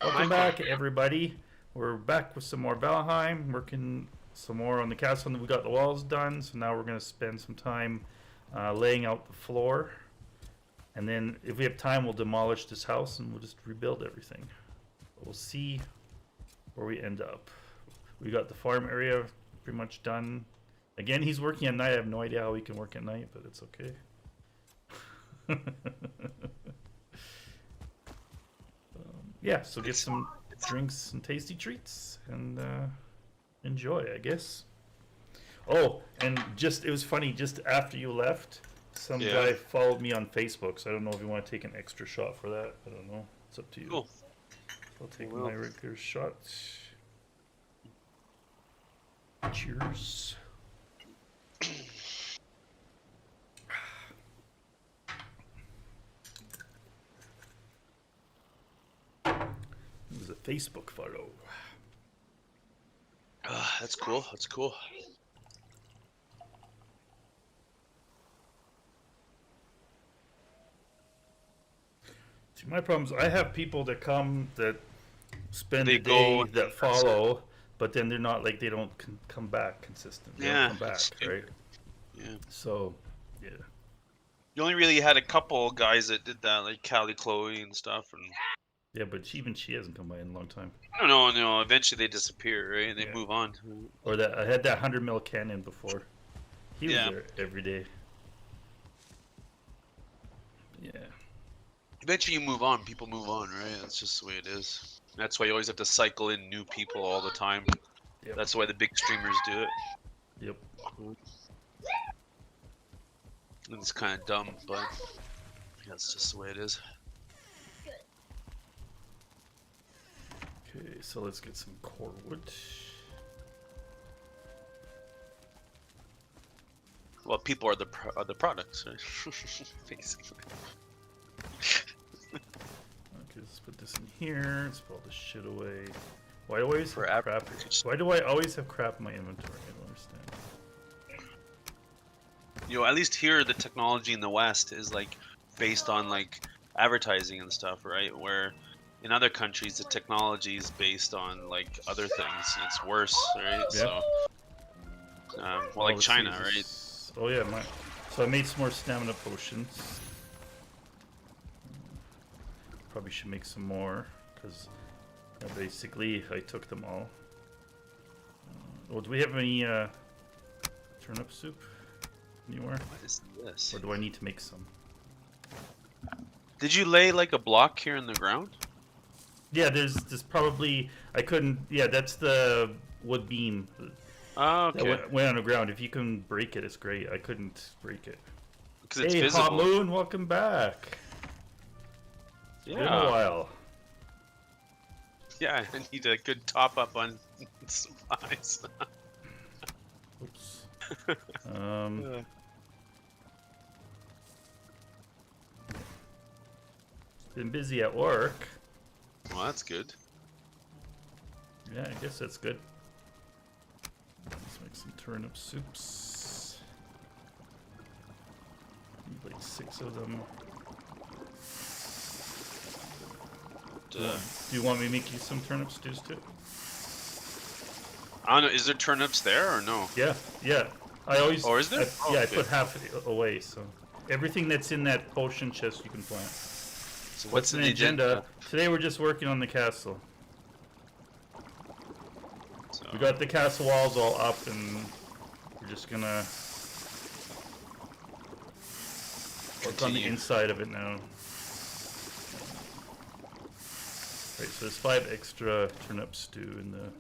Welcome back, everybody. We're back with some more Valheim, working some more on the castle. We got the walls done, so now we're going to spend some time laying out the floor. And then, if we have time, we'll demolish this house and we'll just rebuild everything. We'll see where we end up. We got the farm area pretty much done. Again, he's working at night. I have no idea how he can work at night, but it's okay. Yeah, so get some drinks and tasty treats and enjoy, I guess. Oh, and it was funny, just after you left, some guy followed me on Facebook, so I don't know if you want to take an extra shot for that. I don't know. It's up to you. Cool. I'll take my regular shot. Cheers. It was a Facebook photo. That's cool. That's cool. See, my problem is I have people that come that spend the day that follow, but then they're not like they don't come back consistently. They don't come back, right? Yeah. So, yeah. You only really had a couple guys that did that, like Callie, Chloe, and stuff, and. Yeah, but even she hasn't come by in a long time. No. Eventually they disappear, right? And they move on. Or that I had that 100 mil cannon before. He was there every day. Yeah. Eventually you move on. People move on, right? That's just the way it is. That's why you always have to cycle in new people all the time. Yep. That's why the big streamers do it. Yep. And it's kind of dumb, but that's just the way it is. Okay, so let's get some core wood. Well, people are the products, right? Basically. Okay, let's put this in here. Let's put all this shit away. Why do I always have crap? Why do I always have crap in my inventory? I don't understand. You know, at least here the technology in the West is like based on like advertising and stuff, right? Where in other countries the technology is based on like other things. It's worse, right? Yeah. So, well, like China, right? Oh yeah, so I made some more stamina potions. Probably should make some more because basically I took them all. Well, do we have any turnip soup anywhere? What is this? Or do I need to make some? Did you lay like a block here in the ground? Yeah, there's probably I couldn't. Yeah, that's the wood beam. Oh, okay. That went on the ground. If you can break it, it's great. I couldn't break it. Because it's visible. Hot Moon, welcome back. Yeah. Been a while. Yeah, I need a good top up on supplies. Oops. Been busy at work. Well, that's good. Yeah, I guess that's good. Let's make some turnip soups. Need like 6 of them. Do you want me to make you some turnip stews too? I don't know. Is there turnips there or no? Yeah. I always. Or is there? I put half away, so everything that's in that potion chest you can plant. So what's the agenda? Today we're just working on the castle. So. We got the castle walls all up, and we're just gonna work on the inside of it now. Right, so there's 5 extra turnip stew in the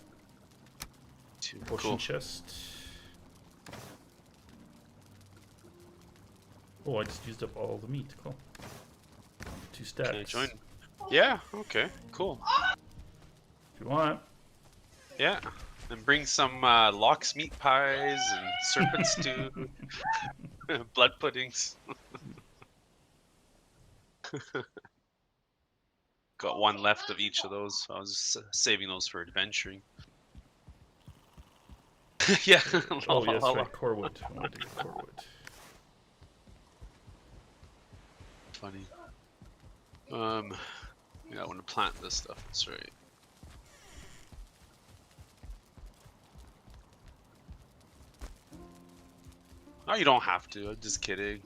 potion chest. Oh, I just used up all the meat. Cool. 2 stacks. Can I join? Yeah. Okay. Cool. If you want. Yeah. And bring some lox meat pies and serpent stew, blood puddings. Got 1 left of each of those. So I was just saving those for adventuring. Yeah. Oh yes, right. Corewood. I want to get Corewood. Funny. Yeah, I want to plant this stuff. That's right. Oh, you don't have to. I'm just kidding.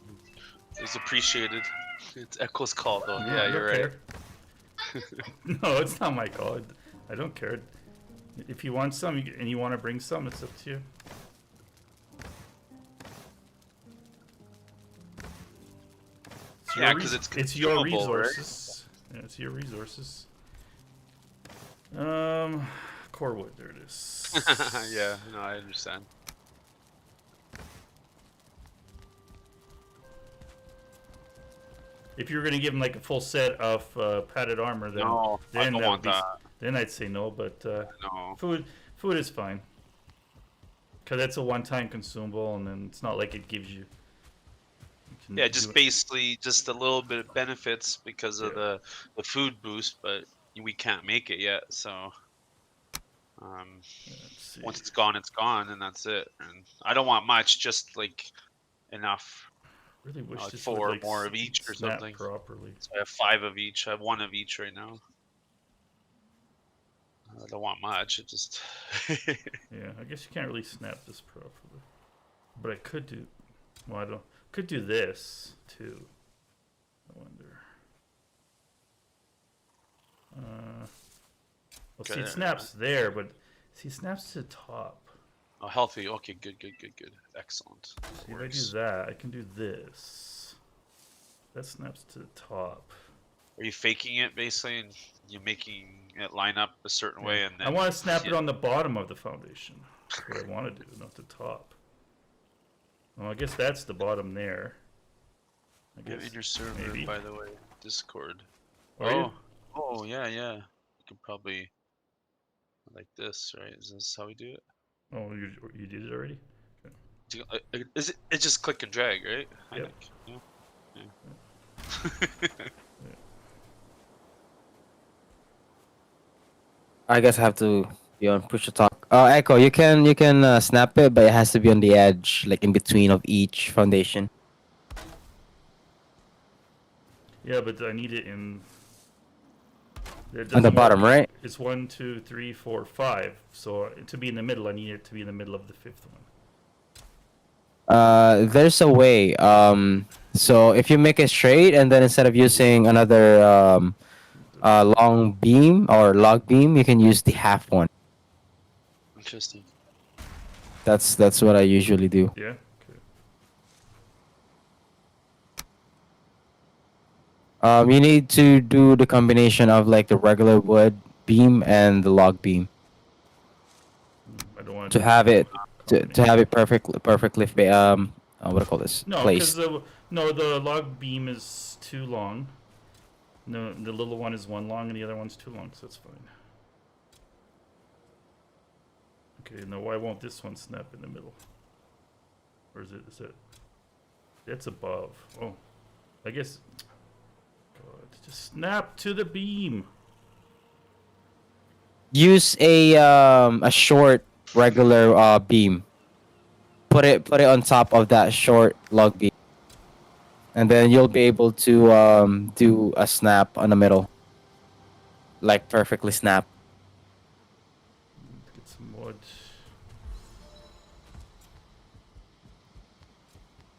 It's appreciated. It's Echo's call, though. No, Yeah, I you're don't right. care. No, it's not my call. I don't care. If you want some and you want to bring some, it's up to you. Yeah, because it's your consumable, right? resources. Yeah, it's your resources. Core wood. There it is. Yeah, no, I understand. If you were gonna give him like a full set of padded armor, then No, I then don't that would want be that. then I'd say no. But No. food is fine because it's a one-time consumable, and then it's not like it gives you. Yeah, just basically just a little bit of benefits because of the food boost, but we can't make it yet. So once it's gone, and that's it. And I don't want much, just like enough. Really wish Like this 4 would like more of each or snap something. properly. So I have 5 of each. I have 1 of each right now. I don't want much. It just. Yeah, I guess you can't really snap this properly, but I could do. Well, I don't. Could do this too. I wonder. Well, see, it snaps there, but see, it snaps to the top. Oh, healthy. Okay, good. Excellent. See, if I do that, I can do this. That snaps to the top. Are you faking it basically, and you're making it line up a certain way, and then I want to snap it on the bottom of the foundation. That's what I want to do, not the top. Well, I guess that's the bottom there. I guess in your server, maybe. by the way, Discord. Oh, Yeah. You could probably like this, right? Is this how we do it? oh, you did it already? Is it? It's just click and drag, right? Yep. Yeah. I guess I have to be on push to talk. Echo, you can snap it, but it has to be on the edge, like in between of each foundation. Yeah, but I need it in. On the bottom, right? It's 1, 2, 3, 4, 5. So to be in the middle, I need it to be in the middle of the 5th one. There's a way. So if you make it straight, and then instead of using another long beam or log beam, you can use the half one. Interesting. That's what I usually do. Yeah. Okay. You need to do the combination of like the regular wood beam and the log beam. I don't want to have it to have it perfectly what do I call this? No, because the log beam is too long. No, the little one is 1 long and the other one's 2 long, so that's fine. Okay, now why won't this one snap in the middle? Or is it? It's above. Oh, I guess. God, just snap to the beam. Use a short regular beam. Put it on top of that short log beam, and then you'll be able to do a snap on the middle, like perfectly snap. Get some wood.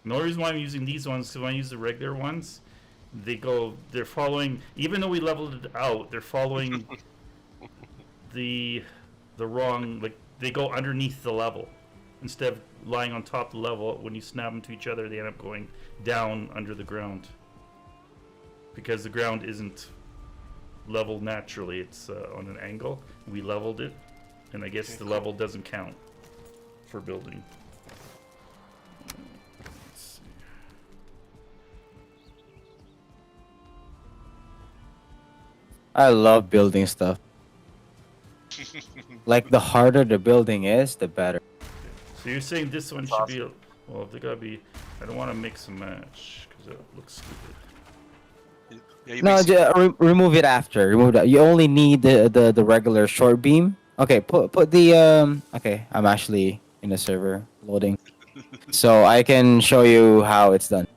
The only reason why I'm using these ones is because when I use the regular ones, they're following, even though we leveled it out, they're following the wrong, like, they go underneath the level. Instead of lying on top of the level, when you snap them to each other, they end up going down under the ground. Because the ground isn't level naturally, it's on an angle. We leveled it, and I guess the level doesn't count for building. Let's see. I love building stuff. Like the harder the building is, the better. So you're saying this one should be, well, they gotta be, I don't want to mix and match because it looks stupid. Yeah, No, remove it after. Remove that. You only need the regular short beam. Okay, put the Okay, I'm actually in the server loading, so I can show you how it's done.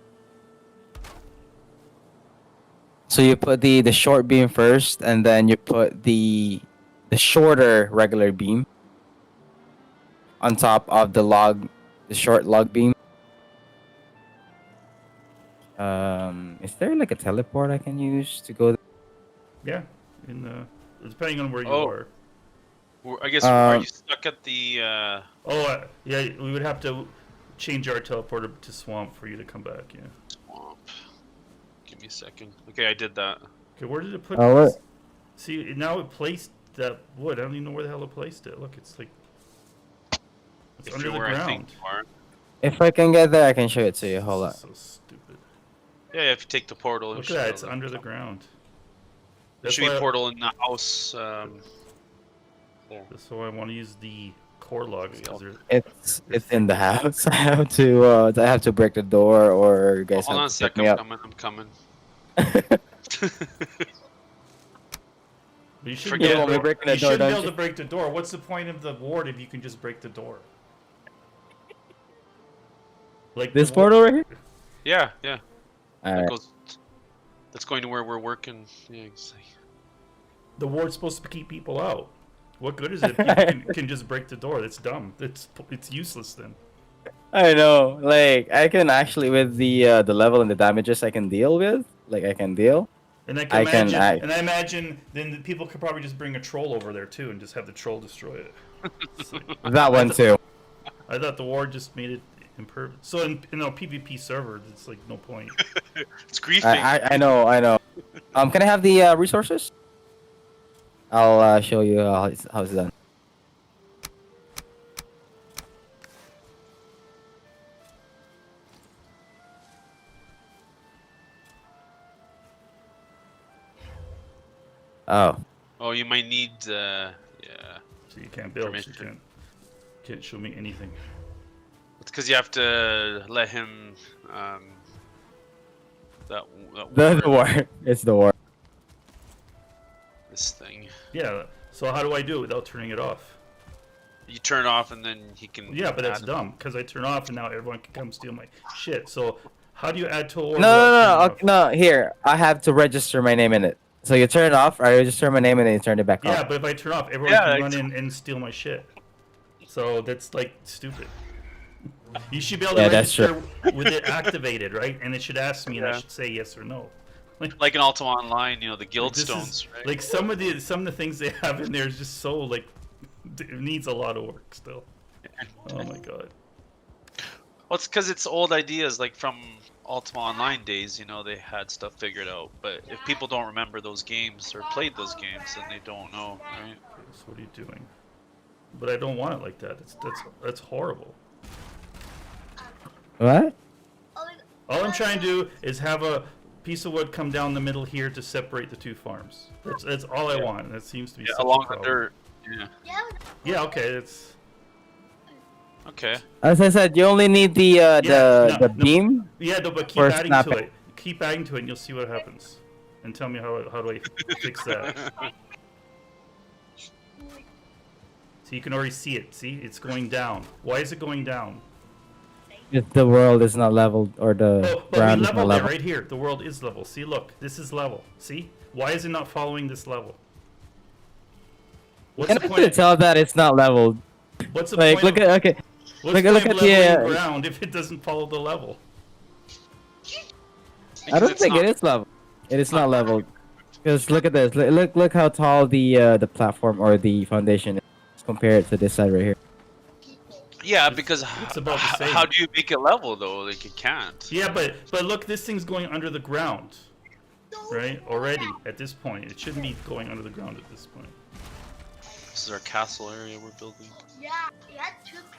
So you put the short beam first, and then you put the shorter regular beam on top of the short log beam. Is there like a teleport I can use to go? Yeah, in the depending on where you Oh, are. I guess are Um, you stuck at the? Oh, yeah, we would have to change our teleporter to swamp for you to come back. Yeah. Swamp. Give me a second. Okay, I did that. Okay, where did it put? oh, where- See, now it placed that wood. I don't even know where the hell it placed it. Look, it's like it's If under you're the where I think ground. you are. if I can get there, I can show it to you. Hold This on. is so stupid. Yeah, if you take the portal, you Look at should that. be It's able to under the come. ground. There That's should be a why. portal in the house. There. That's why I want to use the core logs because they're It's in the house. I have to break the door, or you Oh, guys hold have on a to pick sec. me I'm up. coming. I'm coming. But you shouldn't You be don't Forget. able want me to, breaking you the door, shouldn't be don't able you? to break the door. What's the point of the ward if you can just break the door? Like This portal right here. Yeah, yeah. All That right. goes. That's going to where we're working. Yeah, exactly. the ward's supposed to keep people out. What good is it? If people can just break the door. That's dumb. It's useless then. I know. Like I can actually with the level and the damages I can deal with. Like I can deal. And I can I can. imagine, and I imagine then the people could probably just bring a troll over there too, and just have the troll destroy it. It's like- That I one th- too. I thought the ward just made it impervious. So in a PvP server, it's like no point. It's griefing. I know. I know. Can I have the resources? I'll show you how it's done. Oh. Oh, you might need. Yeah. So you can't build. So you Permission. can't show me anything. It's because you have to let him. That The ward, war. It's the war. this thing. Yeah. So how do I do it without turning it off? You turn it off and then he can. Yeah, but that's add- dumb because I turn off and now everyone can come steal my shit. So how do you add to a No, ward? no, without no, turning no. it Okay, no. Here, I have to register my name in it. So you turn it off. I register my name and then you turn it back Yeah, on. but if I turn off, everyone Yeah, can run it's- in and steal my shit. So that's like stupid. You should be able to Yeah, that's register with it activated, right? And it should ask me, and I Yeah. should say yes or no. Like in Ultima Online, the guild This is- stones, right? Like some of the things they have in there is just so like it needs a lot of work still. Oh my god. Well, it's because it's old ideas, like from Ultima Online days. They had stuff figured out. But if people don't remember those games or played those games, then they don't know, right? So what are you doing? But I don't want it like that. That's horrible. What? All I'm trying to do is have a piece of wood come down the middle here to separate the two farms. That's all I Yeah. want. And that seems to be Yeah, such along a the problem. dirt. Yeah. Yeah, okay, it's Okay. As I said, you only need the no, beam. yeah, no, but keep Or adding snap to it. it. Keep adding to it, and you'll see what happens. And tell me how do I fix that? So you can already see it. See, it's going down. Why is it going down? If the world is not leveled or the Oh, but we ground is not leveled it level. right here. The world is level. See, look, this is level. See, why is it not following this level? What's Can the I point? tell that it's not leveled? What's the Like, point? look at okay. What's look- the look point of at the, leveling ground if it doesn't follow the level? I Because don't it's think not- it is leveled. It is not leveled. Because look at this. Look how tall the platform or the foundation is compared to this side right here. Yeah, because it's about the same. how do you make it level though? Like you can't. Yeah, but look, this thing's going under the ground, right? Already at this point, it shouldn't be going under the ground at this point. This is our castle area we're building.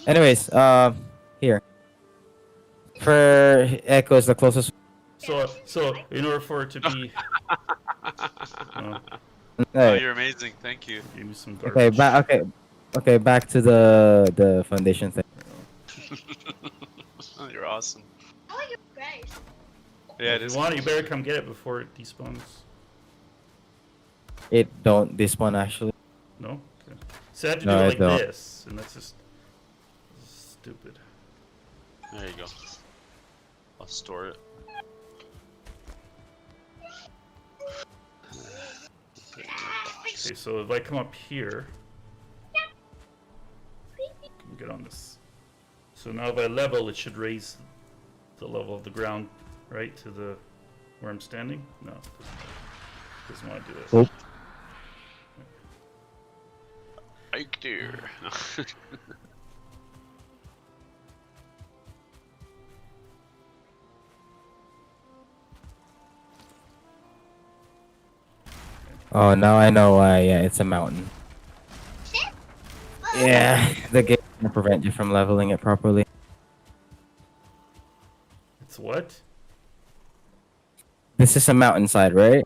Anyways, here. For Echo is the closest. So in order for it to be, Oh, Hey, you're amazing. Thank you. give me some okay, garbage. okay, back to the foundation thing. You're awesome. Yeah, Yeah, it if is. you want it, you better come get it before it despawns. It don't this one actually. No? Okay. So I have to No, do I it like don't. this, and that's just stupid. There you go. I'll store it. Okay, so if I come up here, I can get on this. So now if I level, it should raise the level of the ground, right, to the where I'm standing. No, it doesn't want to do it. Oop. Right there. Oh, now I know why. Yeah, it's a mountain. Yeah, the game can prevent you from leveling it properly. It's what? This is a mountainside, right?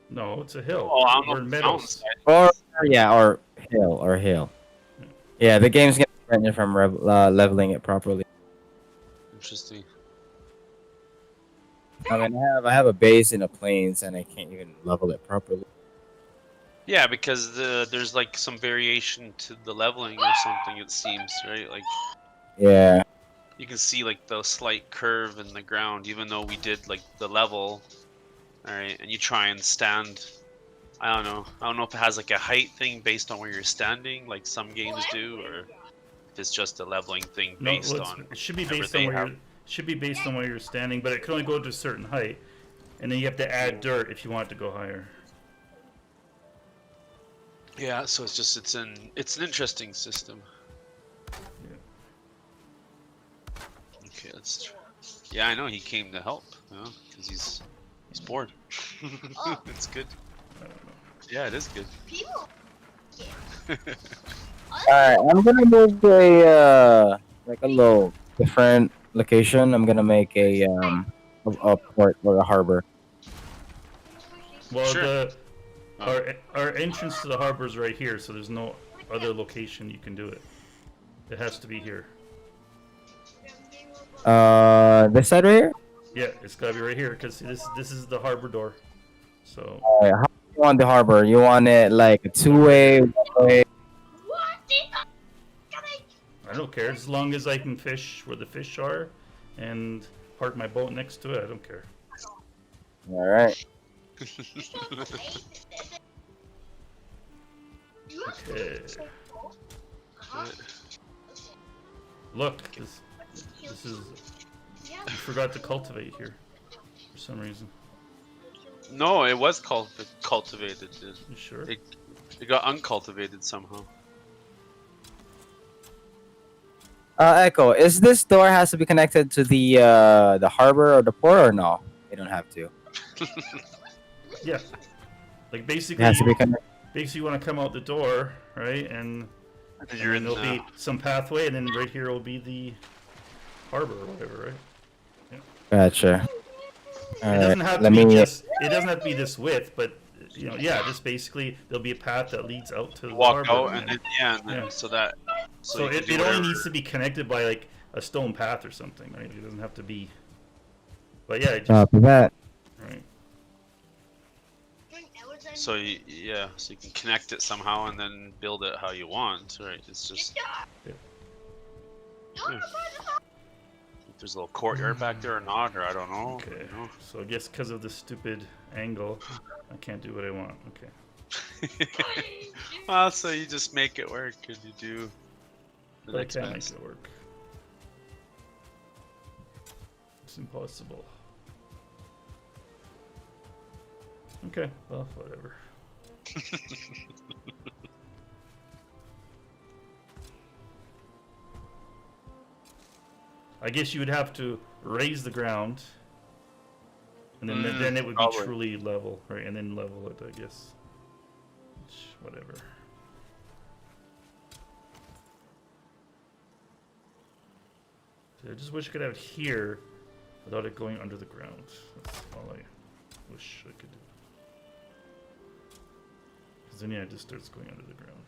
No, it's a hill. Oh, I don't know We're if in it's meadows. Or yeah, or hill. Yeah, the game's gonna prevent you from leveling it properly. Interesting. I mean, I have a base in the plains, and I can't even level it properly. Yeah, because there's like some variation to the leveling or something. It seems right. Like Yeah. you can see like the slight curve in the ground, even though we did like the level. All right, and you try and stand. I don't know. I don't know if it has like a height thing based on where you're standing, like some games do, or if it's just a leveling thing No, based well, on. it should be whatever based they on where have. you're. Should be based on where you're standing, but it can only go to a certain height, and then you have to add dirt if you want it to go higher. Yeah, so it's an interesting system. Yeah. Okay, let's try. Yeah, I know he came to help, you know, because he's bored. It's good. I don't know. Yeah, it is good. Alright, I'm gonna move to a like a little different location. I'm gonna make a port or a harbor. Well, Sure. our entrance to the harbor is right here, so there's no other location you can do it. It has to be here. This side right here. Yeah, it's gotta be right here because this is the harbor door. So Alright, how do you want the harbor? You want it like a two-way, one-way? I don't care as long as I can fish where the fish are, and park my boat next to it. I don't care. All right. Okay. Look, this is. You forgot to cultivate here, for some reason. No, it was cultivated. You sure? It got uncultivated somehow. Echo, is this door has to be connected to the harbor or the port or no? You don't have to. Yeah. Like It basically, has to be connected. you want to come out the door, right? And You're in there'll the. be some pathway, and then right here will be the harbor or whatever, right? Gotcha. All It right. doesn't have to Let be me. just. It doesn't have to be this width, but yeah, just basically there'll be a path that leads out to the Walk harbor. out and then and then, Yeah. so that. So you can it do only whatever. needs to be connected by like a stone path or something, right? It doesn't have to be. But yeah, it just Copy that. right. So yeah, so you can connect it somehow and then build it how you want, right? It's just. Yeah. If there's a little courtyard back there or not, or I don't know. Okay. You know. So I guess because of the stupid angle, I can't do what I want. Okay. Well, so you just make it work and you do the But I next can't make best. it work. It's impossible. Okay, well, whatever. I guess you would have to raise the ground, and then it would be probably. truly level, right? And then level it, I guess. Whatever. I just wish I could have it here without it going under the ground. That's all I wish I could do. Because then yeah, it just starts going under the ground.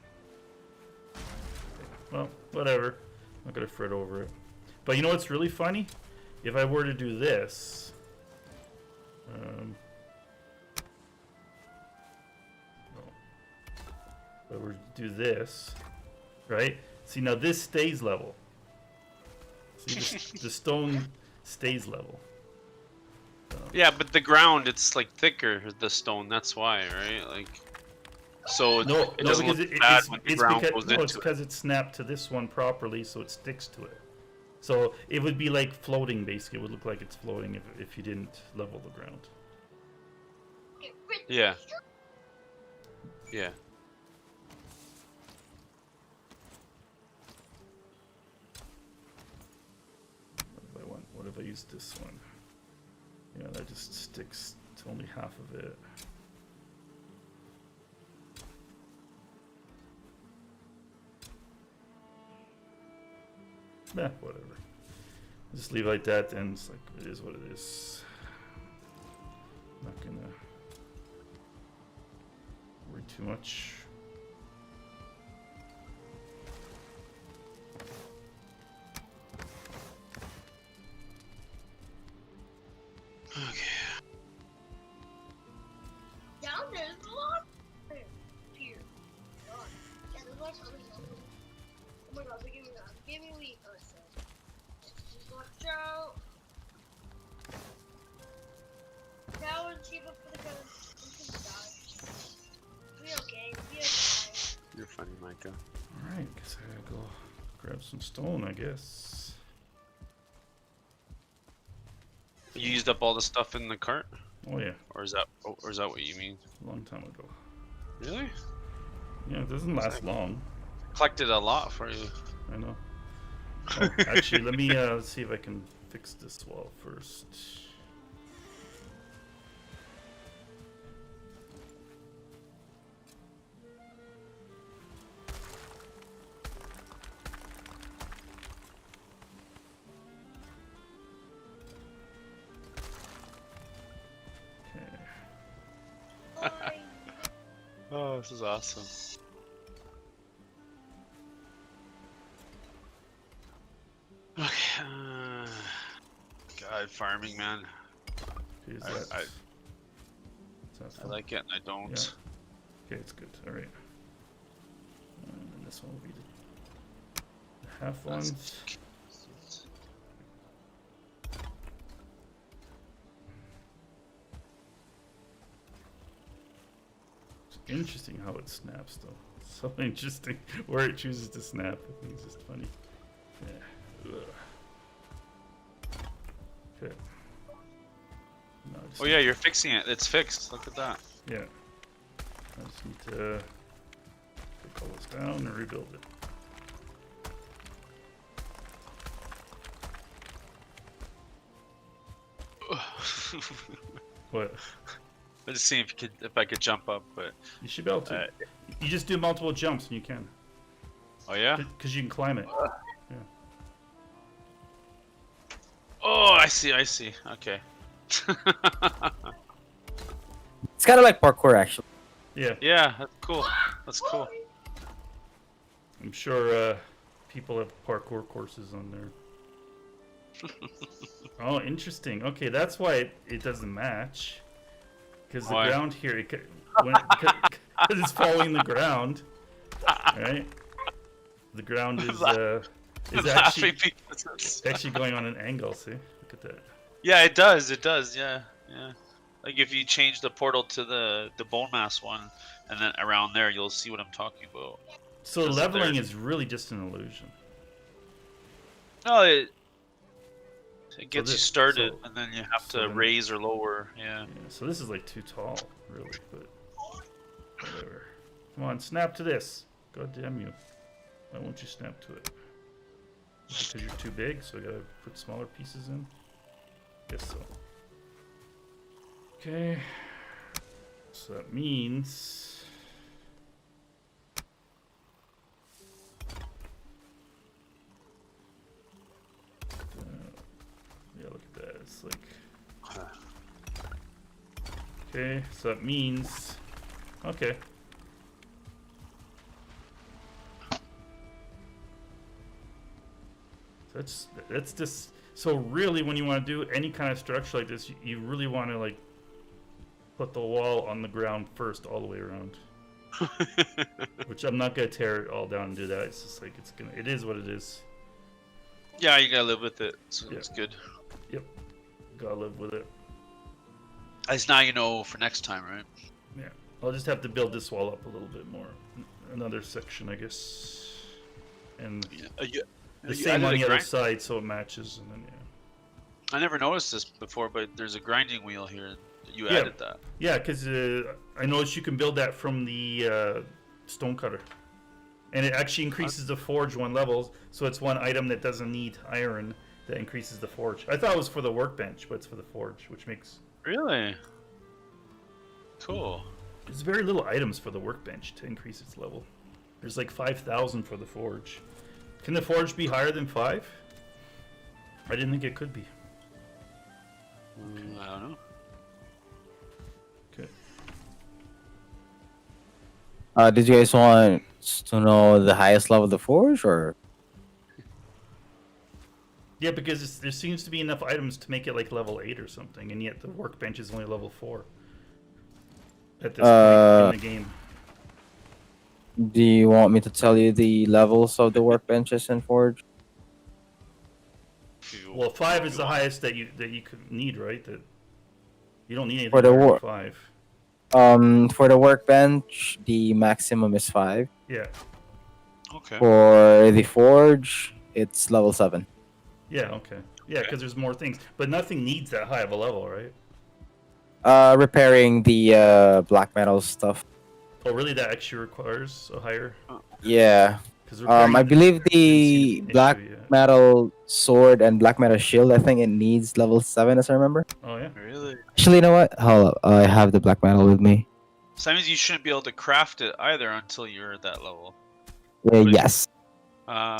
Okay. Well, whatever. I'm not gonna fret over it. But you know what's really funny? If I were to do this, no. If I were to do this, right? See, now this stays level. See, the stone stays level. Yeah, but the ground, it's like thicker, the stone, that's why, right? Like, So No, it no, doesn't because look bad when the it's ground because goes no, it's into it. because it's snapped to this one properly, so it sticks to it. So it would be like floating, basically. It would look like it's floating if you didn't level the ground. Yeah. Yeah. What if I want? What if I use this one? Yeah, that just sticks to only half of it. Nah, whatever. Just leave it like that, and it's like it is what it is. Not gonna worry too much. Down there's a lot here. God. Yeah, there's lots of others. Oh my god, they're giving me that. Give me a week. Oh, so. Just watch out. Now we'll keep up for the gun. I'm gonna die. Be okay. Be okay. You're funny, Micah. Alright, guess I gotta go grab some stone, I guess. You used up all the stuff in the cart, Oh yeah, or is that what you mean? a long time ago. Really? Yeah, it doesn't last long. Collected a lot for you. I know. Oh, actually, let me see if I can fix this wall first. Okay. Bye. Oh, this is awesome. Okay. God, farming, man. Okay, is I- that, I- is that I fun? like it and I don't. Yeah. Okay, it's good. Alright. And then this one will be the half That's- ones. It's interesting how it snaps, though. So interesting where it chooses to snap. I think it's just funny. Yeah. Ugh. Okay. No, I just Oh yeah, you're fixing it. It's fixed. Look at that. yeah. I just need to take all this down and rebuild it. What? I'm just seeing if I could jump up, but You should be able to. You just do multiple jumps and you can. oh yeah. Because you can climb it. Yeah. Oh, I see. I see. Okay. It's kind of like parkour, actually. Yeah. Yeah, that's cool. That's cool. I'm sure people have parkour courses on there. Oh, interesting. Okay, that's why it doesn't match. Because the Why? ground here, because it's following the ground, right? The ground is Laughing actually because it's- actually going on an angle. See, look at that. Yeah, it does. It does. Yeah, yeah. Like if you change the portal to the bone mass one, and then around there, you'll see what I'm talking about. So Because leveling there's- is really just an illusion. No, it gets you this- started, so- and then you have so to then- raise or lower. Yeah. Yeah, so this is like too tall, really, but whatever. Come on, snap to this. God damn you. Why won't you snap to it? Because you're too big, so I gotta put smaller pieces in? Guess so. Okay. So that means... yeah, look at that. It's like... Okay, so that means... Okay. That's just... So really, when you want to do any kind of structure like this, you really want to, like, put the wall on the ground first all the way around. Which I'm not going to tear it all down and do that. It's just like, it is what it is. Yeah, you gotta live with it. So Yeah. it's good. Gotta live with it. At least now you know for next time, right? Yeah. I'll just have to build this wall up a little bit more. Another section, I guess. And You the you same added on a the other grind- side so it matches. And then, I never noticed this before, but there's a grinding wheel here. You Yeah. added that. Yeah, because I noticed you can build that from the stonecutter. And it actually increases the forge one level, so it's one item that doesn't need iron that increases the forge. I thought it was for the workbench, but it's for the forge, which makes... Really? Cool. There's very little items for the workbench to increase its level. There's like 5,000 for the forge. Can the forge be higher than 5? I didn't think it could be. I don't know. Okay. Did you guys want to know the highest level of the forge, or? Yeah, because there seems to be enough items to make it like level 8 or something, and yet the workbench is only level 4 at this point in the game. Do you want me to tell you the levels of the workbenches in forge? Well, 5 is the highest that you could need, right? That you don't need anything For the higher than war- 5. For the workbench, the maximum is 5. Yeah, Okay. For the forge, it's level 7. yeah, okay. Yeah, because there's more things, but nothing needs that high of a level, right? Repairing the black metal stuff. Oh, really? That actually requires a higher? Yeah. Because I believe didn't seem the to be an black issue yet. metal sword and black metal shield, I think it needs level 7, as I remember. Oh yeah. Really? Actually, you know what? Hold up. I have the black metal with me. So that means you shouldn't be able to craft it either until you're at that level. Yes. Uh,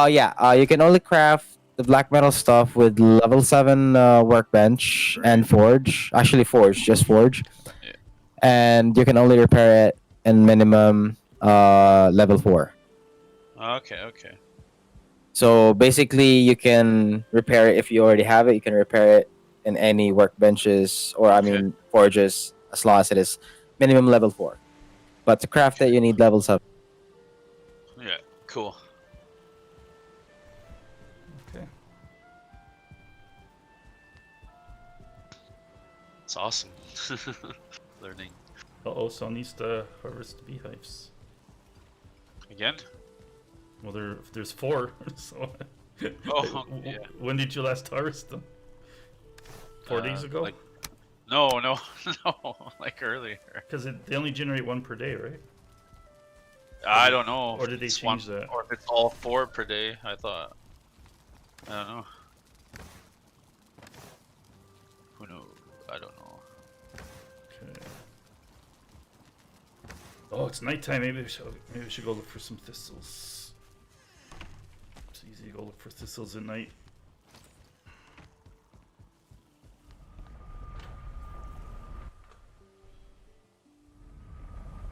Yeah. You can only craft the black metal stuff with level 7 workbench and forge. Actually, forge, just forge. Yeah. And you can only repair it in minimum level 4. okay. So basically, you can repair it if you already have it. You can repair it in any workbenches or Okay. forges, as long as it is minimum level 4. But to craft it, you need level 7. Yeah, cool. Okay. It's awesome. Learning. Oh, so needs to harvest beehives. Again? Well, there's 4. So. Oh, yeah. When did you last harvest them? 4 days ago. Like, no, like earlier. Because they only generate 1 per day, right? I don't know. Or if did they it's change that? Or if it's all 4 per day, I thought. I don't know. Who knows? I don't know. Okay. Oh, it's nighttime. Maybe we should go look for some thistles. It's easy to go look for thistles at night.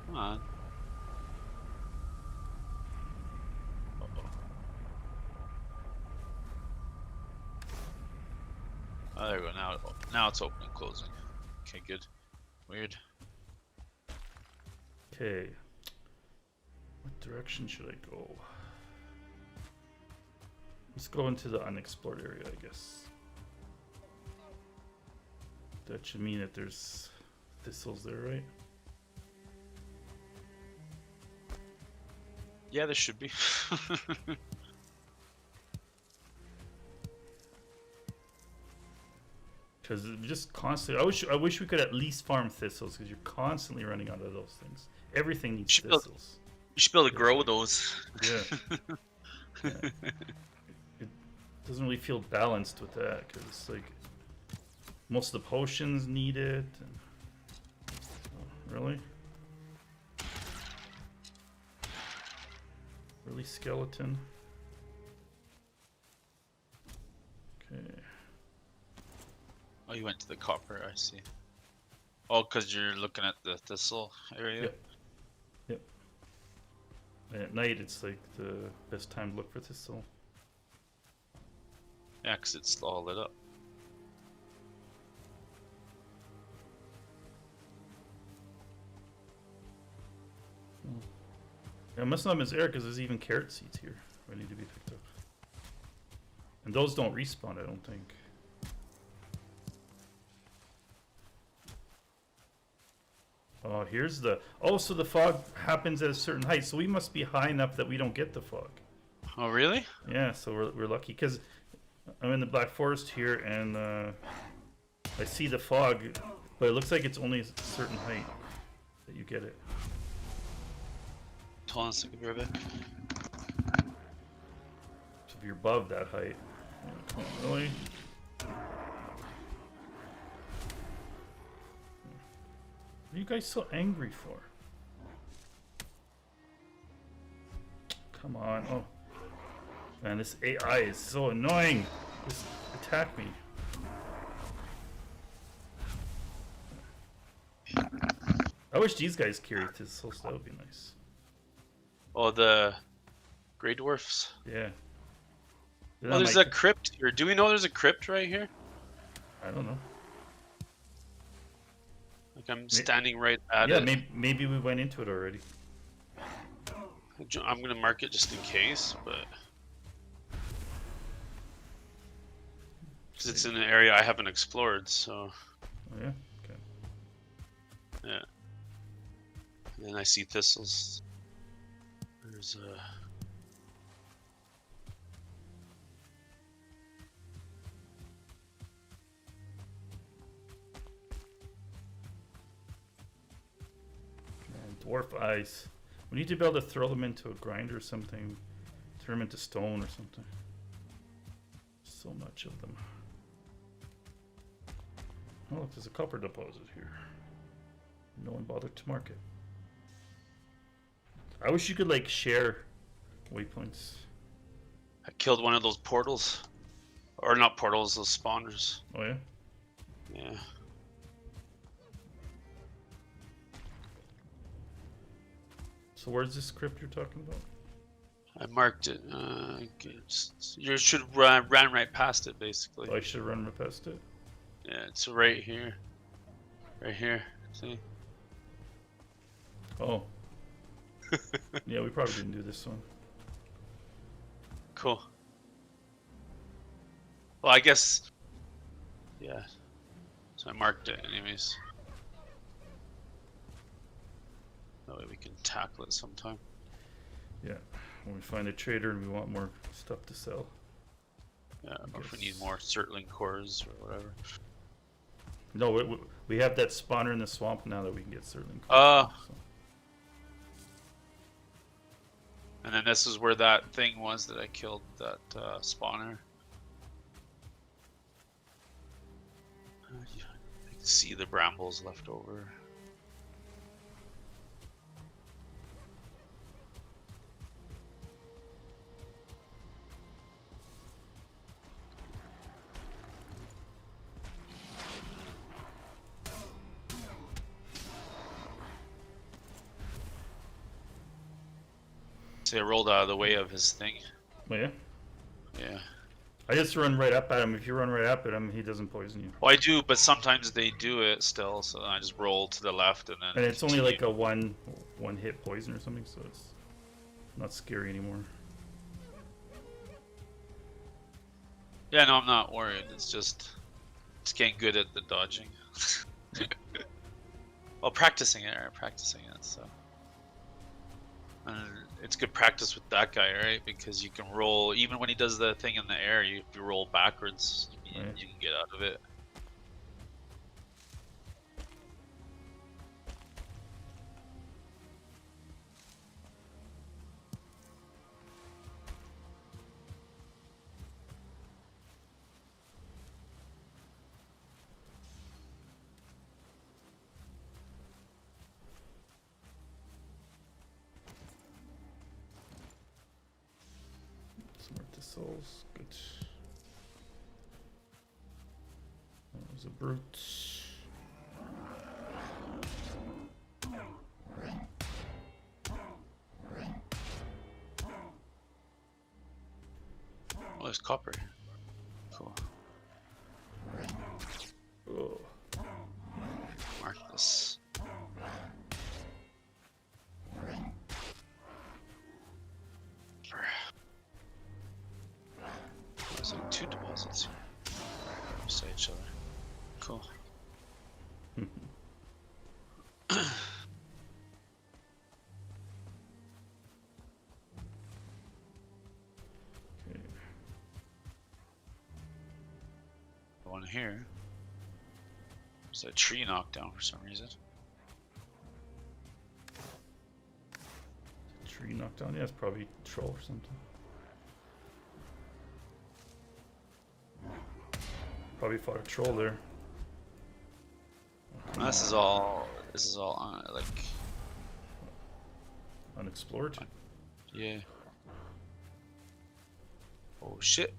Come on. Uh-oh. Oh, there we go. Now it's open and closing. Okay, good. Weird. Okay. What direction should I go? Let's go into the unexplored area, I guess. That should mean that there's thistles there, right? Yeah, there should be. Because just constantly, I wish we could at least farm thistles, because you're constantly running out of those things. Everything needs Should build- thistles. You should be able to grow those. Yeah. Yeah. It doesn't really feel balanced with that, because it's like most of the potions need it. And, oh, really? Really, skeleton? Okay. Oh, you went to the copper, I see. Oh, because you're looking at the thistle area? Yep. Yep. And at night, it's like the best time to look for thistle. Yeah, because it's all lit up. Yeah, it must not have been as air, because there's even carrot seeds here ready to be picked up. And those don't respawn, I don't think. Oh, here's the. Oh, so the fog happens at a certain height. So we must be high enough that we don't get the fog. Oh, really? Yeah, so we're lucky because I'm in the Black Forest here, and I see the fog, but it looks like it's only a certain height that you get it. Hold on a second, Ribbit. So if you're above that height, come on, really? What are you guys so angry for? Come on. Oh. Man, this AI is so annoying. Just attack me. I wish these guys carried this, so that would be nice. Oh, the Grey Dwarfs. Yeah. Oh, there's a crypt here. Do we know there's a crypt right here? I don't know. Like I'm standing right at yeah, it. maybe we went into it already. I'm gonna mark it just in case, but because it's in an area I haven't explored, so. Oh yeah. Okay. Yeah. And then I see thistles. There's a. Dwarf eyes. We need to be able to throw them into a grinder or something. Turn them into stone or something. So much of them. Oh, look, there's a copper deposit here. No one bothered to mark it. I wish you could like share waypoints. I killed one of those portals, or not portals, those spawners. Oh yeah. Yeah. So where's this crypt you're talking about? I marked it. You should ran right past it, basically. Oh, I should run right past it. Yeah, it's right here. Right here. See? Oh. Yeah, we probably didn't do this one. Cool. Well, I guess. Yeah. So I marked it, anyways. That way we can tackle it sometime. Yeah. When we find a trader and we want more stuff to sell. Yeah, or if we need more circling cores or whatever. No, we have that spawner in the swamp now that we can get certain. Oh. And then this is where that thing was that I killed, that spawner. I can see the brambles left over. So I rolled out of the way of his thing. Oh yeah? Yeah. I just run right up at him. If you run right up at him, he doesn't poison you. Well, I do, but sometimes they do it still, so I just roll to the left and then. And it's only like a one hit poison or something, so it's not scary anymore. Yeah, no, I'm not worried. It's just getting good at the dodging. Well, practicing it, so. And it's good practice with that guy, right? Because you can roll, even when he does the thing in the air, if you roll backwards, you can get out of it. Smart to souls, good. That was a brute. Oh, there's copper. Cool. Oh. Mark this. There's like 2 deposits here beside each other. Cool. here. There's a tree knocked down for some reason. Tree knocked down. Yeah, it's probably a troll or something. Probably fought a troll there. Well, this is all like, Unexplored. yeah. Oh shit.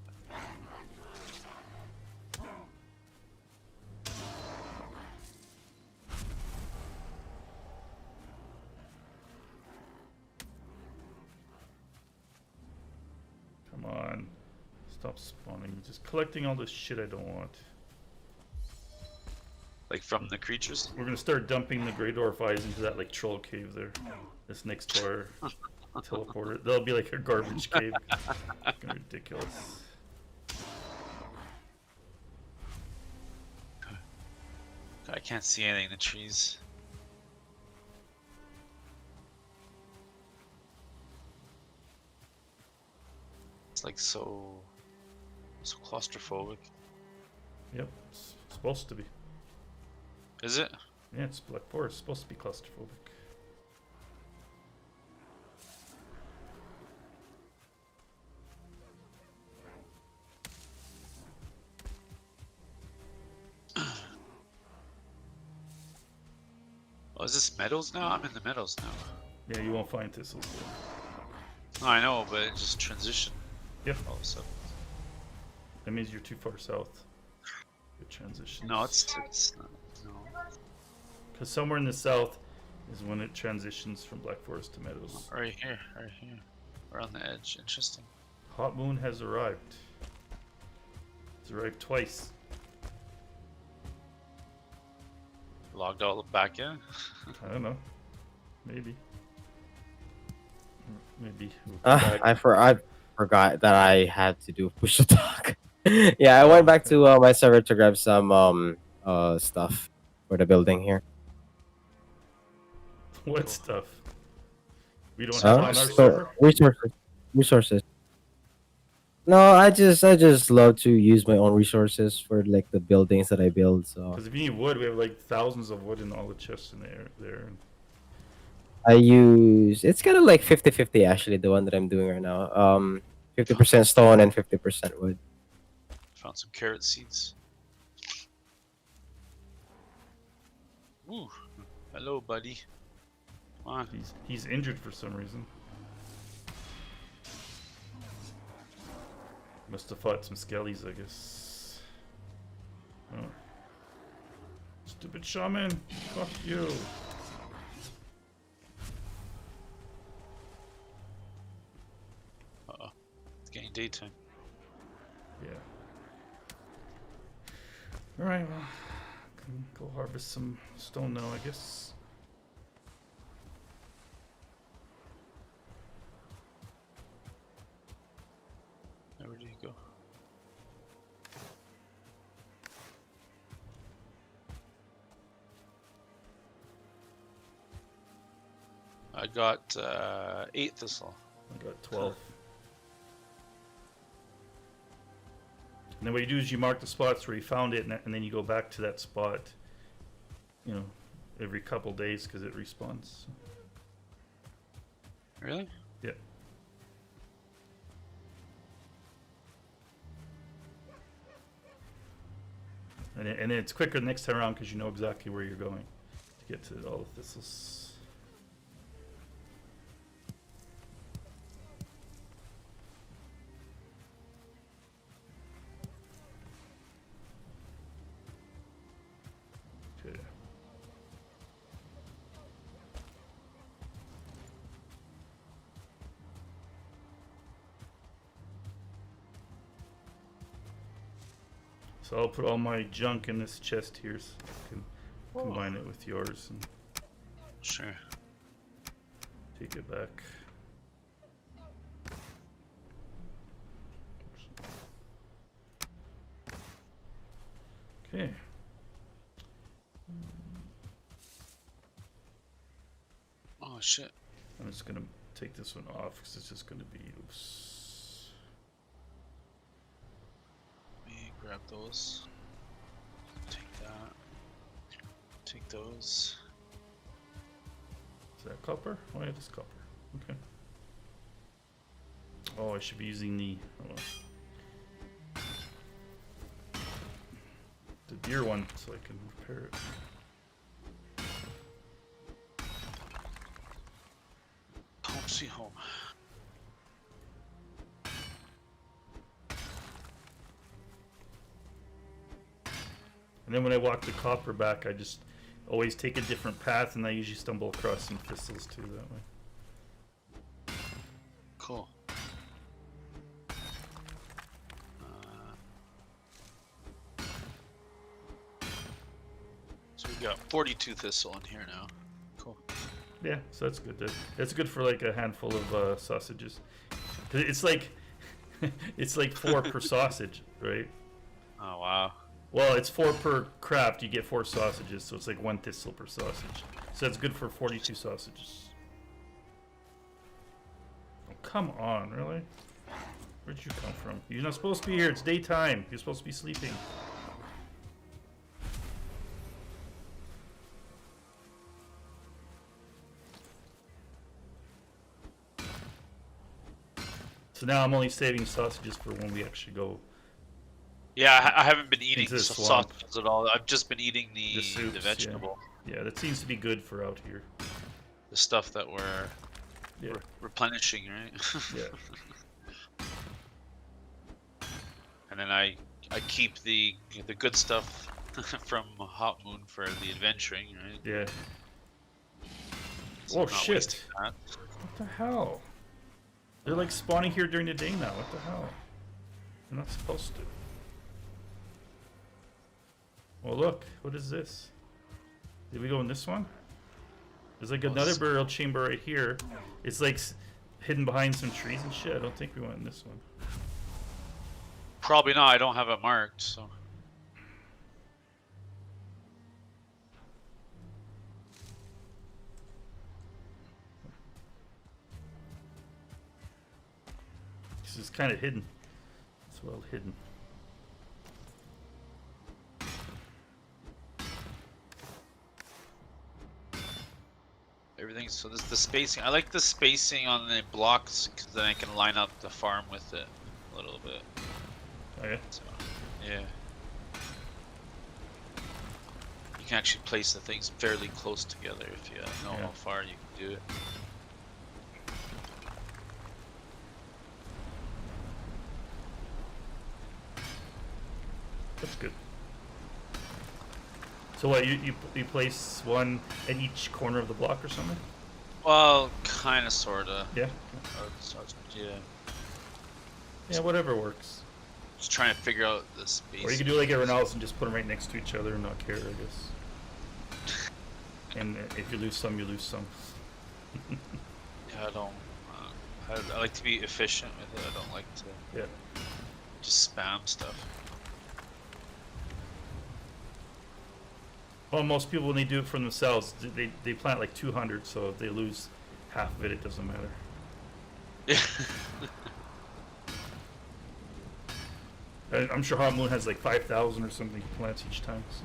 Come on. Stop spawning. Just collecting all this shit I don't want. Like from the creatures? We're gonna start dumping the Grey Dwarf eyes into that like troll cave there. This next to our teleporter. That'll be like a garbage cave. Fucking ridiculous. I can't see anything in the trees. It's like so claustrophobic. Yep, it's supposed to be. Is it? Yeah, it's Black Forest. It's supposed to be claustrophobic. Oh, is this meadows now? I'm in the meadows now. Yeah, you won't find thistles there. No, I know, but it just transitioned Yep, all of a sudden. that means you're too far south. Good transition. No, it's not. No. Because somewhere in the south is when it transitions from Black Forest to Meadows. Right here, right here. We're on the edge. Interesting. Hot Moon has arrived. It's arrived twice. Logged all back in. I don't know. Maybe. Maybe. We'll go back. I forgot that I had to do push to talk. Yeah, I went back to my server to grab some stuff for the building here. What stuff? We don't have it on our So server? resources. No, I just love to use my own resources for like the buildings that I build. So Because if you need wood, we have like thousands of wood in all the chests in there. I use it's kind of like 50-50 actually, the one that I'm doing right now. 50% stone and 50% wood. Found some carrot seeds. Ooh, hello, buddy. Come on. He's injured for some reason. Must have fought some skellies, I guess. Oh. Stupid shaman! Fuck you! Uh-oh. It's getting daytime. Yeah. Alright, well. Can go harvest some stone now, I guess. Where did he go? I got 8 thistle. I got 12. And then what you do is you mark the spots where you found it, and then you go back to that spot, you know, every couple days because it respawns. Really? Yeah. And then it's quicker the next time around because you know exactly where you're going to get to all the thistles. Okay. So I'll put all my junk in this chest here so I can combine it with yours and Sure. take it back. Okay. Oh shit. I'm just gonna take this one off because it's just gonna be loose. Let me grab those. Take those. Is that copper? Oh yeah, it's copper. Okay. Oh, I should be using the deer one so I can repair it. Home sweet home. And then when I walk the copper back, I just always take a different path, and I usually stumble across some thistles too that way. Cool. So we got 42 thistle in here now. Cool. Yeah, so that's good. That's good for like a handful of sausages. 'Cause it's like it's like 4 per sausage, right? Oh wow. Well, it's 4 per craft. You get 4 sausages, so it's like 1 thistle per sausage. So that's good for 42 sausages. Oh, come on, really? Where'd you come from? You're not supposed to be here. It's daytime. You're supposed to be sleeping. So now I'm only saving sausages for when we actually go. Yeah, I haven't been eating Into the the swamp. sausages at all. I've just been eating the soups, vegetable, Yeah, that seems to be good for out here. the stuff that we're Yeah, replenishing, right? yeah. And then I keep the good stuff from Hot Moon for the adventuring, right? Yeah. So Oh, I'm not shit. wasting that. What the hell? They're like spawning here during the day now. What the hell? They're not supposed to. Well, look. What is this? Did we go in this one? There's like another burial chamber right here. It's like hidden behind some trees and shit. I don't think we went in this one. Probably not. I don't have it marked, so. This is kind of hidden. It's well hidden. Everything. So this the spacing. I like the spacing on the blocks because then I can line up the farm with it a little bit. Okay. So, yeah. You can actually place the things fairly close together if you know Yeah. how far you can do it. That's good. So what, you place one at each corner of the block or something? Well, kind of, sort of. Yeah. Yeah. Yeah, whatever works. Just trying to figure out the space. Or you could do like everyone else and just put them right next to each other and not care, I guess. And if you lose some, you lose some. Yeah, I don't. I like to be efficient with it. I don't like to Yeah. just spam stuff. Well, most people, when they do it for themselves, they plant like 200, so if they lose half of it, it doesn't matter. Yeah. I'm sure Hot Moon has like 5,000 or something he plants each time, so.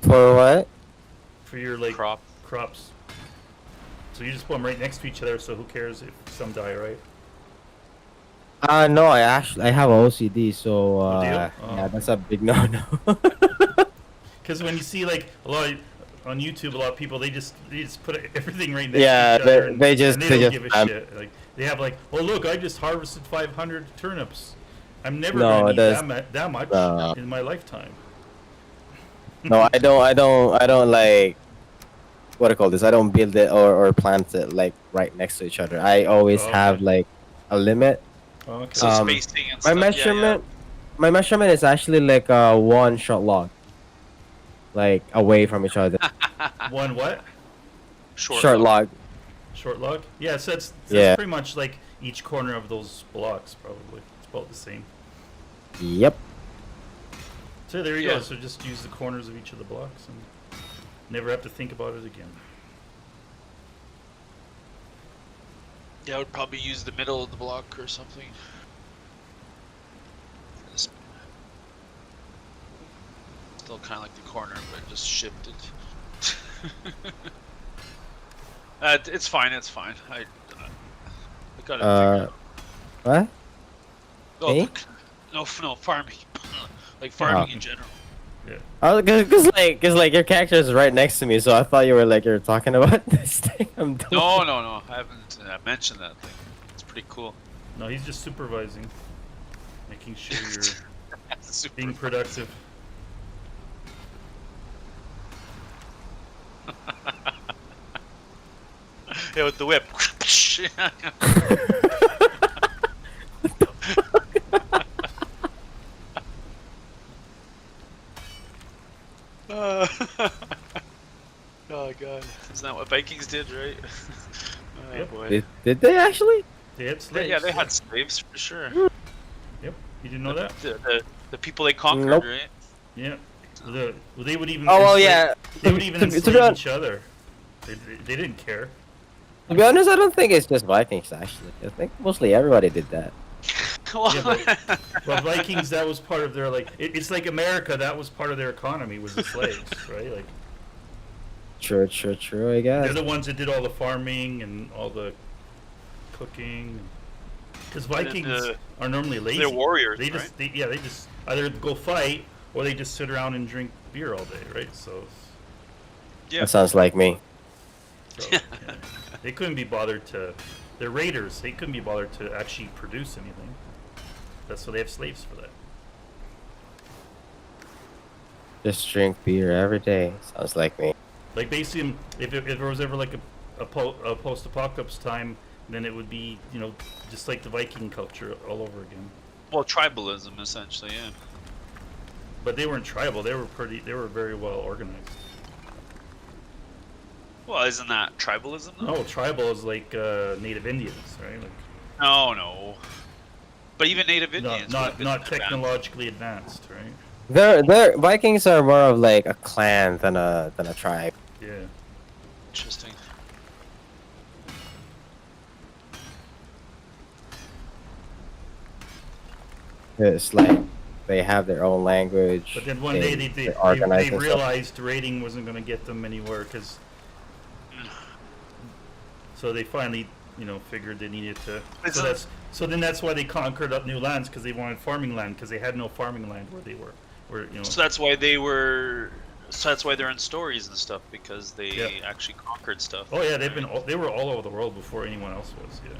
For what? For your like Crop. crops. So you just put them right next to each other, so who cares if some die, right? No, I have OCD, so Oh, do you? Oh, yeah, okay. that's a big no-no. Because when you see like a lot on YouTube, a lot of people they just put everything right next Yeah, to each other, they just- and they don't just give a spam. shit. Like they have like, oh look, I just harvested 500 turnips. I'm never No, gonna need that's- that much no. in my lifetime. No, I don't like, what do you call this? I don't build it or plant it like right next to each other. I always Oh, have okay. like a limit. Oh, okay. So Um, spacing and My stuff. measurement, my measurement is actually like a one-shot log, like away from each other. One what? Short log. Short log? Yeah, so that's Yeah. pretty much like each corner of those blocks, probably. It's about the same. Yep. So there you Yeah. go. So just use the corners of each of the blocks and never have to think about it again. Yeah, I would probably use the middle of the block or something. still kind of like the corner, but just shifted. It's fine. It's fine. I got it figured out. What? Oh, Me? no, farming. Like farming in general. Yeah. Oh, cause like your character is right next to me, so I thought you were talking about this thing I'm doing. No. I haven't mentioned that thing. It's pretty cool. No, he's just supervising, making sure you're Super being productive. Yeah, with the whip. Oh god, isn't that what Vikings did, right? Oh Yep. boy. Did they actually? They had slaves. Yeah, they had slaves for sure. Yep. You didn't know that? The people they conquered, Nope. right? Yeah. Well, they would even. Oh well, enslave- yeah. They would even To be enslave honest- each other. They didn't care. To be honest, I don't think it's just Vikings. Actually, I think mostly everybody did that. Well, Yeah, but Vikings, that was part of their it's like America. That was part of their economy was the slaves, right? Like True. I guess. they're the ones that did all the farming and all the cooking. Because Vikings are normally lazy. they're warriors, They right? just they just either go fight or they just sit around and drink beer all day, right? So, Yeah. That sounds like me. yeah. They couldn't be bothered to. They're raiders. They couldn't be bothered to actually produce anything. That's why they have slaves for that. Just drink beer every day. Sounds like me. Like basically, if there was ever like a post-apocalypse time, then it would be just like the Viking culture all over again. Well, tribalism essentially, yeah. But they weren't tribal. They were very well organized. Well, isn't that tribalism though? No, tribal is like Native Indians, right? Like No. But even Native not Indians. not, would have been not advanced. technologically advanced, right? They're Vikings are more of like a clan than a tribe. Yeah. Interesting. It's like they have their own language. But then one day they they're organized and stuff. realized raiding wasn't going to get them anywhere because. So they finally, figured they needed to. So then that's why they conquered up new lands because they wanted farming land because they had no farming land where they were. So that's why they were. So that's why they're in stories and stuff because they Yeah. actually conquered stuff. Oh yeah, they were all over the world before anyone else was. Yeah.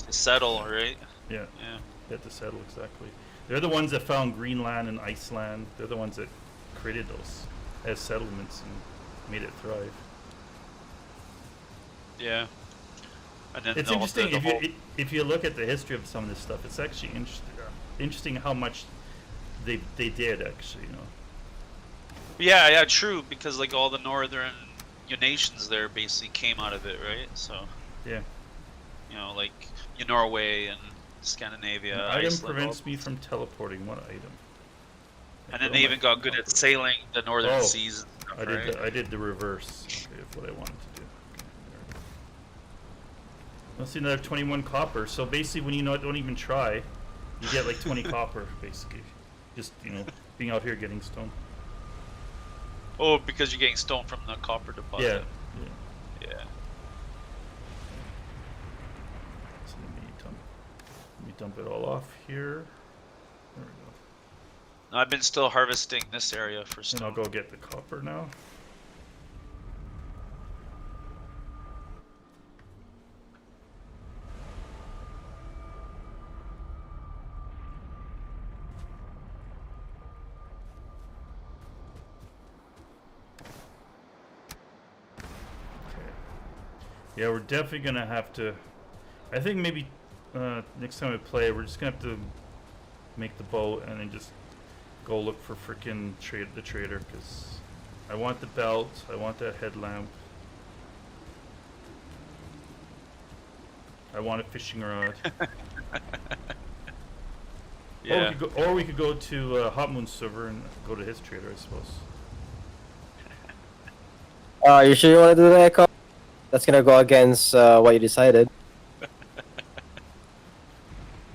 To settle, right? Yeah. Yeah. They had to settle exactly. They're the ones that found Greenland and Iceland. They're the ones that created those as settlements and made it thrive. Yeah. And then It's interesting if you look at the history of some of this stuff. It's actually interesting how much they did actually. Yeah, true. Because like all the northern nations there basically came out of it, right? So Yeah. like Norway and Scandinavia. An item Iceland, prevents me from teleporting. What item? And then they even got good at sailing the northern Oh, seas. And stuff, I did right? I did the reverse. Okay, of what I wanted to do. Okay, there. Let's see, another 21 copper. So basically, when don't even try, you get like 20 copper. Basically, just being out here getting stone. Oh, because you're getting stone from the copper Yeah. deposit. Yeah. Yeah. So let me dump it all off here. There we go. I've been still harvesting this area for And stone. I'll go get the copper now. Yeah, we're definitely gonna have to. I think maybe next time we play, we're just gonna have to make the boat and then just go look for frickin' the trader because I want the belt, I want that headlamp, I want a fishing rod. Yeah. Or we could go to Hot Moon server and go to his trader, I suppose. You sure you want to do that, Carl? That's gonna go against what you decided.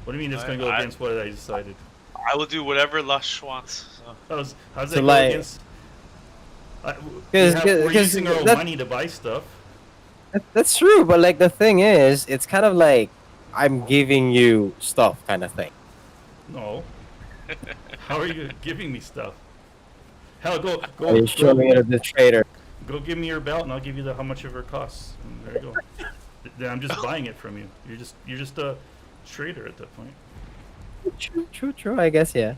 What do you mean it's gonna go against what I decided? I will do whatever Lush wants. So. How's So that go like- against? We're using our own that, money to buy stuff. that's true, but like the thing is, it's kind of like I'm giving you stuff kind of thing. No. How are you giving me stuff? Hell, You're showing it to the trader. go give me your belt, and I'll give you how much of it costs. And there you go. Then I'm just buying it from you. You're just a trader at that point. True. I guess yeah.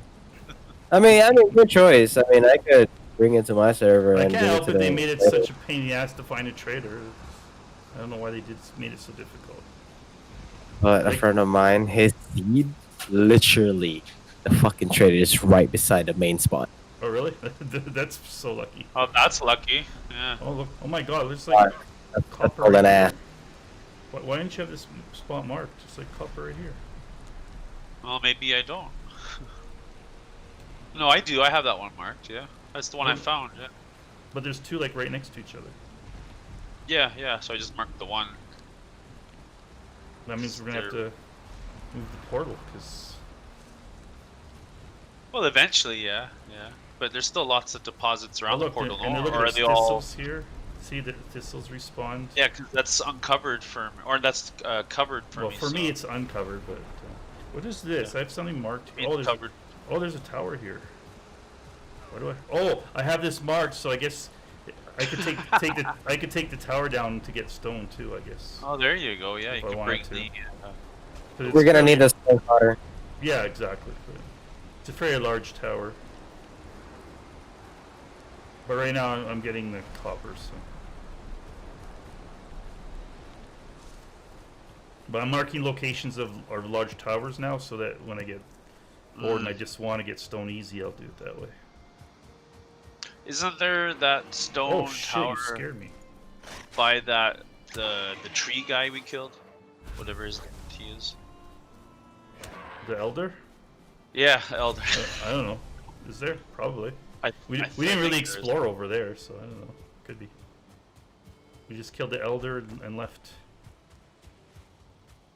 I mean, good choice. I mean, I could bring it to my server I and can't give it help to it. They them. made it such a pain in the ass to find a trader. I don't know why they made it so difficult. But a Like- friend of mine, his seed, literally, the fucking trader is right beside the main spot. Oh really? That's so lucky. Oh, that's lucky. Yeah. Oh look! Oh my God! There's like That's copper all right an here. ass. Why didn't you have this spot marked? It's like copper right here. Well, maybe I don't. No, I do. I have that one marked. Yeah, that's the one I Hmm. found. Yeah. But there's two like right next to each other. Yeah. So I just marked the one. That means we're gonna have to move the portal because Well, eventually, yeah. But there's still lots of deposits around the portal, and no? look, Or are there's they all? thistles here. See the thistles respawned. Yeah, because that's uncovered for me, or that's covered for Well, me. for so me it's uncovered, but what is this? I have something marked. it's Oh, covered. there's a tower here. Why do I? Oh, I have this marked, so I guess I could take the tower down to get stone too. I guess. Oh, there you go. Yeah, you If I can wanted bring to. the. 'Cause it's We're gonna fairly- need a stone cutter. Yeah, exactly. But it's a very large tower. But right now I'm getting the copper, so. But I'm marking locations of our large towers now, so that when I get bored and I just want to get stone easy, I'll do it that way. Isn't there that stone Oh shit! tower You scared me. by that the tree guy we killed? Whatever his he is. The Elder? Yeah, Elder. I don't know. Is there? Probably. We I didn't think really there is. explore over there, so I don't know. Could be. We just killed the Elder and left.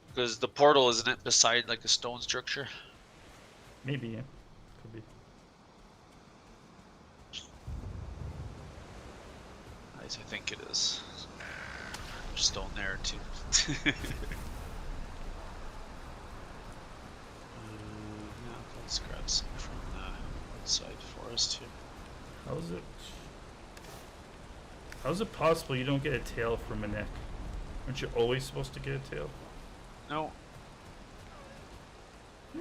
Because the portal isn't it beside like a stone structure? Maybe, yeah. Could be. I think it is. There's stone there too. Yeah, let's grab some from the outside forest here. How's it possible you don't get a tail from a neck? Aren't you always supposed to get a tail? No. Oh,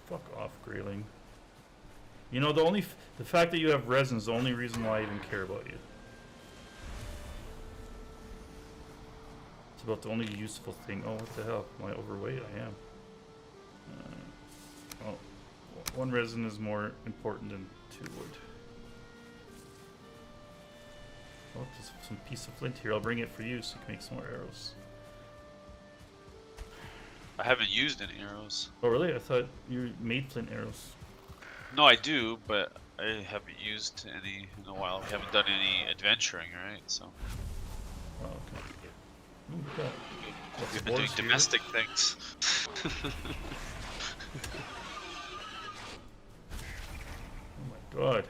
fuck off, Grayling. You know, the fact that you have resin is the only reason why I even care about you. It's about the only useful thing. Oh, what the hell? Am I overweight? I am. Oh, one resin is more important than 2 wood. Oh, there's some piece of flint here. I'll bring it for you so you can make some more arrows. I haven't used any arrows. Oh, really? I thought you made flint arrows. No, I do, but I haven't used any in a while. We haven't done any adventuring, right? So Oh, okay. Ooh, look at that. we've been doing Dwarves here. domestic things. Oh my god.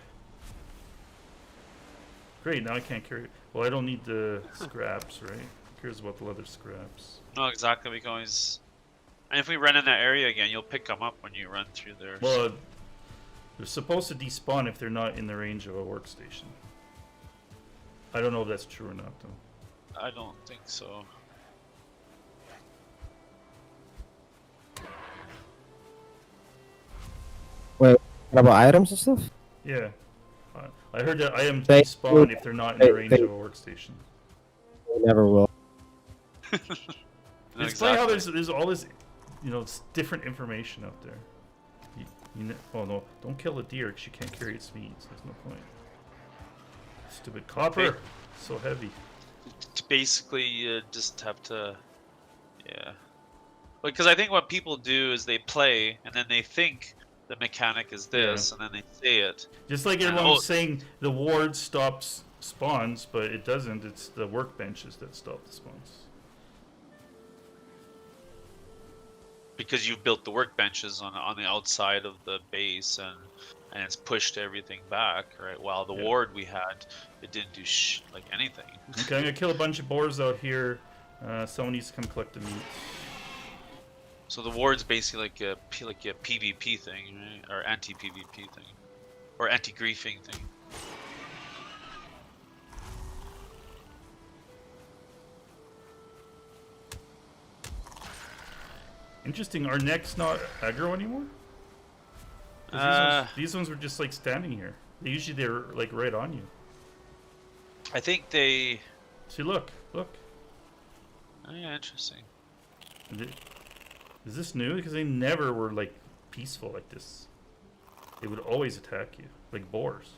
Great, now I can't carry. Well, I don't need the scraps, right? Who cares about the leather scraps? No, exactly. We can always. And if we run in that area again, you'll pick them up when you run through there. Well, they're supposed to despawn if they're not in the range of a workstation. I don't know if that's true or not, though. I don't think so. Wait, what about items and stuff? Yeah. I heard that items They- despawn if they're not in the they- range they- of a workstation. We never will. No, It's funny how exactly. there's all this, it's different information out there. Oh no, don't kill a deer because you can't carry its meat, so there's no point. Stupid copper, so heavy. Basically, you just have to, yeah. Because I think what people do is they play and then they think the mechanic is this, and then they say it. Just like everyone was saying, the ward stops spawns, but it doesn't. It's the workbenches that stop the spawns. Because you've built the workbenches on the outside of the base, and it's pushed everything back, right? While the Yeah. ward we had, it didn't do like anything. Okay, I'm gonna kill a bunch of boars out here. Someone needs to come collect the meat. So the ward's basically like a PvP thing, right? Or anti-PvP thing, or anti-griefing thing. Interesting. Our neck's not aggro anymore. 'Cause these ones were just like standing here. They're like right on you. I think they. See, look. Oh, yeah, interesting. Is this new? Because they never were like peaceful like this. They would always attack you like boars.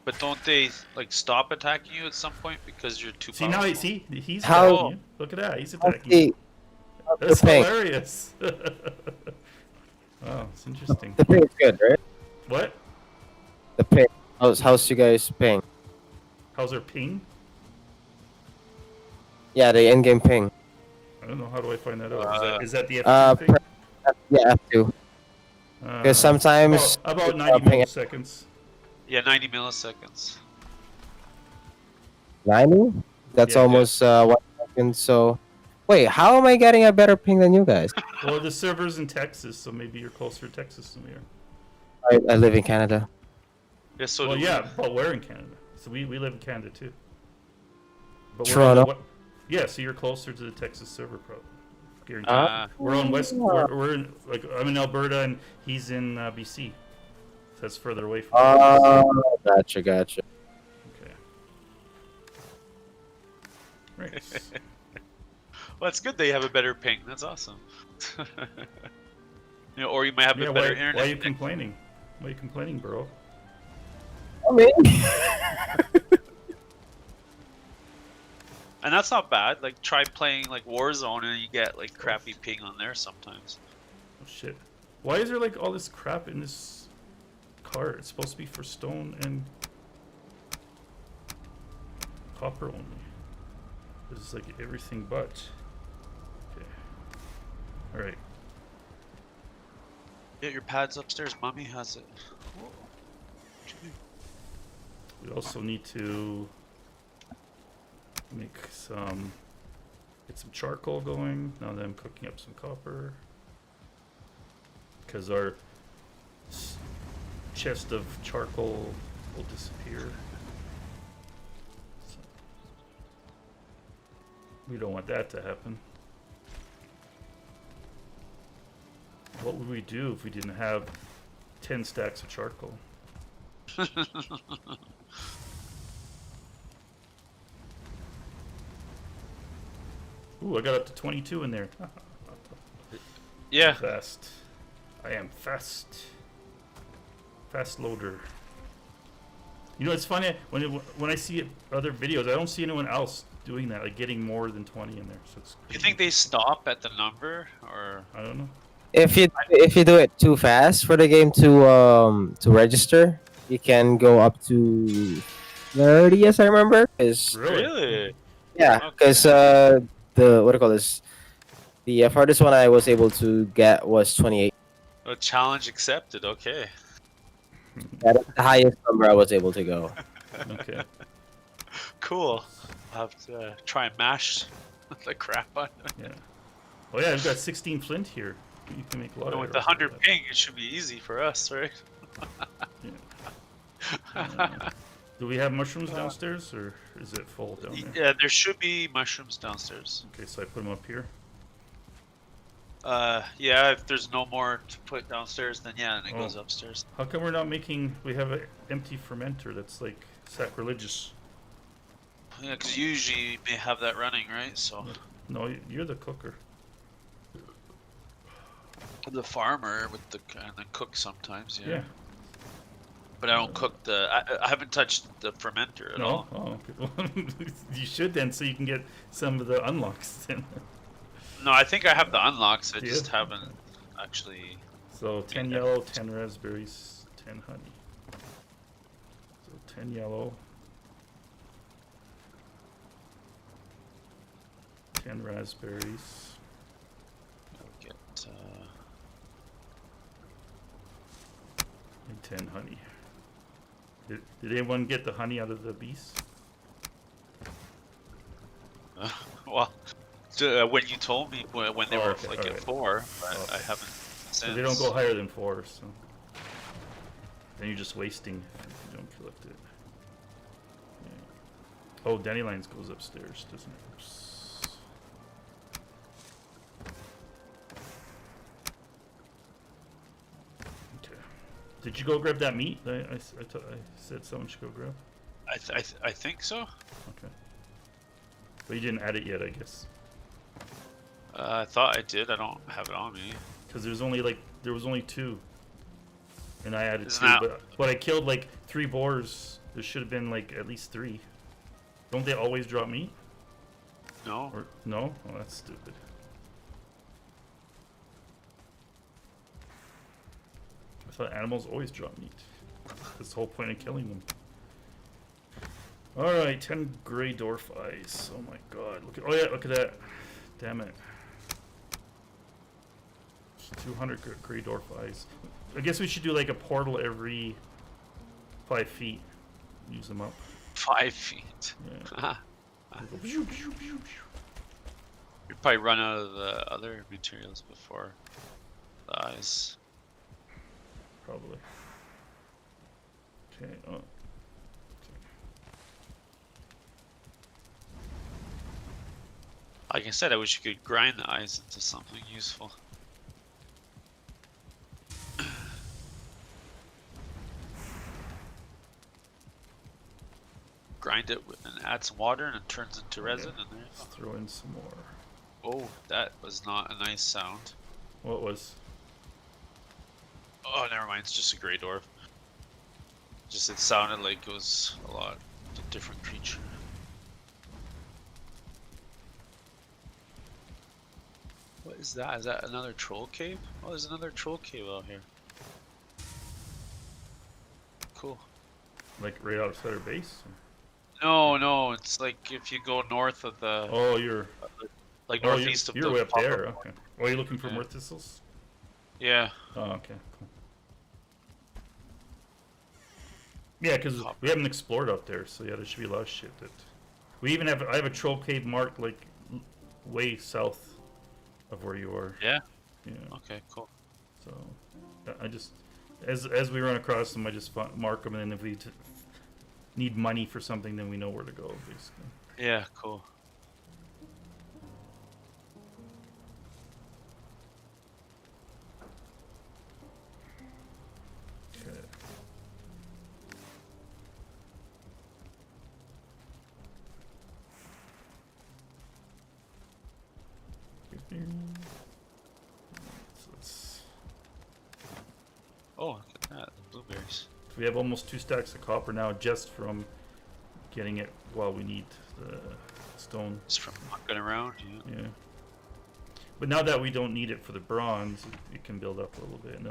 But don't they like stop attacking you at some point because you're too See powerful? now, he's How- attacking you. Look at that, he's attacking you. Okay, That's the ping. hilarious. Wow, it's interesting. The ping is good, right? What? The ping. How's you guys ping? How's our ping? Yeah, the in-game ping. I don't know. How do I find that out? Is that the F2 Uh, thing? Yeah, F2. Because sometimes about 90 ping- milliseconds. Yeah, 90 milliseconds. 90. That's Yeah. almost 1 second. So, wait, how am I getting a better ping than you guys? Well, the server's in Texas, so maybe you're closer to Texas than we are. I live in Canada. Yeah, so Well, do yeah, but we're in Canada, so we live in Canada too. But Toronto? Yeah, so you're closer to the Texas server, probably. Guaranteed. we. We're on West. We're in like I'm in Alberta and he's in BC. So that's further away from. Gotcha. Okay. Right. Well, it's good they have a better ping. That's awesome. You know, or you might have Yeah. a Why, better internet. why are you complaining? Why are you complaining, bro? I mean, And that's not bad. Like, try playing like Warzone and you get like crappy ping on there sometimes. Oh shit. Why is there like all this crap in this cart? It's supposed to be for stone and copper only. This is like everything but. Okay. Alright. Get your pads upstairs. Mommy has it. We also need to make get some charcoal going. Now that I'm cooking up some copper. Because our chest of charcoal will disappear. So we don't want that to happen. What would we do if we didn't have 10 stacks of charcoal? Ooh, I got up to 22 in there. Yeah. Fast. I am fast. Fast loader. You know, it's funny when I see other videos, I don't see anyone else doing that, like getting more than 20 in there. So it's You think they stop at the number, or I don't know. if you do it too fast for the game to register, you can go up to 30, as I remember. really? Yeah, Okay. because the what do you call this? The farthest one I was able to get was 28. A challenge accepted. Okay. That is the highest number I was able to go. Okay. Cool. I'll have to try and mash the crap out of it. Yeah. Oh yeah, I've got 16 flint here. You can make a lot of With the arrows out of 100 that. ping, it should be easy for us, right? Do we have mushrooms downstairs, or is it full down there? Yeah, there should be mushrooms downstairs. Okay, so I put them up here. Yeah, if there's no more to put downstairs, then yeah, and it Oh. goes upstairs. How come we're not making? We have an empty fermenter that's like sacrilegious. Yeah, because usually you may have that running, right? So No, you're the cooker. the farmer with the and then cook sometimes, yeah. Yeah. But I don't cook the. I haven't touched the fermenter at No. all. Oh, okay. You should then, so you can get some of the unlocks. Then. No, I think I have the unlocks. I Do just you? haven't actually. So 10 yellow, 10 raspberries, 10 honey. So 10 yellow, 10 raspberries. Get 10 honey. Did anyone get the honey out of the bees? Well, when you told me when they Oh, were okay, like at alright. 4, but Okay. I haven't So since. they don't go higher than 4, so then you're just wasting if you don't collect it. Yeah. Oh, dandelions goes upstairs, doesn't it? Oops. Okay. Did you go grab that meat? I said someone should go grab. I think so. Okay. But you didn't add it yet, I guess. I thought I did. I don't have it on me. Because there was only 2. And I added Isn't 2, that- but I killed like 3 boars. There should have been like at least 3. Don't they always drop meat? No. Or no? Oh, that's stupid. I thought animals always drop meat. That's the whole point of killing them. Alright, 10 gray dwarf eyes. Oh my god. Oh yeah, look at that. Damn it. 200 gray dwarf eyes. I guess we should do like a portal every 5 feet. Use them up. 5 feet. Yeah. Go pew, pew, pew, pew. You'd probably run out of the other materials before the eyes. Probably. Okay. Oh. Okay. Like I said, I wish you could grind the eyes into something useful. Grind it and add some water and it turns into resin and there you Let's throw in some more. go. Oh, that was not a nice sound. What was? Oh, never mind. It's just a gray dwarf. Just it sounded like it was a different creature. What is that? Is that another troll cave? Oh, there's another troll cave out here. Cool. Like right outside our base? No, it's like if you go north of the, Oh, you're. like Oh, northeast of you're the way up top there. of- Okay. Oh, you're looking for Yeah. more thistles? Yeah. Oh, okay. Cool. Yeah, because we haven't explored out there, so yeah, there should be a lot of shit that. We even have. I have a troll cave marked like way south of where you are. Yeah. Yeah. Okay. Cool. So I just, as we run across them, I just mark them, and then if we need money for something, then we know where to go, basically. Yeah. Cool. Okay. So let's. Oh, look at that. The blueberries. We have almost 2 stacks of copper now, just from getting it while we need the stone. Just from mucking around. Yeah. Yeah. But now that we don't need it for the bronze, it can build up a little bit. And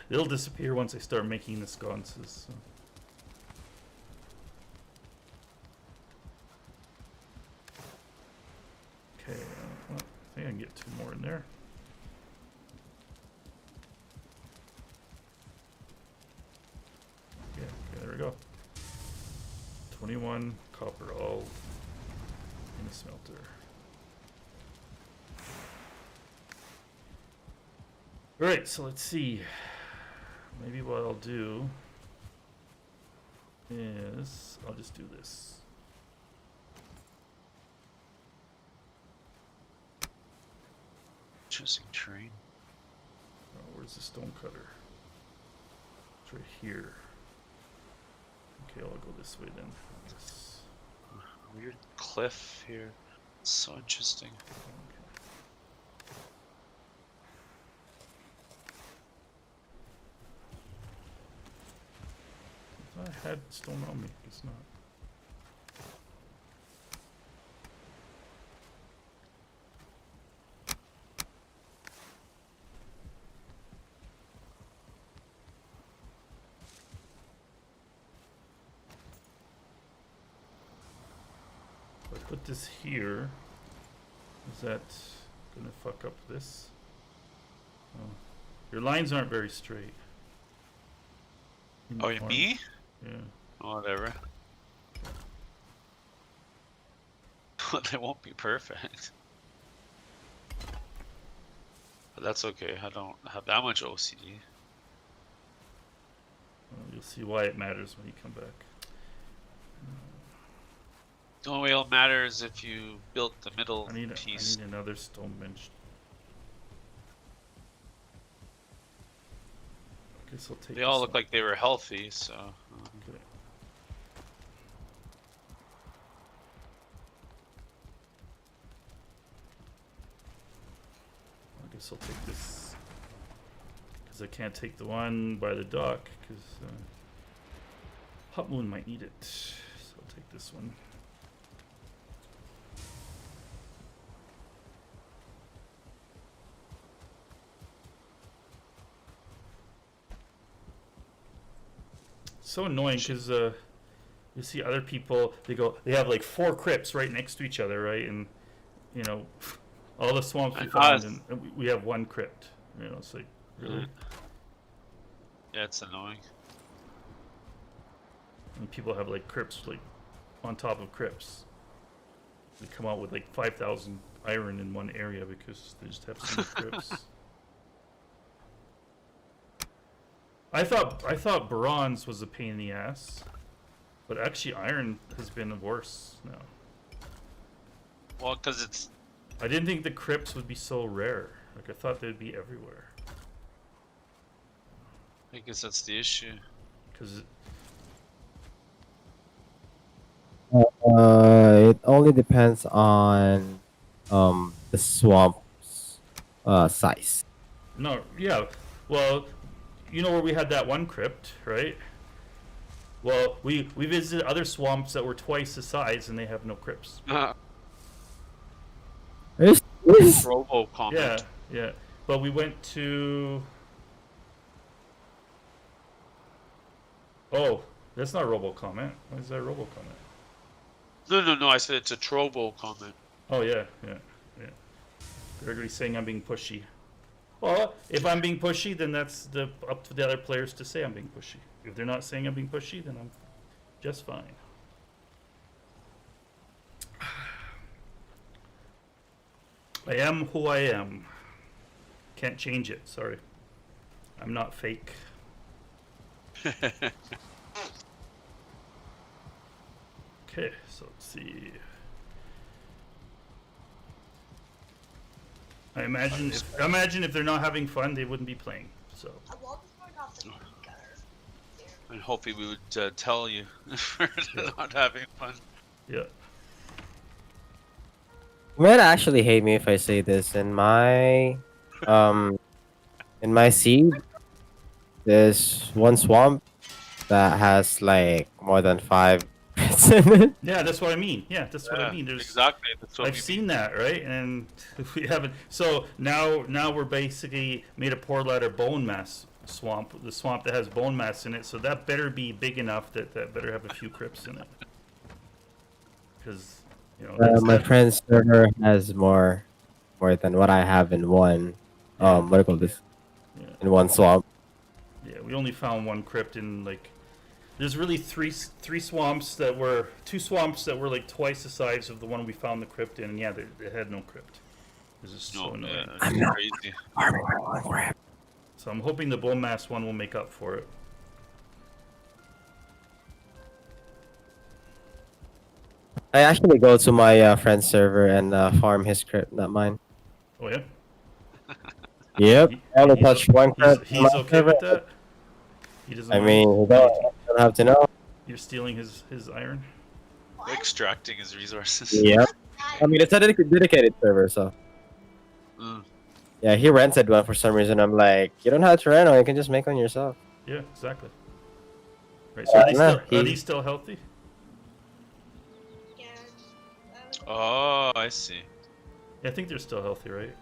it'll disappear once I start making the sconces. So. Okay, well, I think I can get 2 more in there. Yeah, okay, there we go. 21 copper, all in the smelter. Alright, so let's see. Maybe what I'll do is I'll just do this. Interesting terrain. Oh, where's the stone cutter? It's right here. Okay, I'll go this way then. Yes. Weird cliff here. So interesting. Okay. I thought I had stone on me. It's not. If I put this here, is that gonna fuck up this? Oh. Your lines aren't very straight. In Oh, farm. me? Yeah. Whatever. They won't be perfect. But that's okay. I don't have that much OCD. Well, you'll see why it matters when you come back. The only way it'll matter is if you built the middle I need piece. another stone bench. I guess I'll take. They all this look one. like they were healthy, so. Okay. I guess I'll take this because I can't take the one by the dock because Hot Moon might need it. So I'll take this one. So annoying because you see other people, they have like 4 crypts right next to each other, right? And you know, all the swamps we And found, us. and we have 1 crypt. You know, it's like really. Yeah, it's annoying. And people have like crypts like on top of crypts. They come out with like 5,000 iron in one area because they just have so many crypts. I thought bronze was a pain in the ass, but actually iron has been worse now. Well, because it's. I didn't think the crypts would be so rare. Like I thought they'd be everywhere. I guess that's the issue. Because It only depends on the swamp's size. no, yeah, well, you know where we had that one crypt, right? Well, we visited other swamps that were twice the size and they have no crypts. Robo Yeah, comment. yeah. But we went to. Oh, that's not Robo comment. Why is that Robo comment? No. I said it's a Trobo comment. Oh yeah. Gregory's saying I'm being pushy. Well, if I'm being pushy, then that's up to the other players to say I'm being pushy. If they're not saying I'm being pushy, then I'm just fine. I am who I am. Can't change it. Sorry. I'm not fake. Okay, so let's see. I imagine if they're not having fun, they wouldn't be playing. So I love this part off the gutter. And hopefully we would tell you if we're not having fun. yeah. You might actually hate me if I say this. In my seed, there's one swamp that has like more than 5 crits in it. Yeah, that's what I mean. Yeah, that's what I Yeah, mean. There's exactly. That's what I've we seen that, right? And we haven't. So now we're basically made a poor ladder bone mass swamp, the swamp that has bone mass in it. So that better be big enough that better have a few crypts in it. Because My friend's server has more than what I have in one. Yeah. What do you call this? Yeah. In one swamp. Yeah, we only found 1 crypt in like. There's really three swamps that were 2 swamps that were like twice the size of the one we found the crypt in, and yeah, they had no crypt. This is so annoying. Yeah, I'm it's not- crazy. Farming my one crap. So I'm hoping the bone mass one will make up for it. I actually go to my friend's server and farm his crypt, not mine. Oh yeah, Yep. He- I only he's touched o- one crypt. he's okay with that. He doesn't. I mind? mean, you don't have to know. You're stealing his iron. Extracting his resources. Yep. I mean, it's a dedicated server, so. Mm. Yeah, he rented one for some reason. I'm like, you don't have to rent one. You can just make one yourself. Yeah, exactly. Right. So are he- these still healthy? Yeah. Oh, I see. Yeah, I think they're still healthy, right?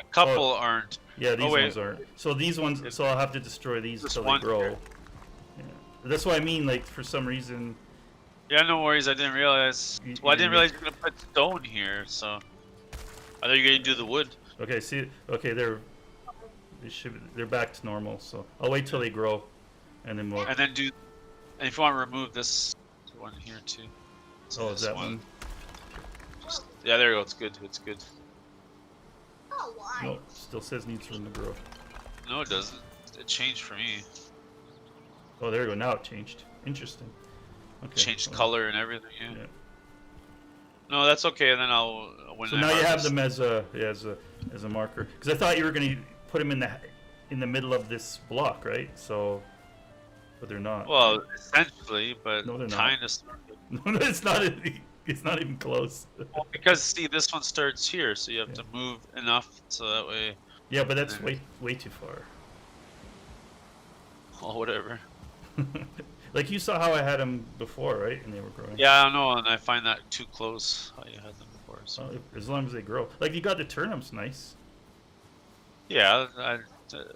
A couple aren't. Yeah, these wait. ones aren't. So these ones. So I'll have to destroy these Just until they one grow. here. Yeah. That's what I mean. Like for some reason. Yeah, no worries. I didn't realize. You- Well, I you didn't didn't realize you were gonna put stone here. So I thought you were gonna do the wood. Okay. See. Okay. They're back to normal. So I'll wait till they grow. and then we'll. And then do. And if you want to remove this one here too. Oh, is This that one? Yeah, there you go. It's good. It's good. Oh, why? No, still says needs room to grow. No, it doesn't. It changed for me. Oh, there you go. Now it changed. Interesting. Okay. Changed well, color and everything. Yeah. Yeah. No, that's okay. And then I'll. When So I now you have harvest- them as a marker. Because I thought you were gonna put them in the middle of this block, right? So, but they're not. Well, essentially, but No, they're not. kind of. No, it's not. It's not even close. Well, because see, this one starts here, so you have Yeah. to move enough so that way. Yeah, but that's way too far. Well, whatever. Like you saw how I had them before, right? And they were growing. Yeah, I know, and I find that too close. How you had them before. So. As long as they grow. Like you got the turnips, nice. Yeah,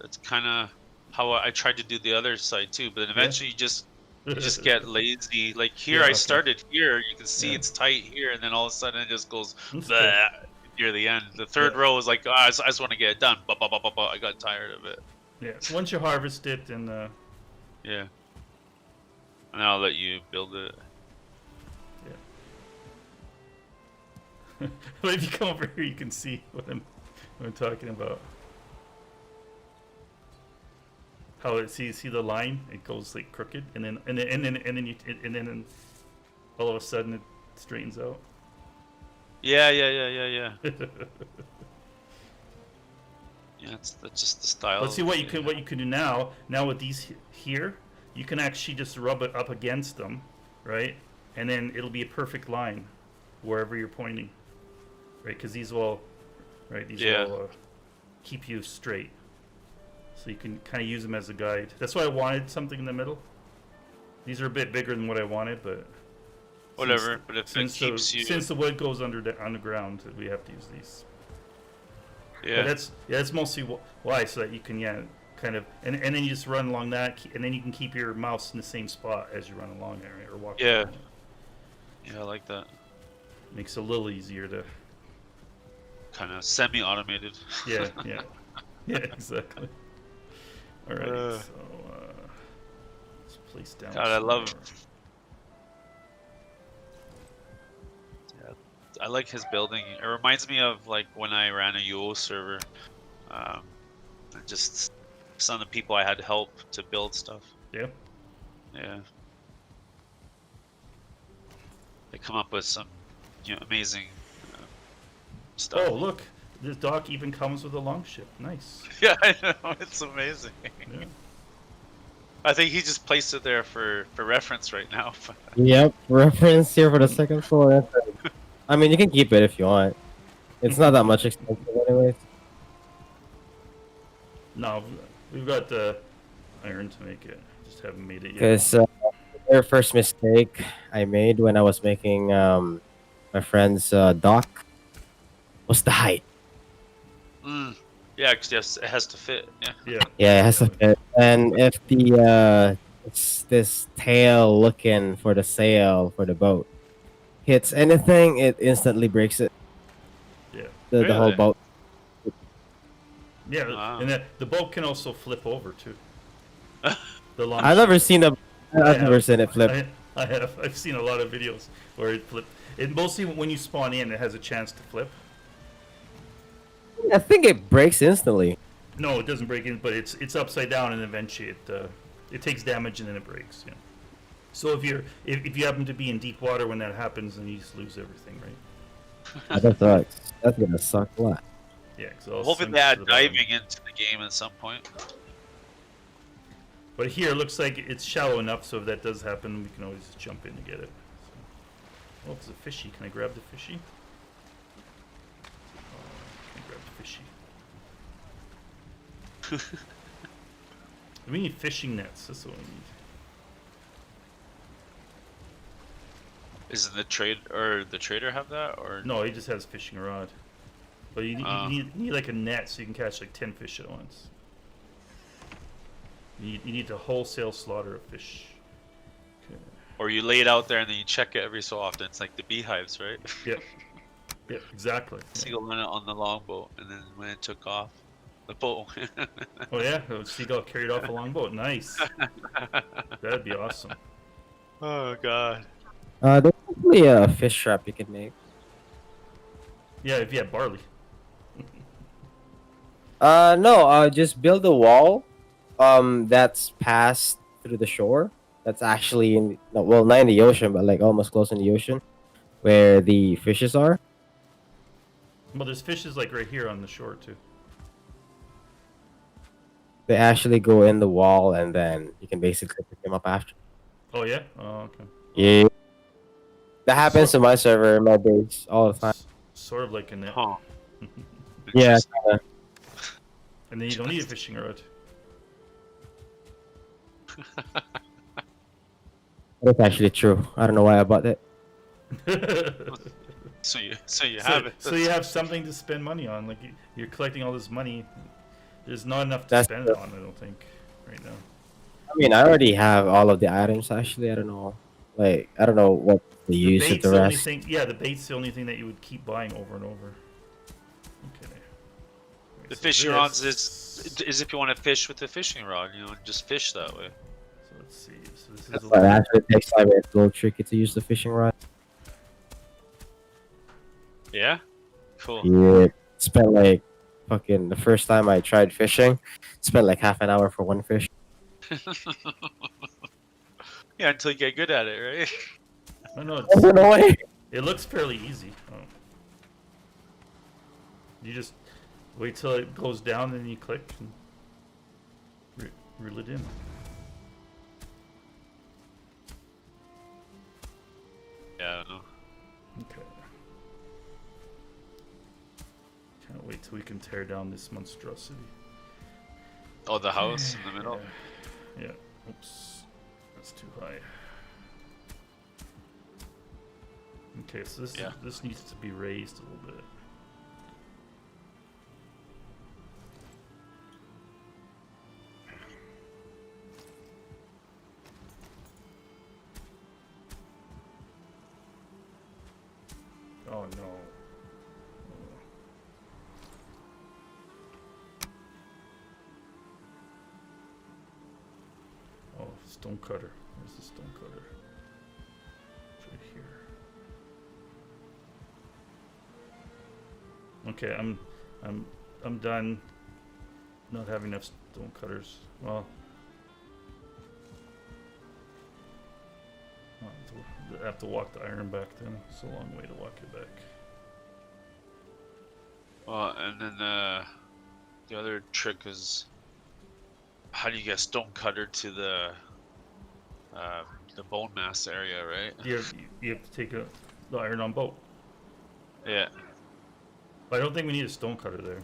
it's kind of how I tried to do the other side too, but then eventually you just get lazy. Like here, Yeah, I okay. started here. You can see Yeah. it's tight here, and then all of a sudden it just goes That's bleh, near the end. The third Yeah. row was like, oh, I just want to get it done. But I got tired of it. Yeah. Once you harvest it, and Yeah. And I'll let you build it. but if you come over here, you can see what I'm talking about. How it see the line? It goes like crooked, and then all of a sudden it straightens out. Yeah. Yeah, that's just the style. Let's see what you can do now. Now with these here, you can actually just rub it up against them, right? And then it'll be a perfect line wherever you're pointing, right? Because these will keep you straight. So you can kind of use them as a guide. That's why I wanted something in the middle. These are a bit bigger than what I wanted, but Whatever, but if it keeps you. since the wood goes underground, we have to use these. Yeah. But that's mostly why, so that you can kind of and then you just run along that, and then you can keep your mouse in the same spot as you run along there, right, or walk. Yeah. along it. Yeah, I like that. Makes it a little easier to. Kind of semi-automated. Yeah, yeah, exactly. All right, Uh. so let's place down. God, I some love- more. I like his building. It reminds me of like when I ran a UO server. Just some of the people I had to help to build stuff. Yeah. Yeah. They come up with some, amazing stuff. Oh, look, this dock even comes with a longship. Nice. Yeah, I know. It's amazing. Yeah. I think he just placed it there for reference right now. Yep, reference here for the second floor. That's it. I mean, you can keep it if you want. It's not that much expensive, anyways. No, we've got the iron to make it. Just haven't made it yet. Because the very first mistake I made when I was making my friend's dock was the height. Yeah, because it has to fit. Yeah. Yeah. Yeah, it has to fit. And if the this tail looking for the sail for the boat hits anything, it instantly breaks it. Yeah. The whole Really? boat. Yeah, Wow. and the boat can also flip over too. The long. I've never seen I've have. never seen it flip. I have. I've seen a lot of videos where it flipped. It mostly when you spawn in, it has a chance to flip. I think it breaks instantly. No, it doesn't break in, but it's upside down, and eventually it takes damage and then it breaks. Yeah. So if you happen to be in deep water when that happens, then you just lose everything, right? That sucks. That's gonna suck a lot. Yeah. So Hoping they add diving into the game at some point. But here it looks like it's shallow enough, so if that does happen, we can always just jump in to get it. So. Oh, it's a fishy. Can I grab the fishy? Can I grab the fishy? We need fishing nets. That's what we need. Isn't the trader have that or No, he just has fishing rod. But you need like a net so you can catch like 10 fish at once. You need to wholesale slaughter of fish. Okay. Or you lay it out there and then you check it every so often. It's like the beehives, right? Yep. Yeah, exactly. Single line on the longboat, and then when it took off. The boat. Oh yeah, a seagull carried off a longboat. Nice. That'd be awesome. Oh god. There's probably a fish trap you can make. Yeah, if you had barley. No, just build a wall, that's passed through the shore. That's actually in, no, well, not in the ocean, but like almost close in the ocean, where the fishes are. Well, there's fishes like right here on the shore too. They actually go in the wall, and then you can basically pick them up after. Oh yeah. Oh okay. Yeah, that happens So- to my server, my base, all the time. Sort of like a net. Huh. Yeah, Interesting. kinda. And then you don't need a fishing rod. That's actually true. I don't know why I bought that. So you have it. So you have something to spend money on. Like you're collecting all this money. There's not enough to That's spend true. it on. I don't think right now. I mean, I already have all of the items. Actually, I don't know. Like, I don't know what the The use of bait's the the only rest. thing. Yeah, the bait's the only thing that you would keep buying over and over. Okay. The So fishing this- rods is if you want to fish with the fishing rod, you know, just fish that way. So let's see. So this is That's a why it little, actually takes time. It's a little tricky to use the fishing rod. Yeah. Cool. Yeah, spent like fucking the first time I tried fishing, spent like half an hour for one fish. Yeah, until you get good at it, right? no, I don't know why. it looks fairly easy. Oh. You just wait till it goes down, then you click and reel it in. Yeah, I don't know. Okay. Can't wait till we can tear down this monstrosity. Oh, the house in the middle. Yeah. Oops. That's too high. Okay, so Yeah. this needs to be raised a little bit. Oh no. Oh, stone cutter. Where's the stone cutter? It's right here. Okay, I'm done. Not having enough stone cutters. Well, I have to walk the iron back then. It's a long way to walk it back. Well, and then the other trick is how do you get stone cutter to the bone mass area, right? You have to take the iron on boat. Yeah. But I don't think we need a stone cutter there.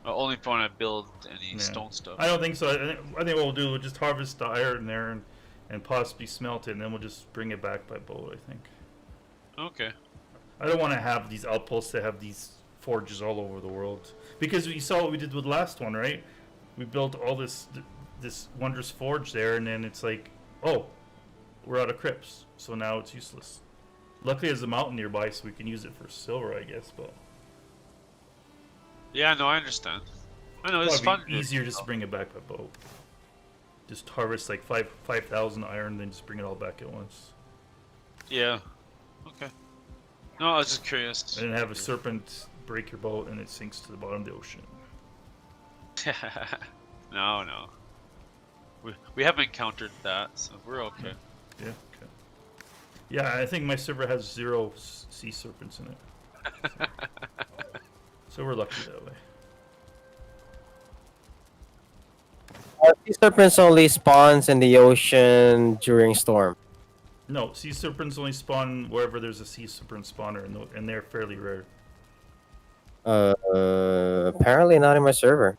Only if you want to build any Yeah. stone stuff. I don't think so. I think what we'll do, we'll just harvest the iron there and possibly smelt it, and then we'll just bring it back by boat, I think. Okay. I don't want to have these outposts that have these forges all over the world. Because we saw what we did with the last one, right? We built all this wondrous forge there, and then it's like, oh, we're out of crypts, so now it's useless. Luckily, there's a mountain nearby, so we can use it for silver, I guess, but... Yeah, no, I understand. I know it's Probably fun. easier just to bring it back by boat. Just harvest like 5,000 iron, then just bring it all back at once. Yeah. Okay. No, I was just curious. And then have a serpent break your boat and it sinks to the bottom of the ocean. No. We haven't encountered that, so we're okay. Yeah, okay. Yeah, I think my server has 0 sea serpents in it. So we're lucky that way. Sea serpents only spawns in the ocean during storm. No, sea serpents only spawn wherever there's a sea serpent spawner, and they're fairly rare. Apparently not in my server.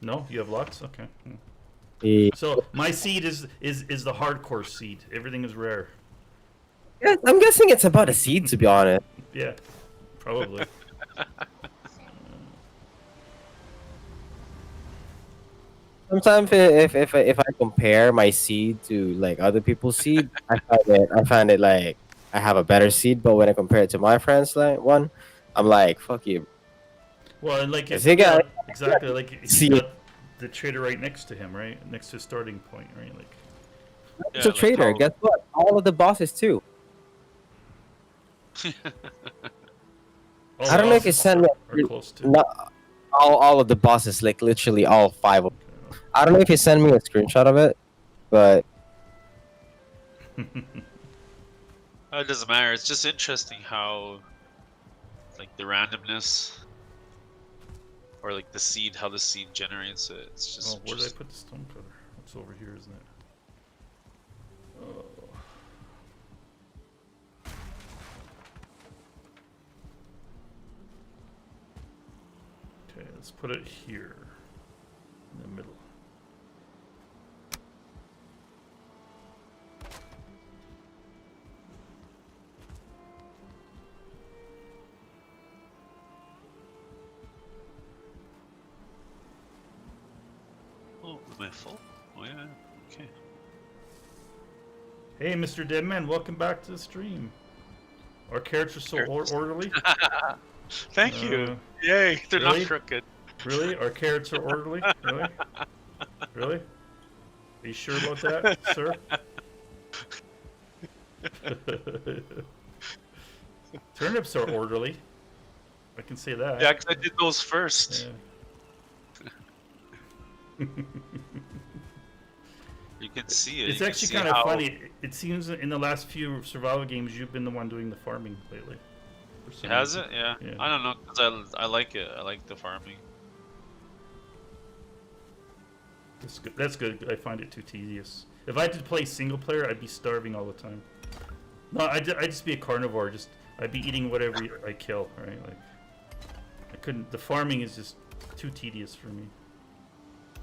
No, you have lots. Okay. Hmm. The- So my seed is the hardcore seed. Everything is rare. Yeah, I'm guessing it's about a seed, to be honest. Yeah, probably. Sometimes if I compare my seed to like other people's seed, I find it like I have a better seed. But when I compare it to my friends, like one, I'm like, fuck you. Well, and like If you got- exactly like he's See- got the trader right next to him, right next to his starting point, right? Like, It's a like trader. how- Guess what? All of the bosses too. all I don't know if you bosses send me. are close to. Not all of the bosses, like literally all 5 of them. Okay. I don't know if you send me a screenshot of it, but It doesn't matter. It's just interesting how, like, the randomness, or like the seed, how the seed generates it. It's just. Oh, where did I put the stone cutter? It's over here, isn't it? Oh. Okay, let's put it here in the middle. Oh, am I full? Oh yeah. Okay. Hey, Mr. Deadman, welcome back to the stream. Our characters so orderly. Thank you. Uh, Yay! They're really? not crooked. Really? Our carrots are orderly? Really? Really? Are you sure about that, sir? Turnips are orderly. I can say that. Yeah, 'cause I did those first. Yeah. You can see it. It's You can actually see kind of how- funny. It seems in the last few survival games, you've been the one doing the farming lately. For some Has reason. it? Yeah. Yeah. I don't know, 'cause I like it. I like the farming. That's good. That's good. I find it too tedious. If I had to play single player, I'd be starving all the time. No, I'd just be a carnivore. Just I'd be eating whatever I kill. Right? Like I couldn't. The farming is just too tedious for me.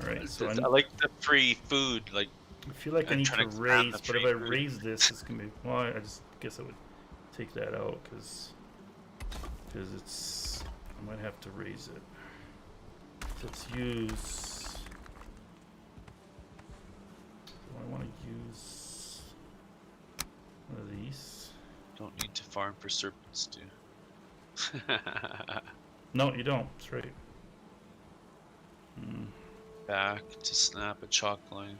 All right. So I like the free food. Like, I feel like I I'm need trying to to expand raise, the but if tree I root. raise this, it's gonna be. Well, I just guess I would take that out because it's. I might have to raise it. So let's use. Do I want to use one of these? don't need to farm for serpents, do. No, you don't. That's right. Hmm. Back to snap a chalk line.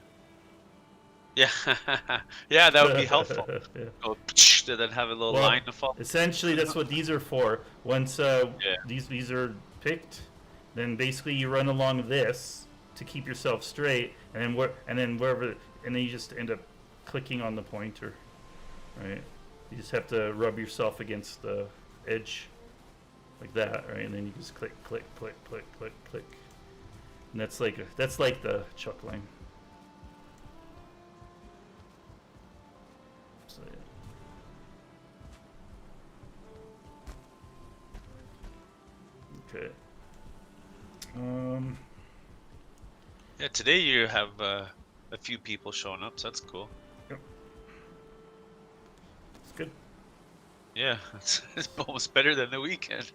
Yeah, yeah, that would be helpful. Yeah. Go and then have a little Well, line to follow. Essentially, that's what these are for. Once Yeah. these are picked, then basically you run along this to keep yourself straight, and then wherever, and then you just end up clicking on the pointer, right? You just have to rub yourself against the edge, like that, right? And then you just click, click, click, click, click, click, and that's like the chuck line. So yeah. Okay. Yeah, today you have a few people showing up, so that's cool. It's good. Yeah, it's almost better than the weekend.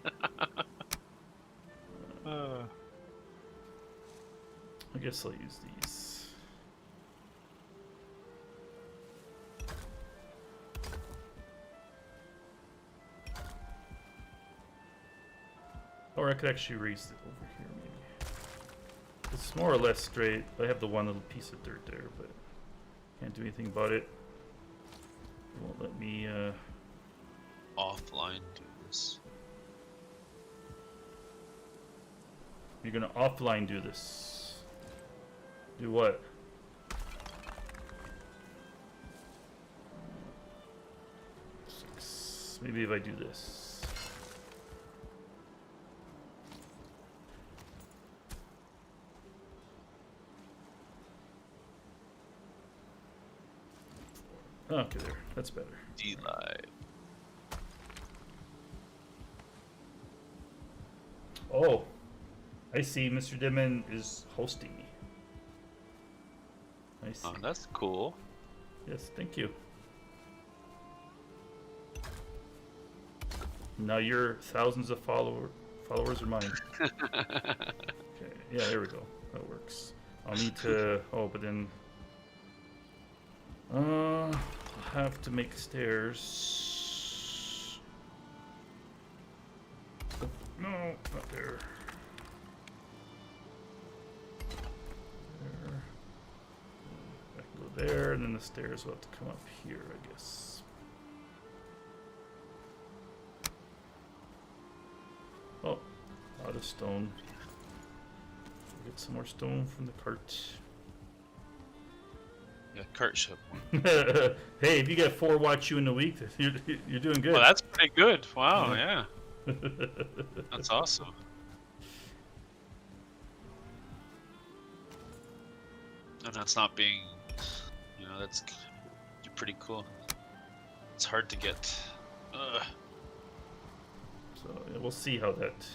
I guess I'll use these. Or I could actually raise it over here, maybe. It's more or less straight. I have the one little piece of dirt there, but can't do anything about it. It won't let me, Offline do this. You're gonna offline do this. Do what? Maybe if I do this. Okay, there. That's better. D-Live. Oh, I see. Mr. Dimon is hosting me. I see. Oh, that's cool. Yes, thank you. Now your thousands of followers are mine. Okay, yeah, there we go. That works. I'll need to. Oh, but then. I'll have to make stairs. Oh, no, not there. and then the stairs will have to come up here, I guess. Oh, a lot of stone. Get some more stone from the cart. Yeah, cart ship. Hey, if you get 4 watch you in a week, you're doing good. Well, that's pretty good. Wow, Yeah. yeah. That's awesome. And that's not being, that's pretty cool. It's hard to get. Ugh. So yeah, we'll see how that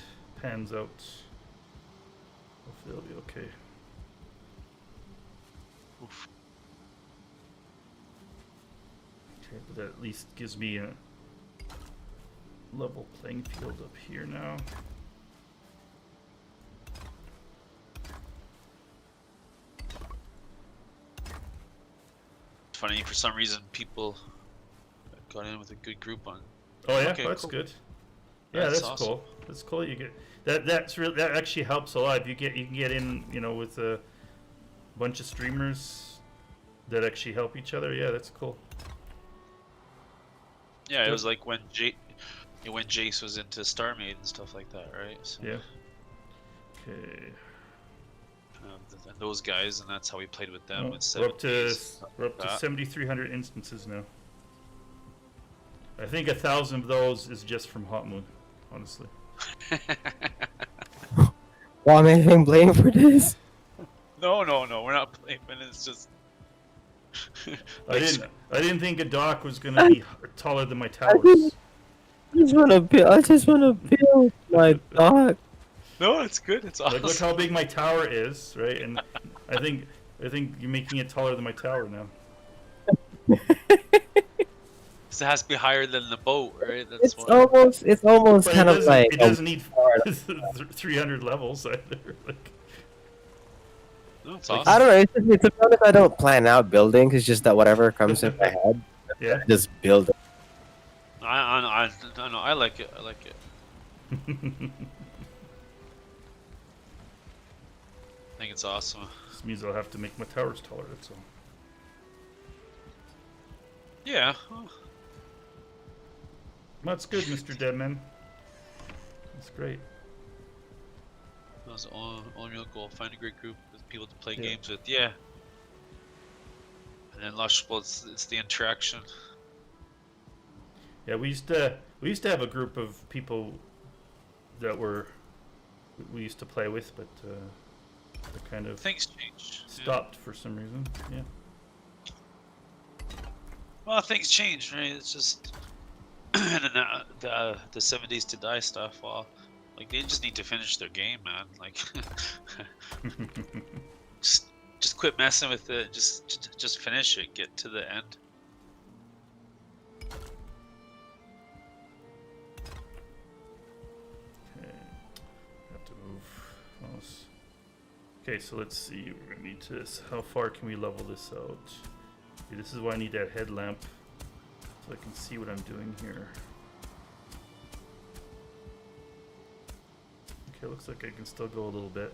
pans out. Hopefully it'll be okay. Oof. Okay, but that at least gives me a level playing field up here now. It's funny, for some reason, people got in with a good group on. Oh yeah, Okay, that's cool. good. Yeah, that's awesome. cool. That's cool. You get that. That actually helps a lot. You can get in, with a bunch of streamers that actually help each other. Yeah, that's cool. Yeah, it Yep. was like when Jace was into StarMade and stuff like that, right? So, Yeah. Okay. and those guys, and that's how we played with them. Oh, With we're up to 70s. 7,300 instances now. I think 1,000 of those is just from Hot Moon, honestly. Well, I'm anything blamed for this? No, we're not blaming. It's just. I didn't think a dock was gonna be taller than my I towers. just wanna build my dock. No, it's good. It's awesome. Like, look how big my tower is, right? And I think you're making it taller than my tower now. It has to be higher than the boat, right? That's It's almost But kind of like it doesn't need 300 levels either. Like, No, it's like- awesome. I don't know. It's to be honest, I don't plan out building. It's just that whatever comes in my head, yeah. I just build it. I know. I like it. I like it. I think it's awesome. This means I'll have to make my towers taller. That's all. Yeah. Well, That's good, Mr. Deadman. That's great. that was all real goal. Find a great group of people to play Yeah. games with. Yeah. And then Lush, well, it's the interaction. Yeah, we used to have a group of people that we used to play with, but they kind of Things change. Yeah. stopped for some reason. Yeah. Well, things change, right? It's just and then, the 7 Days to Die stuff. Well, like they just need to finish their game, man. Like, just quit messing with it. Just finish it. Get to the end. Okay. Have to move mouse. Okay, so let's see. We're gonna need to. How far can we level this out? Okay, this is why I need that headlamp, so I can see what I'm doing here. Okay, looks like I can still go a little bit.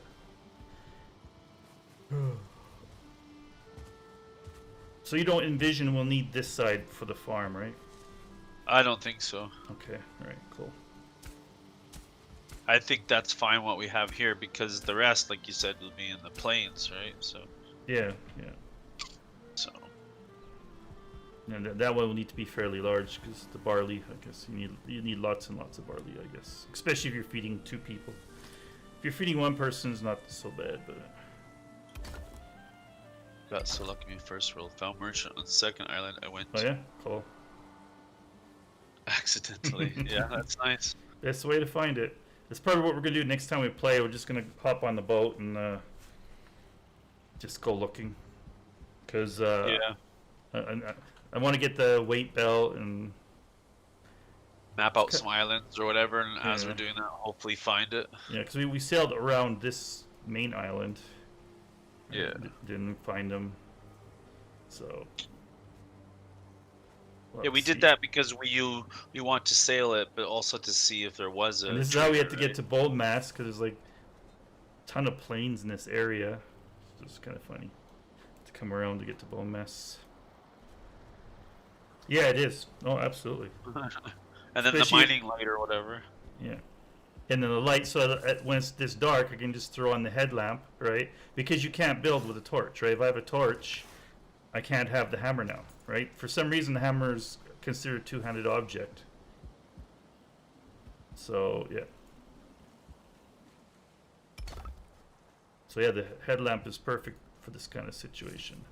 So you don't envision we'll need this side for the farm, right? I don't think so. Okay, alright, cool. I think that's fine what we have here because the rest, like you said, will be in the plains, right? So, Yeah. so And that one will need to be fairly large because the barley, I guess you need lots and lots of barley, I guess. Especially if you're feeding 2 people. If you're feeding 1 person, it's not so bad, but got so lucky. Me first roll found merchant on the second island. I went oh yeah, cool. accidentally. Yeah, that's nice. That's the way to find it. That's probably what we're gonna do next time we play. We're just gonna hop on the boat and just go looking, because Yeah. I want to get the weight belt and Map out some islands or whatever, and as Yeah. we're doing that, hopefully find it. yeah, because we sailed around this main island. Yeah. Didn't find them. So. Yeah, we did that because we want to sail it, but also to see if there was a. And this is how we had to treasure, get to Bold Mass, because there's like a ton of plains in this area. It's just kind of funny to come around to get to Bold Mass. Yeah, it is. Oh, absolutely. And then Especially- the mining light or whatever. Yeah. And then the light, so that when it's this dark, I can just throw on the headlamp, right? Because you can't build with a torch, right? If I have a torch, I can't have the hammer now, right? For some reason, the hammer is considered a two-handed object. So, yeah. So, yeah, the headlamp is perfect for this kind of situation.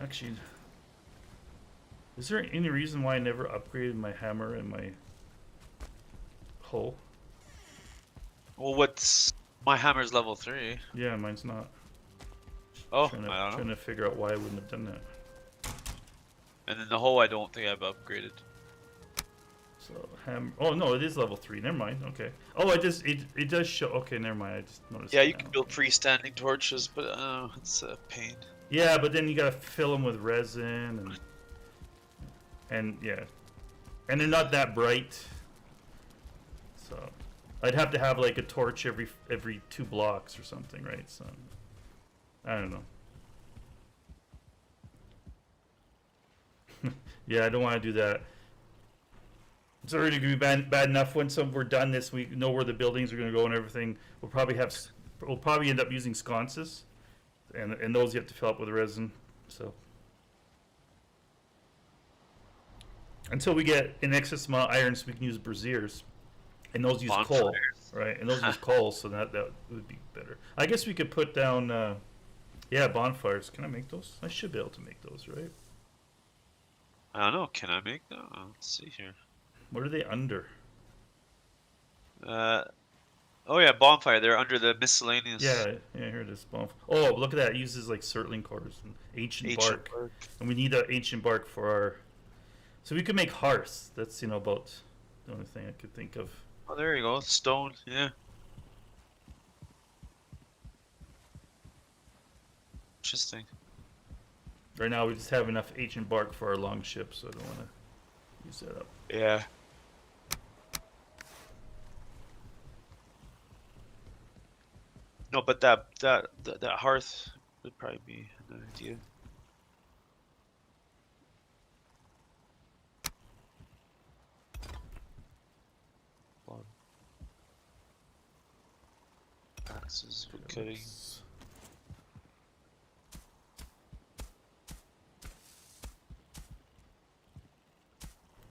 Actually, is there any reason why I never upgraded my hammer and my hoe? Well, what's my hammer's level 3? Yeah, mine's not. Oh, Trying I don't know. to figure out why I wouldn't have done that. And then the hole, I don't think I've upgraded. So oh no, it is level 3. Never mind. Okay. Oh, it does show. Okay, never mind. I just noticed. Yeah, it you now. can build freestanding torches, but it's a pain. Yeah, but then you gotta fill them with resin and yeah, and they're not that bright. So I'd have to have like a torch every 2 blocks or something, right? So I don't know. Yeah, I don't want to do that. It's already gonna be bad enough once we're done this. We know where the buildings are gonna go and everything. We'll probably end up using sconces, and those you have to fill up with resin. So until we get an excess amount of iron, so we can use braziers, and those use coal, Bonfires. right? And those use coal, so that would be better. I guess we could put down, yeah, bonfires. Can I make those? I should be able to make those, right? I don't know. Can I make that? Let's see here. What are they under? Oh yeah, bonfire. They're under the miscellaneous. Yeah, here it is. Oh, look at that. It uses like surtling cores and ancient bark. And we need that ancient bark for our. So we could make hearths. That's about the only thing I could think of. Oh, there you go. Stone. Yeah. Interesting. Right now we just have enough ancient bark for our long ship, so I don't want to use that up. Yeah. No, but that hearth would probably be an idea. Axes for cutting.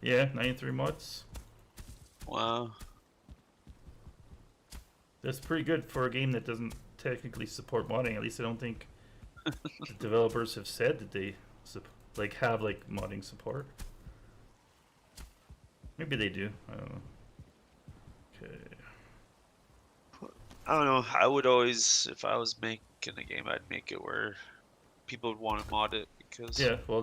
Yeah, 93 mods. Wow. That's pretty good for a game that doesn't technically support modding. At least I don't think the developers have said that they have modding support. Maybe they do. I don't know. Okay. I don't know. I would always, if I was making a game, I'd make it where people would want to mod it because. Yeah, well,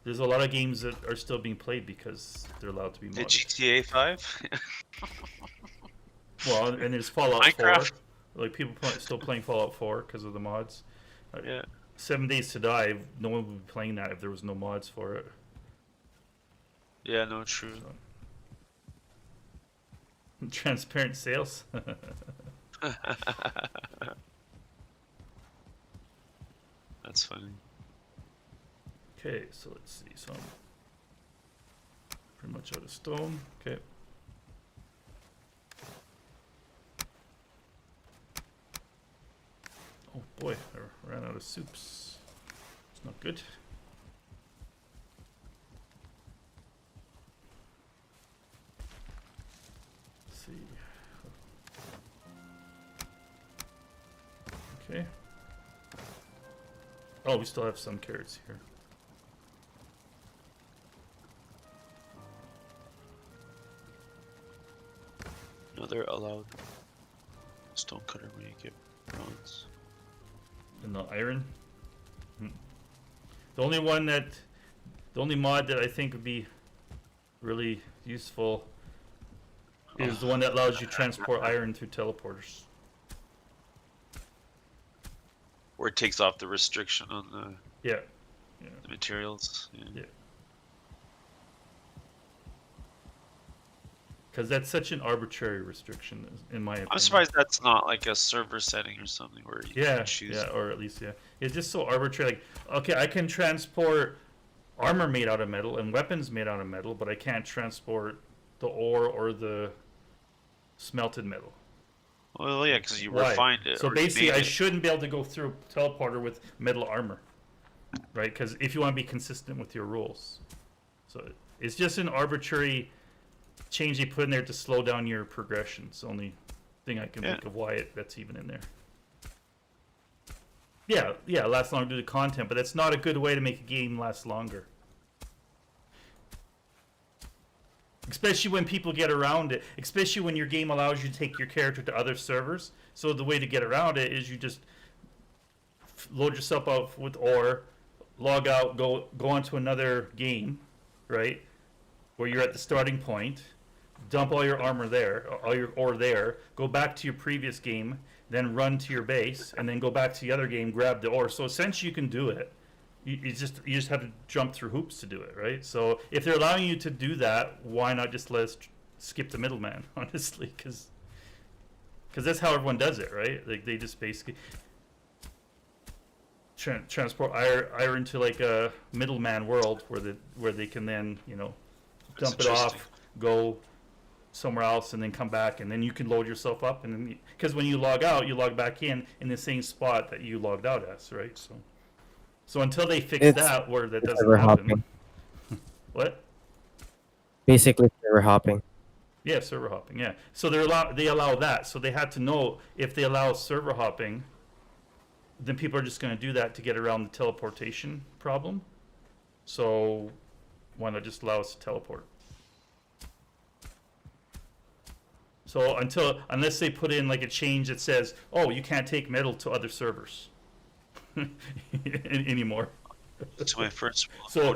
there's a lot of games that are still being played because they're allowed to be The modded. GTA 5. Well, and there's Fallout Minecraft. 4. Like people still playing Fallout 4 because of the mods. Yeah. 7 Days to Die. No one would be playing that if there was no mods for it. Yeah. No. True. Transparent sales. That's funny. Okay, so let's see. So I'm pretty much out of stone. Okay. Oh boy, I ran out of soups. It's not good. Let's see. Okay. Oh, we still have some carrots here. No, they're allowed. Stone cutter when you get bronze. And the iron. The only mod that I think would be really useful is the one that allows you to transport iron through teleporters. Where it takes off the restriction on the Yeah. materials. Yeah. Yeah. because that's such an arbitrary restriction, in my opinion. I'm surprised that's not like a server setting or something where you Yeah, can choose. yeah, or at least it's just so arbitrary. Like, okay, I can transport armor made out of metal and weapons made out of metal, but I can't transport the ore or the smelted metal. Well, yeah, because you Why? refined it. So or you basically, made I it. shouldn't be able to go through a teleporter with metal armor, right? Because if you want to be consistent with your rules, so it's just an arbitrary change they put in there to slow down your progression. It's the only thing I can think of why that's even in there. Yeah, it lasts longer due to content, but that's not a good way to make a game last longer. Especially when people get around it. Especially when your game allows you to take your character to other servers. So the way to get around it is you just load yourself up with ore, log out, go onto another game, right? Where you're at the starting point, dump all your armor there, all your ore there, go back to your previous game, then run to your base, and then go back to the other game, grab the ore. So essentially you can do it. You just have to jump through hoops to do it, right? So if they're allowing you to do that, why not just let us skip the middleman, honestly? Because that's how everyone does it, right? Like they just basically transport iron to like a middleman world where they can then dump it off, go somewhere else, and then come back, and then you can load yourself up, and then because when you log out, you log back in the same spot that you logged out as, right? So until they fix that, where that doesn't server happen. hopping. What? Basically, server hopping. Yeah, server hopping. Yeah. So they allow that. So they had to know if they allow server hopping, then people are just going to do that to get around the teleportation problem. So why not just allow us to teleport? So unless they put in like a change that says, oh, you can't take metal to other servers anymore. That's my first. So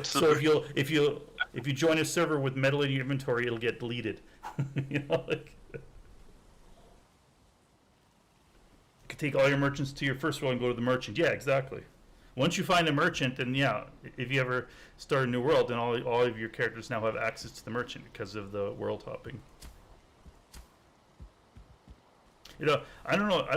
if you join a server with metal in your inventory, it'll get deleted. Like you could take all your merchants to your first row and go to the merchant. Yeah, exactly. Once you find a merchant, then yeah, if you ever start a new world, then all of your characters now have access to the merchant because of the world hopping. I don't know. I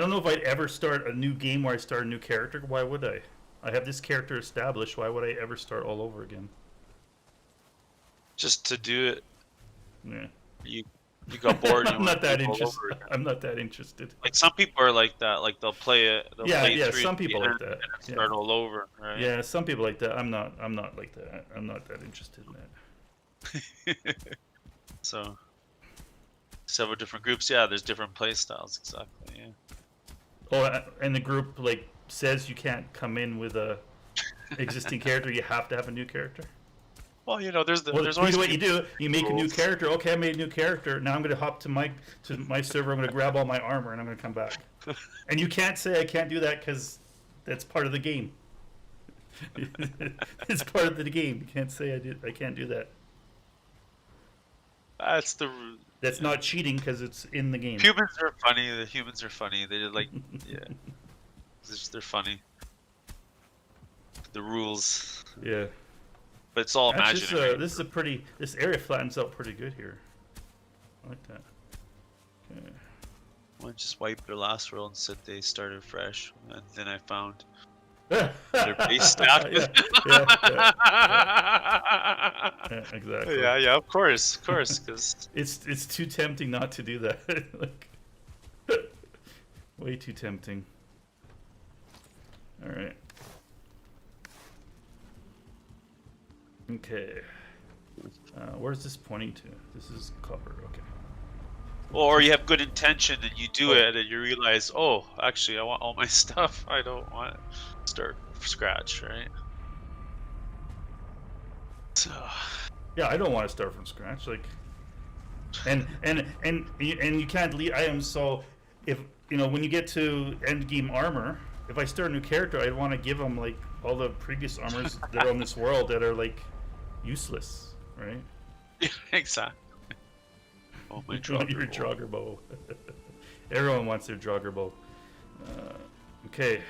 don't know if I'd ever start a new game where I start a new character. Why would I? I have this character established. Why would I ever start all over again? Just to do it. Yeah. You got bored. I'm not that interested. I'm not that interested. Like some people are like that. Like they'll play it. They'll play Yeah. through Some people the like that. end and Yeah. start all over. Right? Yeah, some people like that. I'm not like that. I'm not that interested in that. So several different groups. Yeah, there's different play styles. Exactly. Yeah. Oh, and the group like says you can't come in with a existing character. You have to have a new character. Well, there's Well, always what you do. You make a new rules. character. Okay, I made a new character. Now I'm going to hop to my server. I'm going to grab all my armor and I'm going to come back. And you can't say I can't do that because that's part of the game. It's part of the game. You can't say I can't do that. That's not cheating because it's in the game. Humans are funny. The humans are funny. They're like, yeah, they're funny. The rules, Yeah. but it's all Actually, imaginary. this area flattens out pretty good here. I like that. Okay. I just wiped their last world and said they started fresh, and then I found They're their base stack. yeah, exactly. Yeah, of course, because It's too tempting not to do that. Like, way too tempting. All right. Okay. Where's this pointing to? This is copper. Okay. or you have good intention and you do it, and you realize, oh, actually, I want all my stuff. I don't want to start from scratch, right? So. Yeah, I don't want to start from scratch. Like, and you can't delete items. So if when you get to end game armor, if I start a new character, I want to give them like all the previous armors that are on this world that are like useless, right? Exactly. Oh, my You want your jogger bow. Everyone wants their jogger bow. Okay.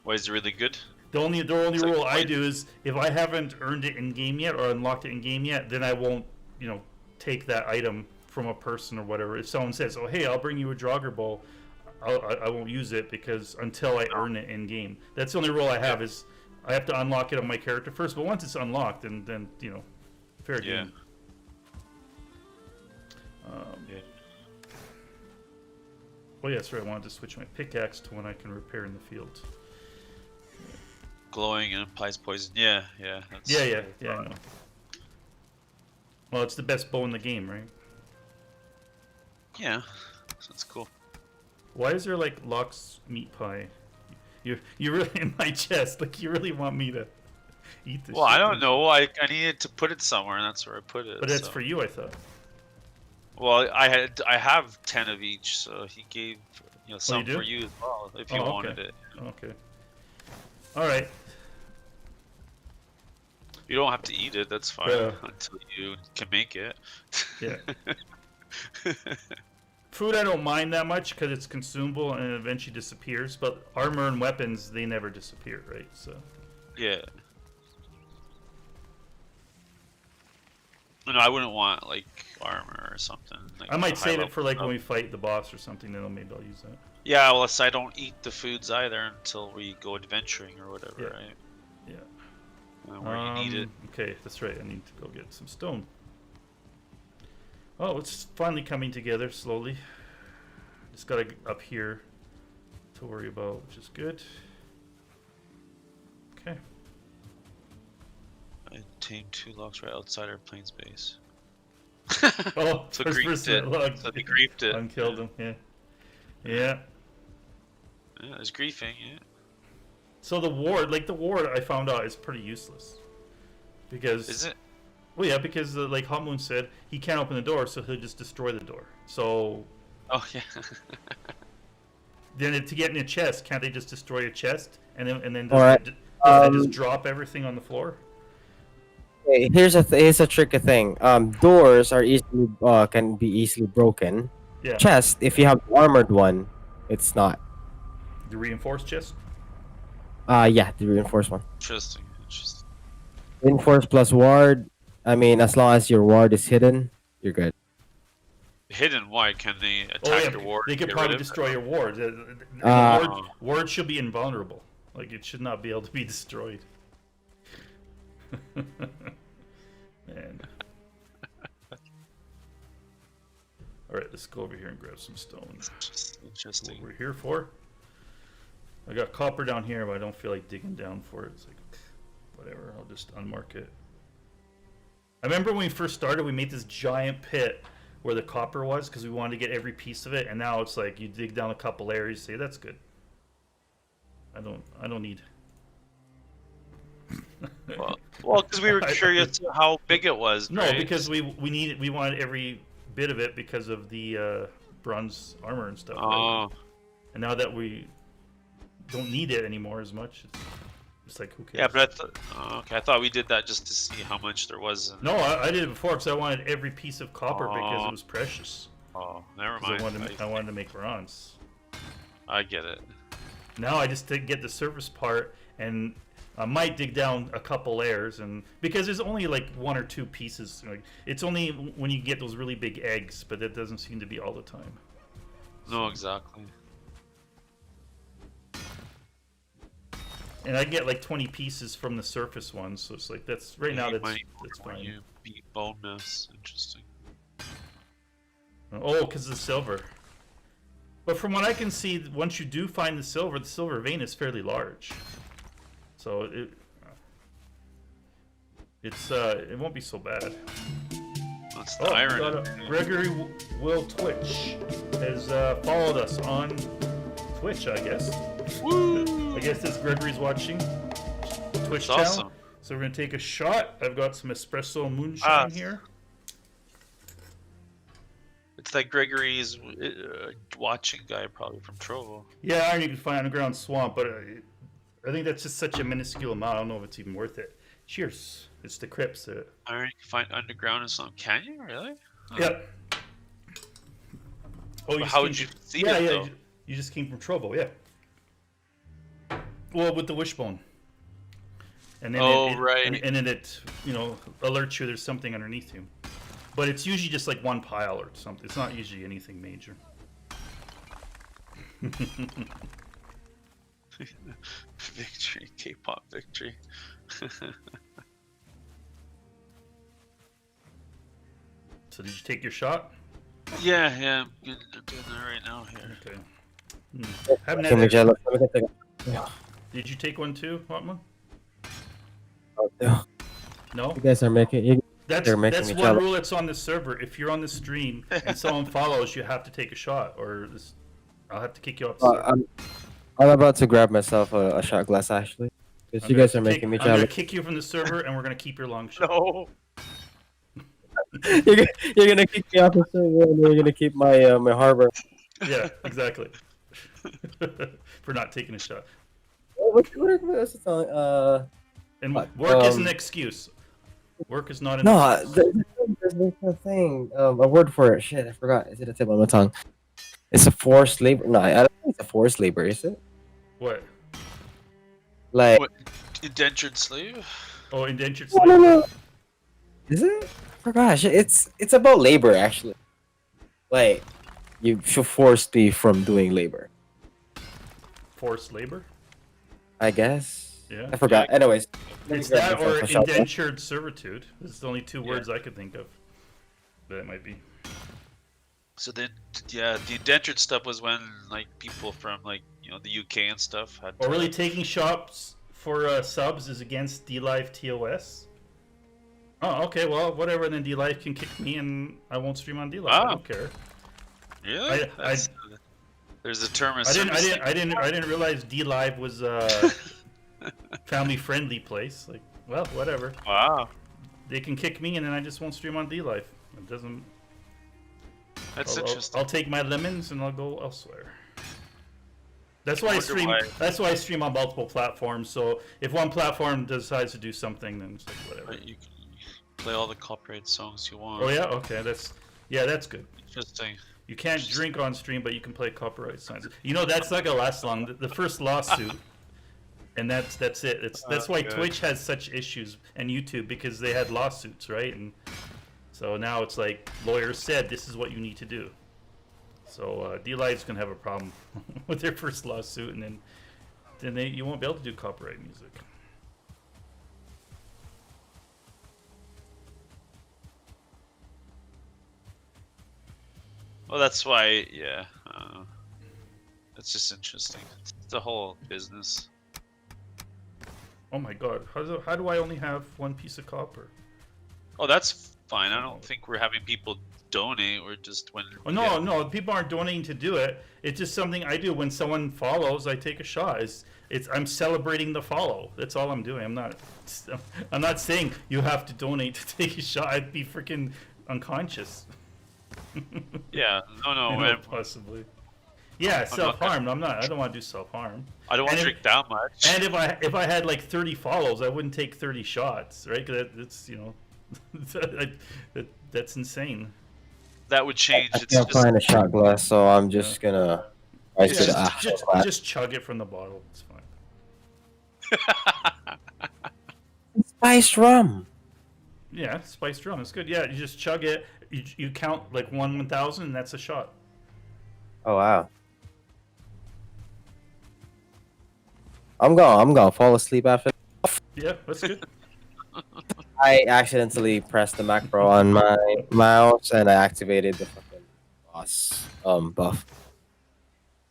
Why is it really good? The only like rule I point. do is if I haven't earned it in game yet or unlocked it in game yet, then I won't, take that item from a person or whatever. If someone says, "Oh, hey, I'll bring you a jogger bow," I won't use it because until I earn it in game. That's the only rule I have is I have to unlock it on my character first. But once it's unlocked, then you know, fair game. Yeah. Oh yeah, sorry. I wanted to switch my pickaxe to one I can repair in the field. Glowing and implies poison. Yeah. That's, Yeah, I know. Well, it's the best bow in the game, right? Yeah. That's cool. Why is there like Locke's meat pie? You're really in my chest. Like you really want me to eat this? Well, shit, I don't don't you? know. I needed to put it somewhere, and that's where I put it. But that's so. for you, I thought. Well, I have 10 of each, so he gave some do? for you as well if you Oh, okay. wanted it. Okay. All right. You don't have to eat it. That's fine until you can make it. Yeah. Food I don't mind that much because it's consumable and it eventually disappears. But armor and weapons, they never disappear, right? So. Yeah. No, I wouldn't want like armor or something. Like, I might high save it level for like stuff. when we fight the boss or something. Then maybe I'll use that. Yeah, well, I don't eat the foods either until we go adventuring or whatever, Yeah. right? Yeah. Where you need it. Okay, that's right. I need to go get some stone. Oh, it's finally coming together slowly. Just got up here to worry about, which is good. Okay. I tamed 2 logs right outside our plains base. Oh, So first griefed person it. that logged. So they griefed it. Unkilled him. Yeah. Yeah. Yeah, it's griefing, yeah. So the ward, I found out is pretty useless. Because Is it? Well, yeah, because like Hot Moon said, he can't open the door, so he'll just destroy the door. So Oh, yeah. then to get in a chest, can't they just destroy a chest and then All right. does it just drop everything on the floor? Okay, here's a tricky thing. Doors are easily can be easily broken. Yeah. Chest, if you have the armored one, it's not. The reinforced chest? Yeah, the reinforced one. Interesting. Reinforced plus ward. I mean, as long as your ward is hidden, you're good. Hidden, why? Can they Oh attack yeah, your ward? they and could get probably rid of it? destroy your ward. Ah. Ward should be invulnerable. Like it should not be able to be destroyed. Man. All right, let's go over here and grab some stone. That's Interesting. what we're here for. I got copper down here, but I don't feel like digging down for it. It's like, whatever, I'll just unmark it. I remember when we first started, we made this giant pit where the copper was because we wanted to get every piece of it, and now it's like you dig down a couple layers, say that's good. I don't need. Well, because we were curious how big it was. No, right? because we wanted every bit of it because of the bronze armor and stuff. Right? Oh, And now that we don't need it anymore as much, it's like who cares? yeah, but I thought we did that just to see how much there was. No, I did it before because I wanted every piece of copper because Oh. it was precious. Oh, never 'Cause mind. I wanted to make bronze. I get it. Now I just get the surface part, and I might dig down a couple layers, and because there's only like 1 or 2 pieces. Like it's only when you get those really big eggs, but that doesn't seem to be all the time. No, exactly. And I get like 20 pieces from the surface ones, so it's like that's right now. That's When fine. you beat bone mass. Interesting. Oh, because of the silver. But from what I can see, once you do find the silver vein is fairly large. So it won't be so bad. That's the Oh, we iron. got Gregory Will Twitch has followed us on Twitch, I guess. Woo! I guess this Gregory's watching Twitch That's channel. awesome. So we're gonna take a shot. I've got some espresso moonshine here. It's like Gregory's watching guy, probably from Trovo. Yeah, iron you can find underground swamp, but I think that's just such a minuscule amount. I don't know if it's even worth it. Cheers. It's the Crips. Iron you can find underground in some canyon, really? Yeah. Oh, But how would you see yeah, it, yeah. though? You just came from Trovo, yeah. Well, with the wishbone. And then Oh, right. And then it, alerts you there's something underneath you. But it's usually just like one pile or something. It's not usually anything major. Victory, K-pop victory. So did you take your shot? Yeah, I'm doing that right now here. Okay. Haven't had Can we that. jealous? Let me get the. Did you take one too, Hotman? Oh, No. you guys are making. They're making That's me one jealous. rule that's on the server. If you're on the stream and someone follows, you have to take a shot, or I'll have to kick you off the server. I'm about to grab myself a shot glass actually. Because you guys are making me I'm gonna jealous. kick you from the server, and we're gonna keep your long shot. No. You're gonna kick me off the server and you're gonna keep my my harbor. Yeah, exactly. For not taking a shot. What else is telling? And But, work is an excuse. Work is not an No, excuse. there's a thing, a word for it. Shit, I forgot. Is it a tip on my tongue? It's a forced labor. No, I don't think it's a forced labor, is it? What? Like, What? Indentured slave? Oh, indentured no, slave. no. Is it? I forgot. It's about labor actually. Like, you should force me from doing labor. Forced labor. I guess. Yeah. I forgot. Anyways, let me It's grab that myself or a shot. indentured servitude. It's the only two Yeah. words I could think of. That it might be. So then, yeah, the indentured stuff was when like people from like the UK and stuff had. Oh, really? Taking shops for subs is against DLive TOS? Oh, okay. Well, whatever. Then DLive can kick me, and I won't stream on DLive. I Oh. don't care. Really? There's a term. I didn't realize DLive was a family-friendly place. Like, well, whatever. Wow, They can kick me, and then I just won't stream on DLive. It doesn't. that's I'll interesting. take my lemons and I'll go elsewhere. That's why I wonder stream. why. That's why I stream on multiple platforms. So if one platform decides to do something, then it's like whatever. Right, you can play all the copyright songs you want. Oh yeah, okay. That's good. Interesting. You can't drink on stream, but you can play copyright signs. You know that's not gonna last long. The first lawsuit, and that's it. That's why good. Twitch has such issues and YouTube because they had lawsuits, right? And so now it's like lawyers said this is what you need to do. So DLive's gonna have a problem with their first lawsuit, and then you won't be able to do copyright music. Well, that's why. Yeah. That's just interesting. It's the whole business. Oh my God! How do I only have one piece of copper? Oh, that's fine. I don't think we're having people donate. We're just when. Oh no, people aren't donating to do it. It's just something I do. When someone follows, I take a shot. I'm celebrating the follow. That's all I'm doing. I'm not saying you have to donate to take a shot. I'd be freaking unconscious. Yeah. No. You know, possibly. Yeah, self-harm. I don't want to do self-harm. I don't want to drink that much. And if I had like 30 follows, I wouldn't take 30 shots, right? 'Cause that's that's insane. That would change. I It's can't just find a shot glass, so I'm just gonna. I Just, said, just chug it from the bottle. It's fine. spiced rum. Yeah, spiced rum. It's good. Yeah, you just chug it. You count like 1,000, and that's a shot. Oh wow. I'm gonna fall asleep after. Yeah, that's good. I accidentally pressed the macro on my mouse and I activated the fucking boss buff.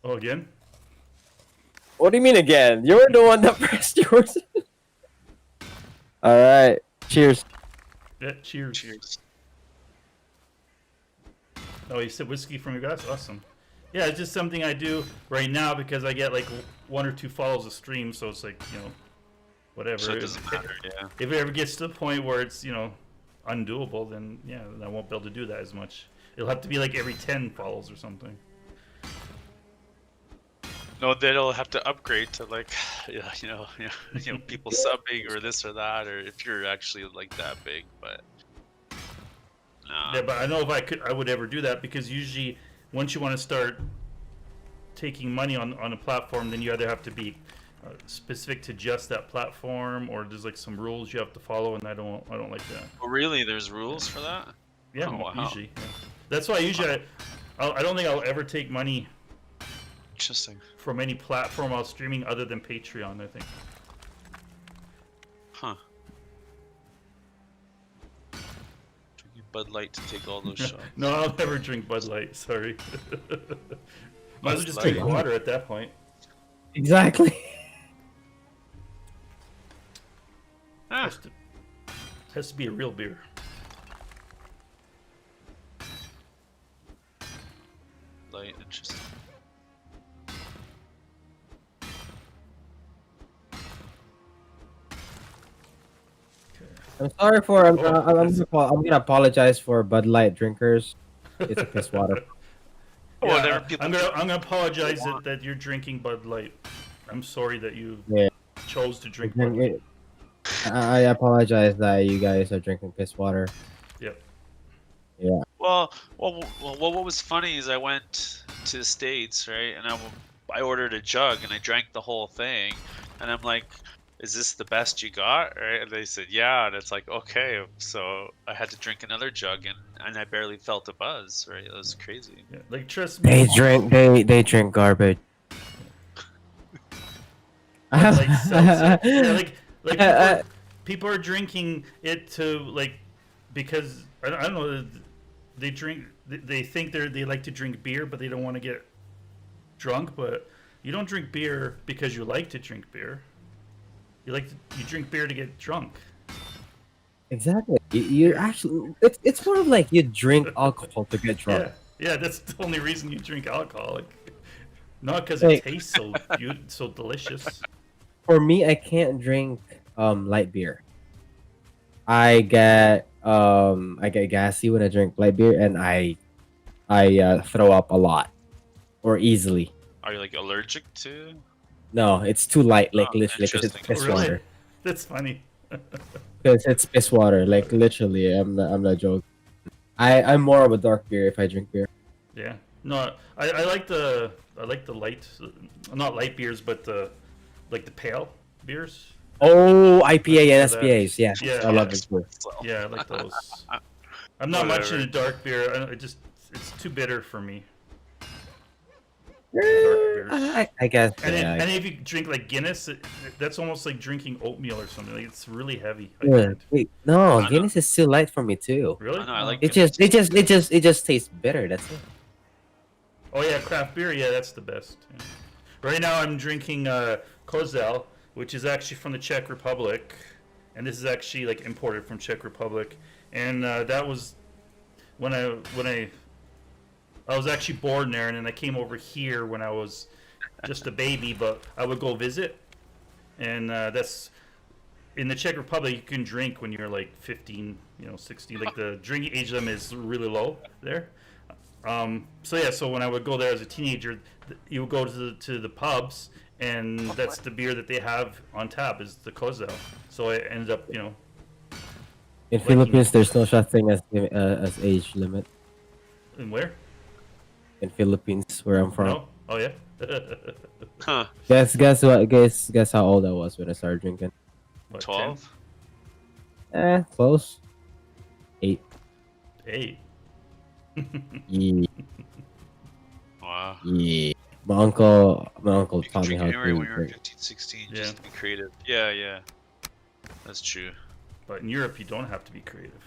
Oh, again? What do you mean again? You're the one that pressed yours. All right. Cheers. Yeah, cheers. cheers. Oh, you said whiskey from your glass? Awesome. Yeah, it's just something I do right now because I get like 1 or 2 follows a stream, so it's like, whatever. So it doesn't matter. Yeah. If it ever gets to the point where it's, undoable, then yeah, I won't be able to do that as much. It'll have to be like every 10 follows or something. No, they'll have to upgrade to like, people subbing or this or that, or if you're actually like that big. But no. Yeah, but I know if I would ever do that because usually once you want to start taking money on a platform, then you either have to be specific to just that platform, or there's like some rules you have to follow, and I don't like that. Oh, really? There's rules for that? Yeah, Oh, wow. usually. Yeah. That's why usually I don't think I'll ever take money Interesting. from any platform while streaming other than Patreon, I think. Huh. Drinking Bud Light to take all those shots. No, I'll never drink Bud Light. Sorry. Might as well just Light. drink water at that point. Exactly. Ah, Has to be a real beer. light. Interesting. I'm sorry for. I'm, Oh, I'm gonna apologize for Bud Light drinkers. It's a piss water. Yeah, Whatever people. I'm gonna apologize want. that you're drinking Bud Light. I'm sorry that you Yeah. chose to drink Bud Light. I apologize that you guys are drinking piss water. Yep. Yeah. Well, what was funny is I went to the States, right, and I ordered a jug and I drank the whole thing, and I'm like, "Is this the best you got?" Right? And they said, "Yeah," and it's like, okay, so I had to drink another jug, and I barely felt a buzz, right? It was crazy. Yeah. Like trust me. They drink garbage. Bud Light seltzer. Yeah, like people are drinking it to like because I don't know, they drink they think they like to drink beer but they don't want to get drunk, but you don't drink beer because you like to drink beer. You drink beer to get drunk. Exactly. You actually, it's more of like you drink alcohol to get drunk. Yeah, that's the only reason you drink alcohol. Like, not because Like- it tastes so delicious. For me, I can't drink light beer. I get gassy when I drink light beer, and I throw up a lot or easily. Are you like allergic to? No, it's too light, like Oh, literally, because it's interesting. piss Really? water. That's funny. Because it's piss water, like literally. I'm not joking. I'm more of a dark beer if I drink beer. Yeah. No, I like the light, not light beers, but the pale beers. Oh, IPA and For that. SPAs, yeah, Yeah. I love it too. Yeah, I like those. I'm not much Whatever. into dark beer. It's too bitter for me. I guess. And Yeah, and if you drink like Guinness, that's almost like drinking oatmeal or something. Like, it's really heavy. I yeah. find. Wait, no, know. Guinness is still light for me too. Really? I know, I like It just tastes bitter. That's it. Oh yeah, craft beer. Yeah, that's the best. Yeah. Right now, I'm drinking Kozel, which is actually from the Czech Republic, and this is actually like imported from Czech Republic. And that was when I was actually born there, and then I came over here when I was just a baby. But I would go visit, and that's in the Czech Republic. You can drink when you're like 15, 16. Like the drinking age limit is really low there. So when I would go there as a teenager, you would go to the pubs, and that's the beer that they have on tap is the Kozel. So I ended up, In Philippines, there's no such thing as age limit. in where? In Philippines, where I'm from. No? Oh yeah. Huh? Guess how old I was when I started drinking. What, 12? Close. 8. 8. Yeah. Wow. Yeah. My uncle You can taught me drink how anywhere to when you're drink. 15, 16, Yeah. just to be creative. Yeah. That's true. But in Europe, you don't have to be creative.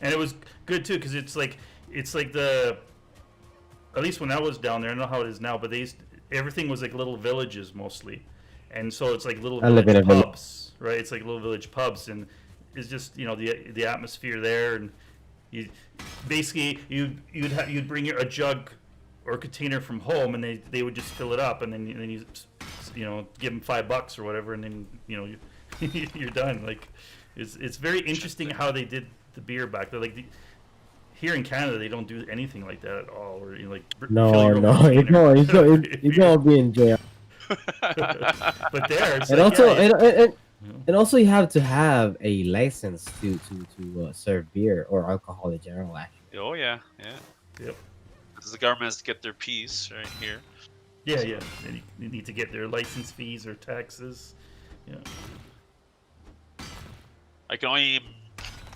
And it was good too, because it's like the, at least when I was down there, I don't know how it is now, but everything was like little villages mostly, and so it's like little I live in village a village. pubs, right? It's like little village pubs, and it's just the atmosphere there, and you basically you'd bring a jug or a container from home, and they would just fill it up, and then you give them $5 or whatever, and then you're done. Like it's very interesting how they did the beer back there. Like here in Canada, they don't do anything like that at all. Or fill No, your own no, container. you're gonna be in jail. But there, it's And like, also, yeah, and also, you have to have a license to serve beer or alcohol in general. Actually, Oh yeah. Yep. Because the government has to get their piece right here. Yeah. And you need to get their license fees or taxes. Yeah. I can only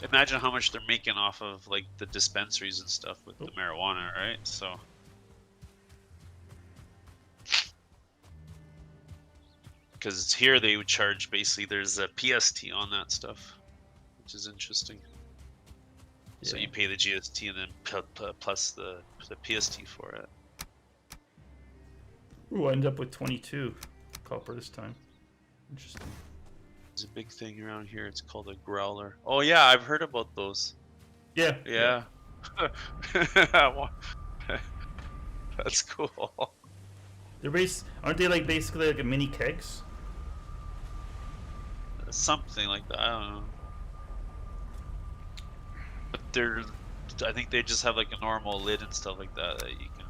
imagine how much they're making off of like the dispensaries and stuff with the marijuana, right? So. Because here they would charge basically there's a PST on that stuff, which is interesting. So Yeah. you pay the GST and then plus the PST for it. We'll end up with 22 copper this time. Interesting. There's a big thing around here. It's called a growler. Oh yeah, I've heard about those. Yeah. Yeah. That's cool. Aren't they like basically like a mini kegs? Something like that. I don't know. But I think they just have like a normal lid and stuff like that that you can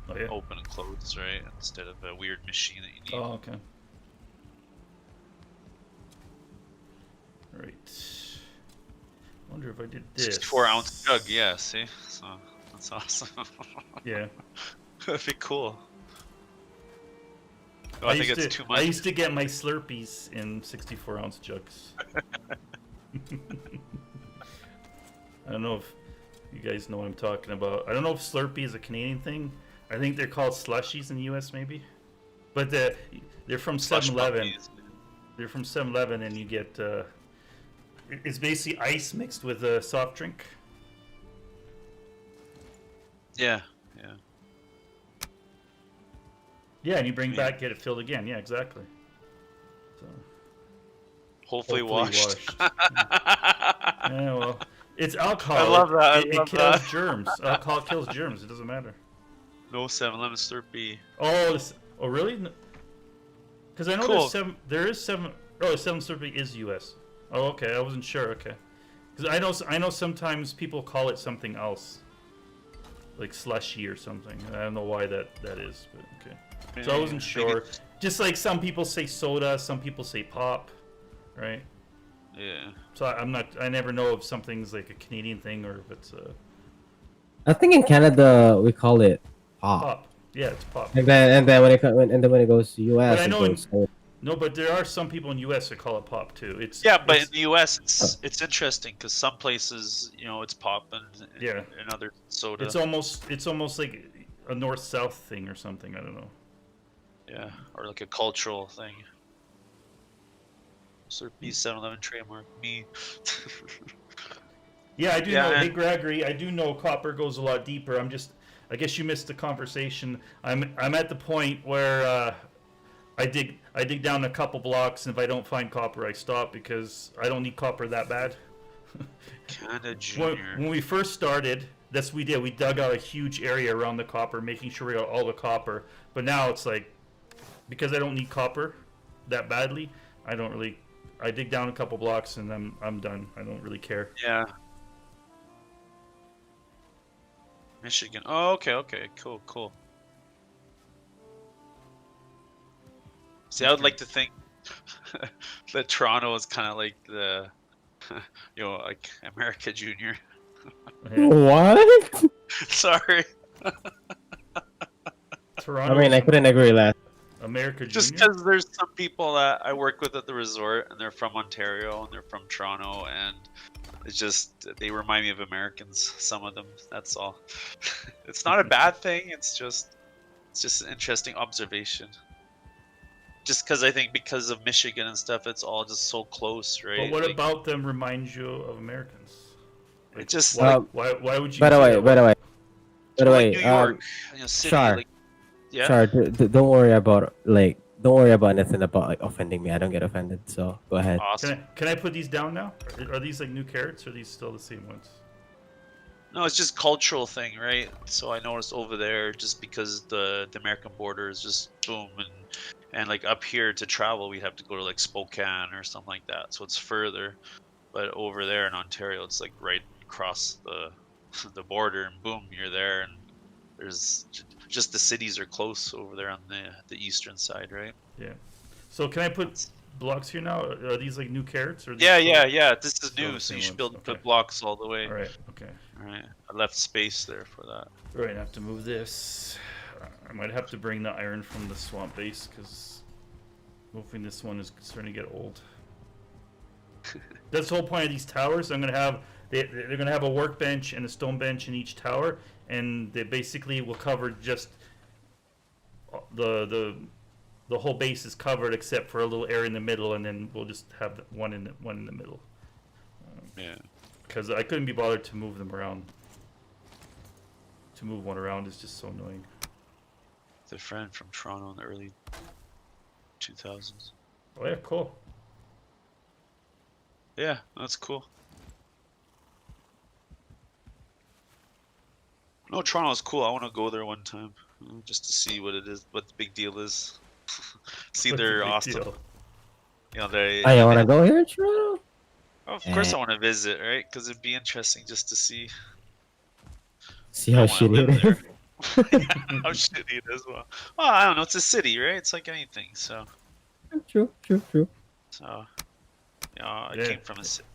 Oh yeah. open and close, right? Instead of a weird machine that you need. Oh, okay. Right. Wonder if I did this. 64-ounce jug, yeah, see? So, that's awesome. Yeah. That'd be cool. Oh, I think it's too much. I used to get my Slurpees in 64-ounce jugs. I don't know if you guys know what I'm talking about. I don't know if Slurpee is a Canadian thing. I think they're called slushies in the US maybe. But they're from Slush 7-Eleven. puppies. They're from 7-Eleven and you get it's basically ice mixed with a soft drink. Yeah, yeah. Yeah, and you bring Yeah. back, get it filled again. Yeah, exactly. So, Hopefully hopefully washed. yeah, well, it's alcohol. I love that. I It love kills that. germs. Alcohol kills germs. It doesn't matter. No 7-Eleven Slurpee. Oh, oh really? Because I know Cool. there's seven. There is seven. Oh, 7 is U.S. Oh, okay. I wasn't sure. Okay. Because I know sometimes people call it something else, like slushy or something. I don't know why that is, but okay. So I wasn't sure. Just like some people say soda, some people say pop, right? Yeah. So I'm not. I never know if something's like a Canadian thing or if it's a I think in Canada we call it pop. pop. Yeah, it's pop. And then when it goes to US, But I it know goes soda. No, but there are some people in U.S. that call it pop too. Yeah, but in it's, the U.S., it's interesting because some places, it's pop and Yeah. and other soda. it's almost like a north-south thing or something. I don't know. Yeah, or like a cultural thing. Slurpee 7-Eleven trademark me. Yeah, I do Yeah, know. Hey, and- Gregory, I do know copper goes a lot deeper. I guess you missed the conversation. I'm at the point where I dig down a couple blocks, and if I don't find copper, I stop because I don't need copper that bad. Canada When Junior. we first started, that's what we did. We dug out a huge area around the copper, making sure we got all the copper. But now it's like, because I don't need copper that badly, I dig down a couple blocks and I'm done. I don't really care. Yeah. Michigan. Oh, okay, cool. See, I would like to think that Toronto is kind of like the, like America Junior. Yeah. What? Sorry, Toronto, I mean, I couldn't agree less. America just Junior. because there's some people that I work with at the resort, and they're from Ontario, and they're from Toronto, and it's just they remind me of Americans. Some of them. That's all. It's not a bad thing. It's just an interesting observation. Just because I think because of Michigan and stuff, it's all just so close, right? But what Like, about them reminds you of Americans? it just why, Um, why would you? By the say way, that? by the way, like New York, city, Char. like yeah. Char, don't worry about anything about like offending me. I don't get offended. So go ahead. Awesome. Can I put these down now? Are these like new carrots or are these still the same ones? No, it's just cultural thing, right? So I noticed over there, just because the American border is just boom, and like up here to travel, we have to go to like Spokane or something like that. So it's further, but over there in Ontario, it's like right across the border, and boom, you're there, and there's just the cities are close over there on the eastern side, right? Yeah. So can I put blocks here now? Are these like new carrots or? Yeah. This is still new, the so same you should ones, be able to okay. put blocks all the way. All right. Okay. All right. I left space there for that. Right. I have to move this. I might have to bring the iron from the swamp base because moving this one is starting to get old. That's the whole point of these towers. I'm gonna have they're gonna have a workbench and a stone bench in each tower, and they basically will cover just the the whole base is covered except for a little area in the middle, and then we'll just have one in the middle. Yeah. Because I couldn't be bothered to move them around. To move one around is just so annoying. The friend from Toronto in the early 2000s. Oh yeah, cool. Yeah, that's cool. No, Toronto's cool. I want to go there one time, just to see what it is, what the big deal is. See What's the their big awesome. deal? You know, they. I want to go here in Toronto. Of course, I want to visit, right? Because it'd be interesting just to see. See how I wanna shitty live it is. How shitty it is. Well, I don't know. It's a city, right? It's like anything. So, True. you know, I Yeah. came from a city.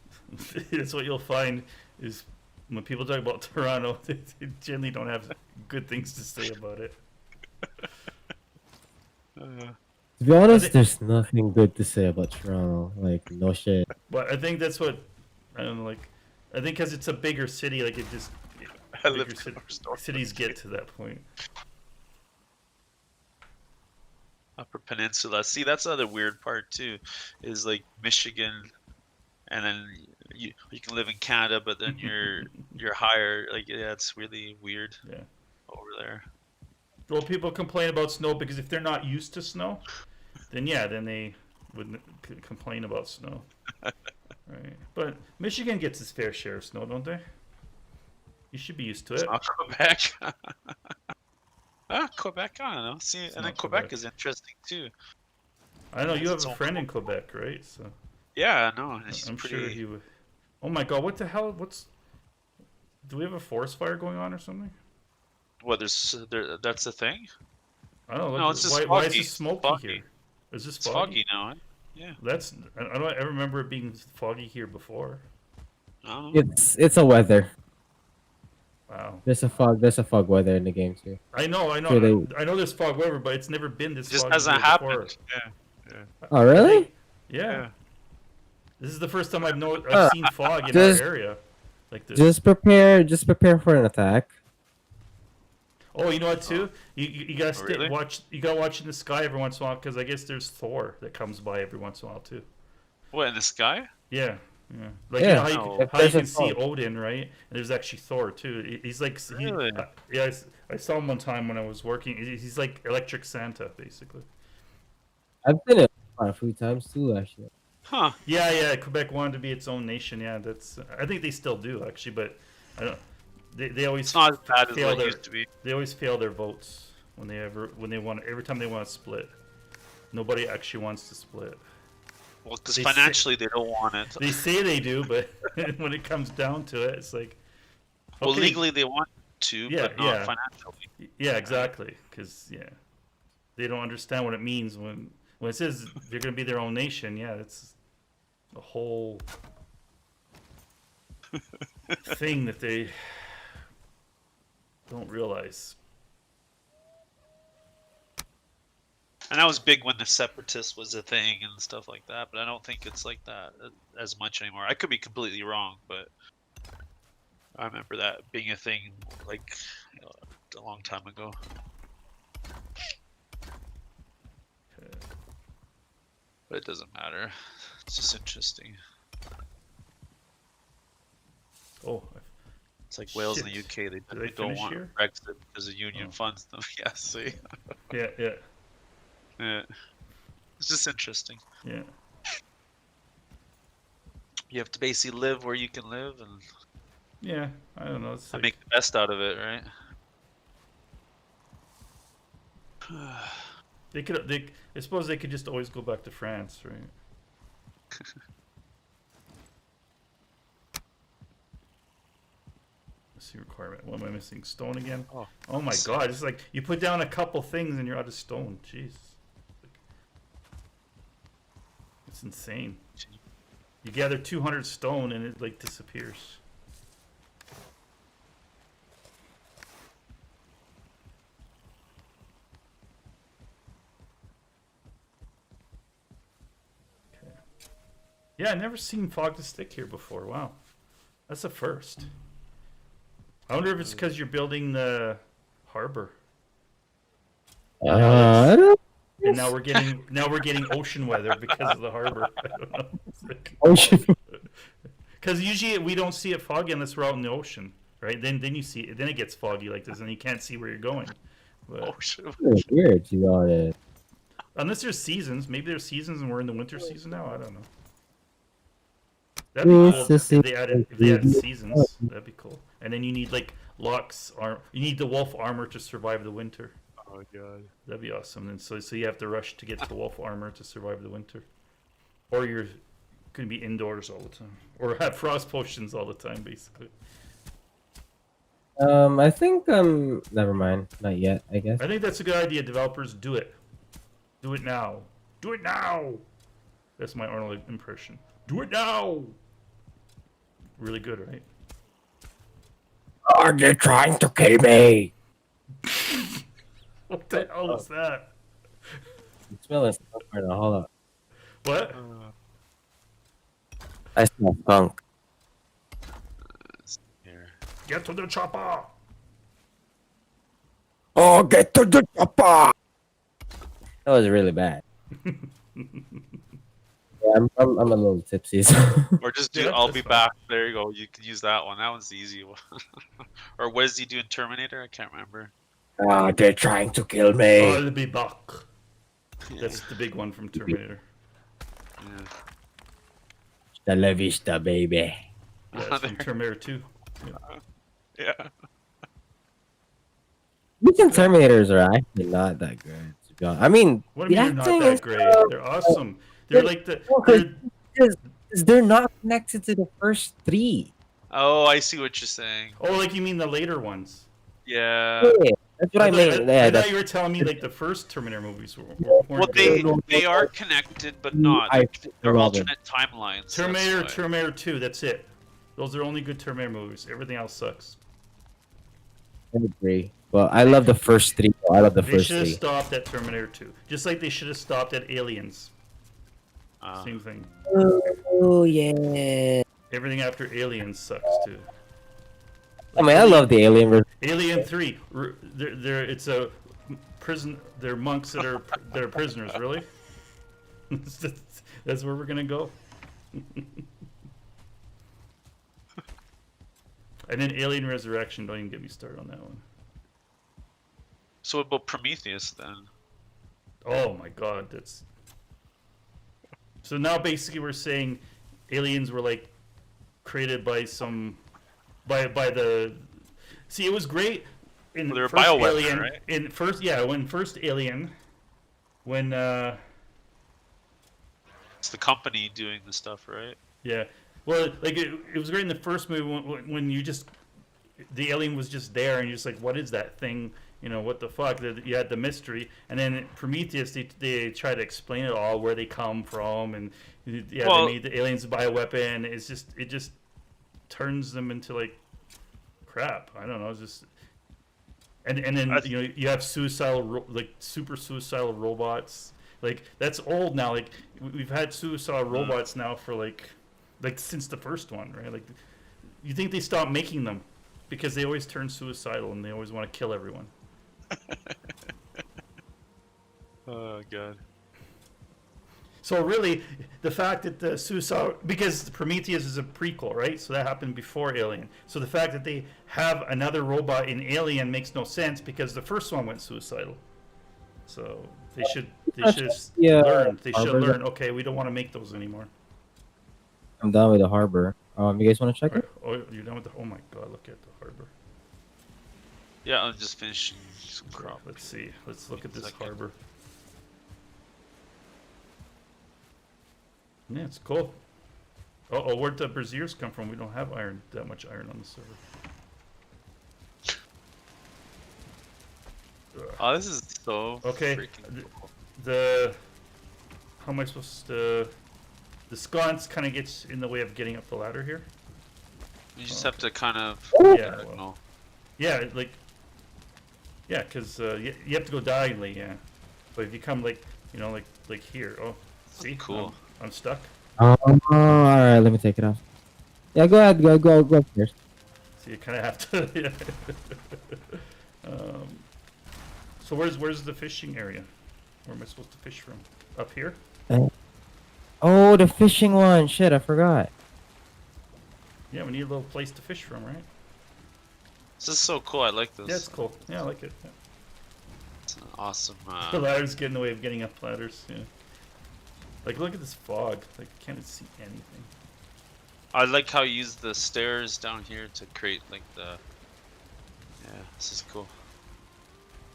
That's what you'll find is when people talk about Toronto, they generally don't have good things to say about it. To be honest, think- there's nothing good to say about Toronto. Like, no shit. But I think that's what I don't know, like. I think because it's a bigger city, like it just I bigger lived next door to cities the get to that point. Upper Peninsula. See, that's the other weird part too, is like Michigan, and then you can live in Canada, but then you're higher. Like, yeah, it's really weird Yeah. over there. Well, people complain about snow because if they're not used to snow, then they wouldn't complain about snow. Right. But Michigan gets its fair share of snow, don't they? You should be used to it. It's not Quebec. Quebec. I don't know. See, It's and then not Quebec Quebec. is interesting too. I know you have It's a all friend in Quebec, right? So Yeah, no, she's I'm pretty. sure he would. Oh my God! What the hell? Do we have a forest fire going on or something? What? That's the thing. I don't know. No, it's just why is foggy. it smoky Foggy. here? Is this It's foggy? foggy now. Yeah. I don't ever remember it being foggy here before. I don't know. It's a weather. Wow. There's a fog weather in the game too. I know. Sure they- I know there's fog, whatever, but it's never been this It just foggy hasn't here before. happened. Yeah. Oh really? Yeah. Yeah. This is the first time I've Uh, seen fog in just- our area like this. Just prepare for an attack. Oh, you know what too? You gotta really? watch. You gotta watch in the sky every once in a while because I guess there's Thor that comes by every once in a while too. What, in the sky? Yeah, yeah. Like Yeah. you know how No. you There's a can see Thor. Odin, right? And there's actually Thor too. He's like Really? yeah. I saw him one time when I was working. He's like Electric Santa, basically. I've been it quite a few times too, actually. Huh. Yeah. Quebec wanted to be its own nation. Yeah, that's. I think they still do actually, but I don't. They always It's not as bad as fail what it their used to be. they always fail their votes when they want every time they want to split. Nobody actually wants to split. Well, because They financially they don't want it. They say they do, but when it comes down to it, it's like. Well, okay, legally they want to, Yeah, but not yeah. financially. Yeah, exactly. Because they don't understand what it means when it says they're going to be their own nation. Yeah, it's a whole thing that they don't realize. And that was big when the separatist was a thing and stuff like that. But I don't think it's like that as much anymore. I could be completely wrong, but I remember that being a thing like a long time ago. Okay. But it doesn't matter. It's just interesting. Oh, It's like Wales and the Shit. UK. They they don't finish want here? Brexit because the union Oh. funds them. Yeah, see. yeah. Yeah. It's just interesting. Yeah. You have to basically live where you can live and Yeah. I don't know. It's like, make the best out of it, right? I suppose they could just always go back to France, right? Let's see requirement. What am I missing? Stone again? Oh my so- God! It's like you put down a couple things and you're out of stone. Jeez. It's insane. You gather 200 stone and it like disappears. Okay. Yeah, I've never seen fog to stick here before. Wow, that's a first. I wonder if it's because you're building the harbor. I don't And now we're getting ocean weather because of the harbor. I don't know. Ocean. Because usually we don't see it foggy unless we're out in the ocean, right? Then you see it. Then it gets foggy like this, and you can't see where you're going. But Oh shit. It's weird. You got it. unless there's seasons, maybe there's seasons, and we're in the winter season now. I don't know. That'd be cool if they added seasons. That'd be cool. And then you need like Locke's arm. You need the wolf armor to survive the winter. Oh god. That'd be awesome. And so you have to rush to get the wolf armor to survive the winter, or you're gonna be indoors all the time, or have frost potions all the time, basically. I think never mind. Not yet, I guess. I think that's a good idea. Developers, do it. Do it now. Do it now. That's my Arnold impression. Do it now. Really good, right? Are they trying to kill me? What the hell is that? You smell it. Hold up. What? I smell funk. Here. Get to the chopper. Oh, get to the chopper! That was really bad. Yeah, I'm a little tipsy. So. Or just do Yeah, I'll that's be fine. back. There you go. You can use that one. That one's the easy one. Or what does he do in Terminator? I can't remember. They're trying to kill I'll be back. That's the big one from Terminator. Yeah. The La Vista, baby. Yeah, it's from There. Terminator 2. Yeah. Recent Terminators are actually not that good. To be honest. I mean, What do you the mean they're acting not that is great? They're awesome. They're like the. they're not connected to the first three. Oh, I see what you're saying. Oh, like you mean the later ones? Yeah. Yeah, that's what I mean. Yeah, I that's thought you were telling me like the first Terminator movies were Well, weren't they good. they are connected, but not. I- They're well, alternate timelines. that's Terminator, why. Terminator 2. That's it. Those are only good Terminator movies. Everything else sucks. I agree. But I love the first three. I love the They first should have three. stopped at Terminator 2, just like they should have stopped at Aliens. Same thing. Oh yeah. Everything after Aliens sucks too. I mean, I love the Alien version. Alien 3. It's a prison. They're monks that are prisoners. Really? That's where we're gonna go. And then Alien Resurrection. Don't even get me started on that one. So what about Prometheus then? Oh my God, that's. So now basically we're saying aliens were like created by some by the. See, it was great in Well, they're first bioweapon, Alien. right? In first, yeah, when first Alien, when It's the company doing the stuff, right? yeah, well, like it was great in the first movie when you just the alien was just there and you're just like, what is that thing? You know, what the fuck? You had the mystery, and then Prometheus, they try to explain it all, where they come from, and yeah, Well- they made the aliens a bioweapon. It just turns them into like crap. I don't know. It's just and then you know you have like super suicidal robots. Like that's old now. Like we've had suicidal robots now for like since the first one, right? Like you think they stopped making them because they always turn suicidal and they always want to kill everyone. Oh god. So really, the fact that the suicide, because Prometheus is a prequel, right? So that happened before Alien. So the fact that they have another robot in Alien makes no sense because the first one went suicidal. So they should Yeah, learn. They should Harvard. learn. Okay, we don't want to make those anymore. I'm done with the harbor. You guys want to check it? Oh, you're done with the. Oh my God! Look at the harbor. Yeah, I'm just finishing some crop. Let's see. Let's look at this Second. harbor. Yeah, it's cool. Oh, where'd the braziers come from? We don't have that much iron on the server. Oh, this is so Okay, freaking cool. how am I supposed to? The sconce kind of gets in the way of getting up the ladder here. You just have to kind of. Yeah, I don't well, know. yeah, like, yeah, because you have to go diagonally, yeah. But if you come like, you know, like here, oh, see, Cool. I'm stuck. Oh, all right. Let me take it off. Yeah, go ahead. Go first. So you kind of have to. Yeah. um, so where's the fishing area? Where am I supposed to fish from? Up here? Oh, the fishing one. Shit, I forgot. Yeah, we need a little place to fish from, right? This is so cool. I like this. Yeah, it's cool. Yeah, I like it. Yeah. It's an awesome. The ladders get in the way of getting up ladders. Yeah. Like, look at this fog. Like, I can't see anything. I like how you use the stairs down here to create like the. Yeah, this is cool.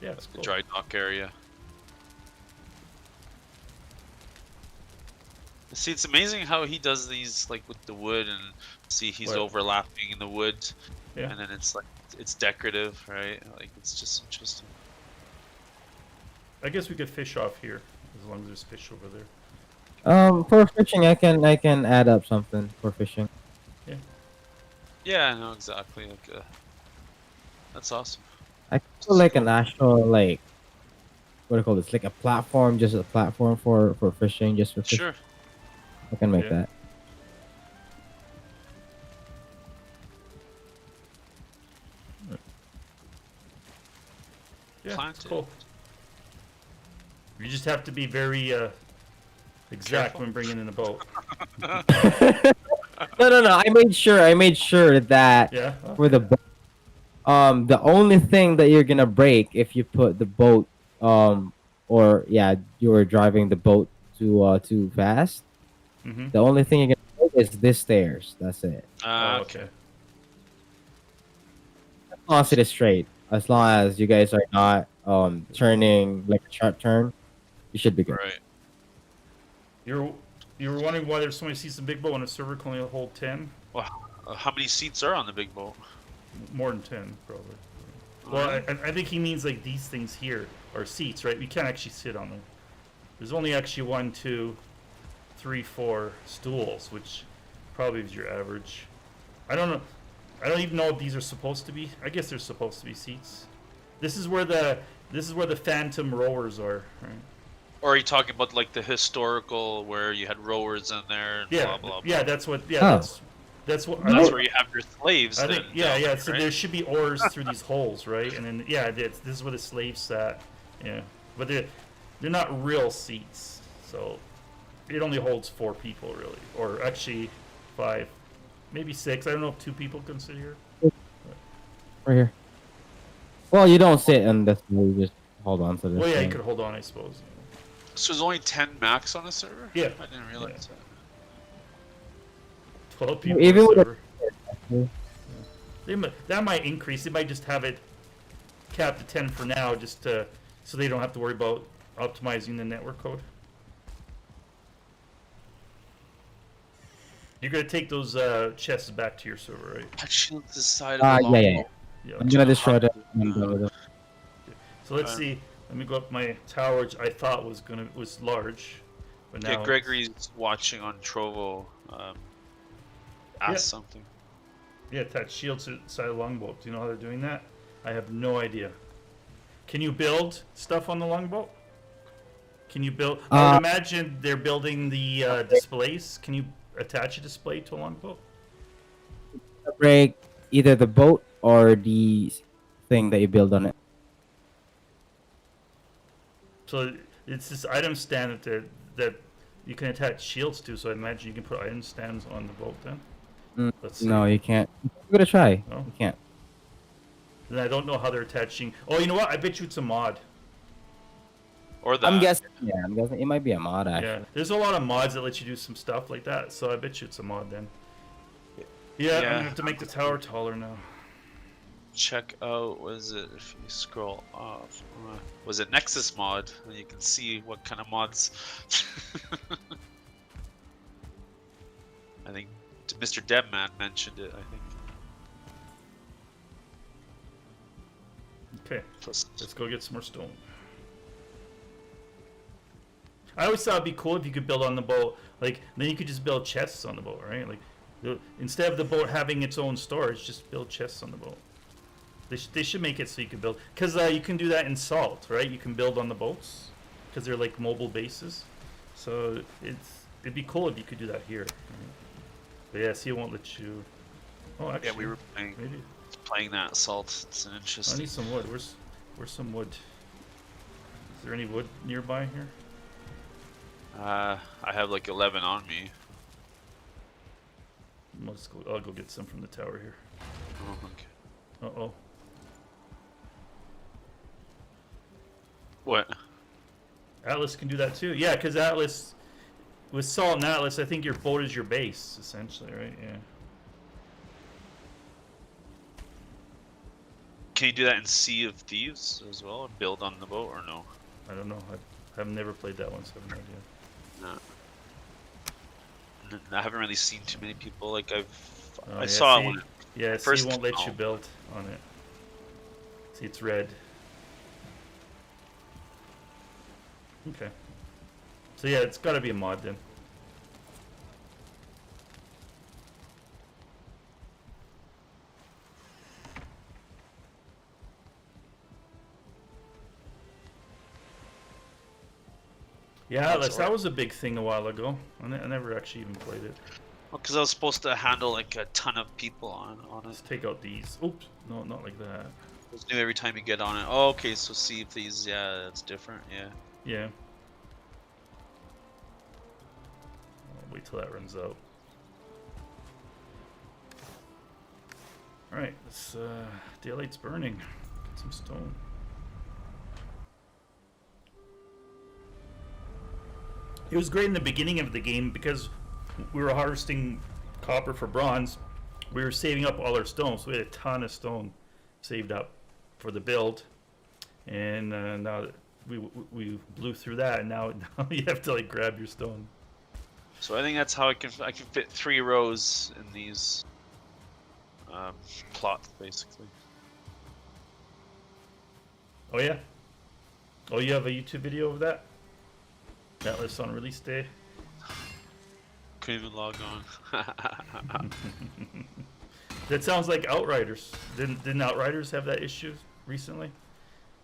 Yeah, it's The cool. dry dock area. See, it's amazing how he does these like with the wood, and see he's What? overlapping in the wood, Yeah. and then it's like it's decorative, right? Like it's just interesting. I guess we could fish off here as long as there's fish over there. For fishing, I can add up something for fishing. Yeah, no, exactly. Like, that's awesome. I can put like an actual like what do you call this? Like a platform, just a platform for fishing, just for fishing. Sure. I can make Yeah. that. Yeah, Plant it's it. cool. You just have to be very exact Careful. when bringing in a boat. No. I made sure that Yeah. for the boat, the only thing that you're gonna break if you put the boat, or yeah, you're driving the boat too fast. Mm-hmm. The only thing you're gonna break is this stairs. That's it. Oh, Okay. okay. As long as it is straight, as long as you guys are not turning like a sharp turn, you should be good. Right. You were wondering why there's so many seats in Big Boat when a server can only hold 10? Well, how many seats are on the big boat? More than 10, probably. Well, Alright. I think he means like these things here are seats, right? We can't actually sit on them. There's only actually 1, 2, 3, 4 stools, which probably is your average. I don't know. I don't even know if these are supposed to be. I guess they're supposed to be seats. This is where the phantom rowers are, right? Or are you talking about like the historical where you had rowers in there and Yeah, blah blah blah? yeah. That's what. Yeah, Oh. that's what. That's where you have your slaves. I think, then, yeah, down yeah. there, So right? there should be oars through these holes, right? And then, yeah, this is where the slaves sat. Yeah, but they're not real seats, so it only holds 4 people, really, or actually 5, maybe 6. I don't know if 2 people can sit here. Right here. Well, you don't sit on this. You just hold on to this. Well, yeah, you thing. could hold on, I suppose. So there's only 10 max on a server? Yeah. I didn't realize that. 12 people. Even on with server. Yeah. That might increase. They might just have it capped to 10 for now, just so they don't have to worry about optimizing the network code. You're gonna take those chests back to your server, right? Actually, the side of the Yeah, yeah. longboat. Yeah. I'm gonna destroy that. I'm done with it. So let's see. Let me go up my tower, which I thought was large, but now Yeah, it's- Gregory's watching on Trovo. Ask Yeah. something. Yeah, attach shields to the side of the longboat. Do you know how they're doing that? I have no idea. Can you build stuff on the longboat? Can you build? I would imagine they're building the displays. Can you attach a display to a longboat? Break either the boat or the thing that you build on it. So it's this item stand that you can attach shields to. So I imagine you can put item stands on the boat then. Let's see. No, you can't. Give it a try. No? You can't. Then I don't know how they're attaching. Oh, you know what? I bet you it's a mod. Or that. I'm guessing. Yeah, I'm guessing it might be a mod actually. Yeah, there's a lot of mods that let you do some stuff like that. So I bet you it's a mod then. Yeah, I'm Yeah. gonna have to make the tower taller now. Check out, was it, if you scroll off, was it Nexus mod? And you can see what kind of mods. I think Mr. Debman mentioned it, I think. Okay, Plus, let's go get some more stone. I always thought it'd be cool if you could build on the boat. Like, then you could just build chests on the boat, right? Like, instead of the boat having its own storage, just build chests on the boat. They should make it so you can build, because you can do that in Salt, right? You can build on the boats because they're like mobile bases. So it'd be cool if you could do that here. But yeah, see, it won't let you. Oh, actually, Yeah, we were playing, maybe. playing that assault. It's an I interesting. need some wood. Where's some wood? Is there any wood nearby here? I have like 11 on me. Let's go. I'll go get some from the tower here. Oh, okay. Uh-oh. What? Atlas can do that too. Yeah, because Atlas, with Salt and Atlas, I think your boat is your base, essentially, right? Yeah. Can you do that in Sea of Thieves as well? Build on the boat or no? I don't know. I've never played that one, so I have no idea. No. I haven't really seen too many people. Like I Yeah, saw see, it when it yeah, first C won't let came you out. build on it. See, it's red. Okay. So yeah, it's got to be a mod then. Yeah, That's Atlas, that alright. was a big thing a while ago. I never actually even played it. because I was supposed to handle like a ton of people on it. Let's take out these. Oops, no, not like that. It's new every time you get on it. Oh, okay, so Sea of Thieves, yeah, that's different. Yeah. Yeah. I'll wait till that runs out. Alright, this daylight's burning. Get some stone. It was great in the beginning of the game because we were harvesting copper for bronze. We were saving up all our stone, so we had a ton of stone saved up for the build. And now that we blew through that, and now you have to like grab your stone. So I think that's how I can fit 3 rows in these plots basically. Oh yeah. Oh, you have a YouTube video of that? Atlas on release day. Couldn't even log on. That sounds like Outriders. Didn't Outriders have that issue recently,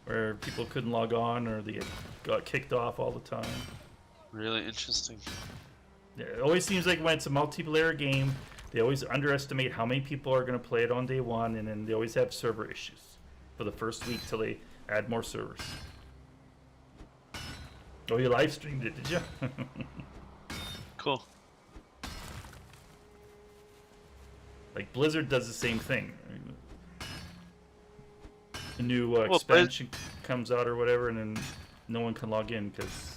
where people couldn't log on or they got kicked off all the time? Really interesting. Yeah, it always seems like when it's a multiplayer game, they always underestimate how many people are going to play it on day one, and then they always have server issues for the first week till they add more servers. Oh, you live streamed it, did you? Cool. Like Blizzard does the same thing. A new Well, expansion comes out or whatever, and then no one can log in because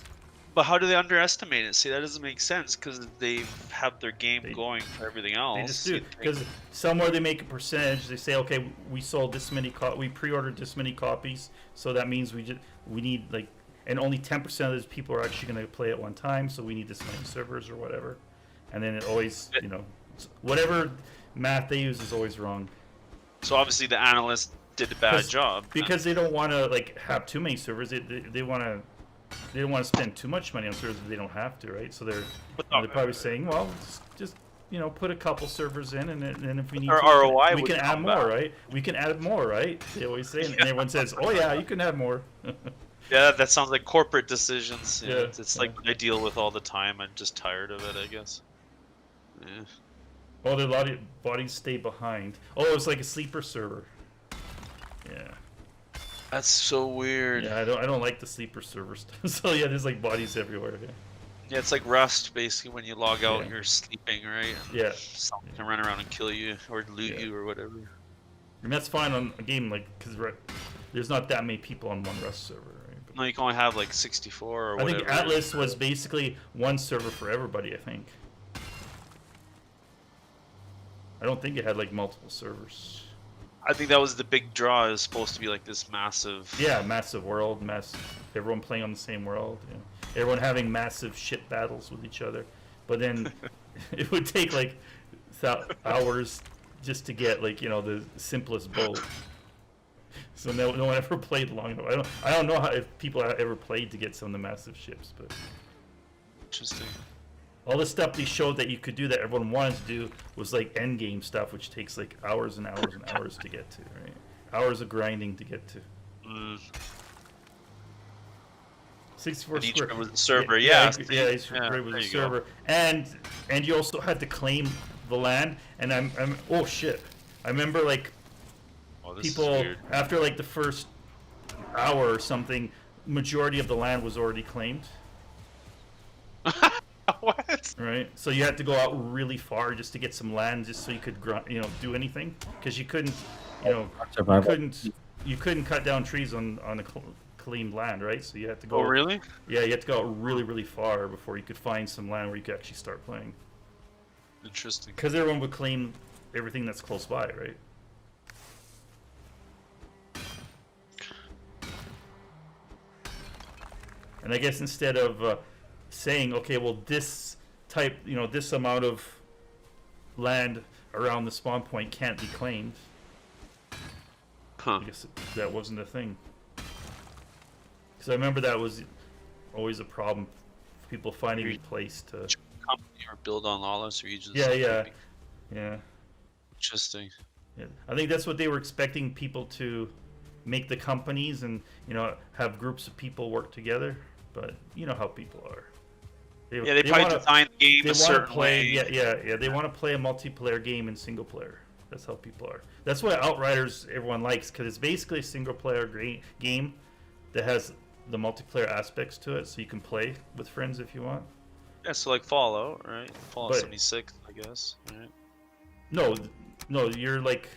But how do they underestimate it? See, that doesn't make sense because they have their game They- going for everything else. they just do. You'd think- Because somewhere they make a percentage. They say, okay, we sold this many, we pre-ordered this many copies, so that means we need like, and only 10% of those people are actually going to play at one time, so we need this many servers or whatever. And then it always, you know, whatever math they use is always wrong. So obviously the analyst did a bad job. Because they don't want to like have too many servers. They want to. They don't want to spend too much money on servers if they don't have to, right? So they're probably saying, well, just you know, put a couple servers in, and then if we need Our to, ROI we would can add come more, back. right? We can add more, right? They always say, and everyone says, oh yeah, you can add more. Yeah, that sounds like corporate decisions. Yeah, Yeah, it's like what I deal with all the time. I'm just tired of it, I guess. Yeah. Oh, the lot of bodies stay behind. Oh, it's like a sleeper server. Yeah. That's so weird. Yeah, I don't like the sleeper server stuff. So yeah, there's like bodies everywhere. Yeah. Yeah, it's like Rust, basically. When you log out, Yeah. you're sleeping, right? And Yeah. someone can run around and kill you or loot Yeah. you or whatever. And that's fine on a game like because there's not that many people on one Rust server. Right? But No, you can only have like 64 or I whatever. think Atlas was basically one server for everybody. I think. I don't think it had like multiple servers. I think that was the big draw. It was supposed to be like this massive. Yeah, massive world, everyone playing on the same world. You know, everyone having massive ship battles with each other. But then it would take like hours just to get like the simplest boat. So no one ever played long enough. I don't know if people ever played to get some of the massive ships, but Interesting. all the stuff they showed that you could do that everyone wanted to do was like end game stuff, which takes like hours and hours and hours to get to, right? Hours of grinding to get to. Mm. 64 And each square. grid was a server. Yeah. Yeah, see? yeah, each Yeah, grid was there a you go. server, and you also had to claim the land. And I'm oh shit! I remember like Oh, this is people weird. after like the first hour or something, majority of the land was already claimed. What? Right, so you had to go out really far just to get some land, just so you could, do anything, because you couldn't, Survival. you couldn't cut down trees on a claimed land, right? So you had to go. Oh, really? Yeah, you had to go out really, really far before you could find some land where you could actually start playing. Interesting. Because everyone would claim everything that's close by, right? And I guess instead of saying, okay, well, this type, this amount of land around the spawn point can't be claimed. Huh. I guess that wasn't a thing. Because I remember that was always a problem. People finding a place to. Company or build on lawless regions. Yeah, that yeah, could be yeah. Interesting. Yeah. I think that's what they were expecting people to make the companies and have groups of people work together. But you know how people are. Yeah, they probably design the game They a want to certain play. way. Yeah. They want to play a multiplayer game in single player. That's how people are. That's why Outriders everyone likes, because it's basically a single player game that has the multiplayer aspects to it, so you can play with friends if you want. Yeah, so like Fallout, right? Fallout But- 76, I guess. Right? No, you're like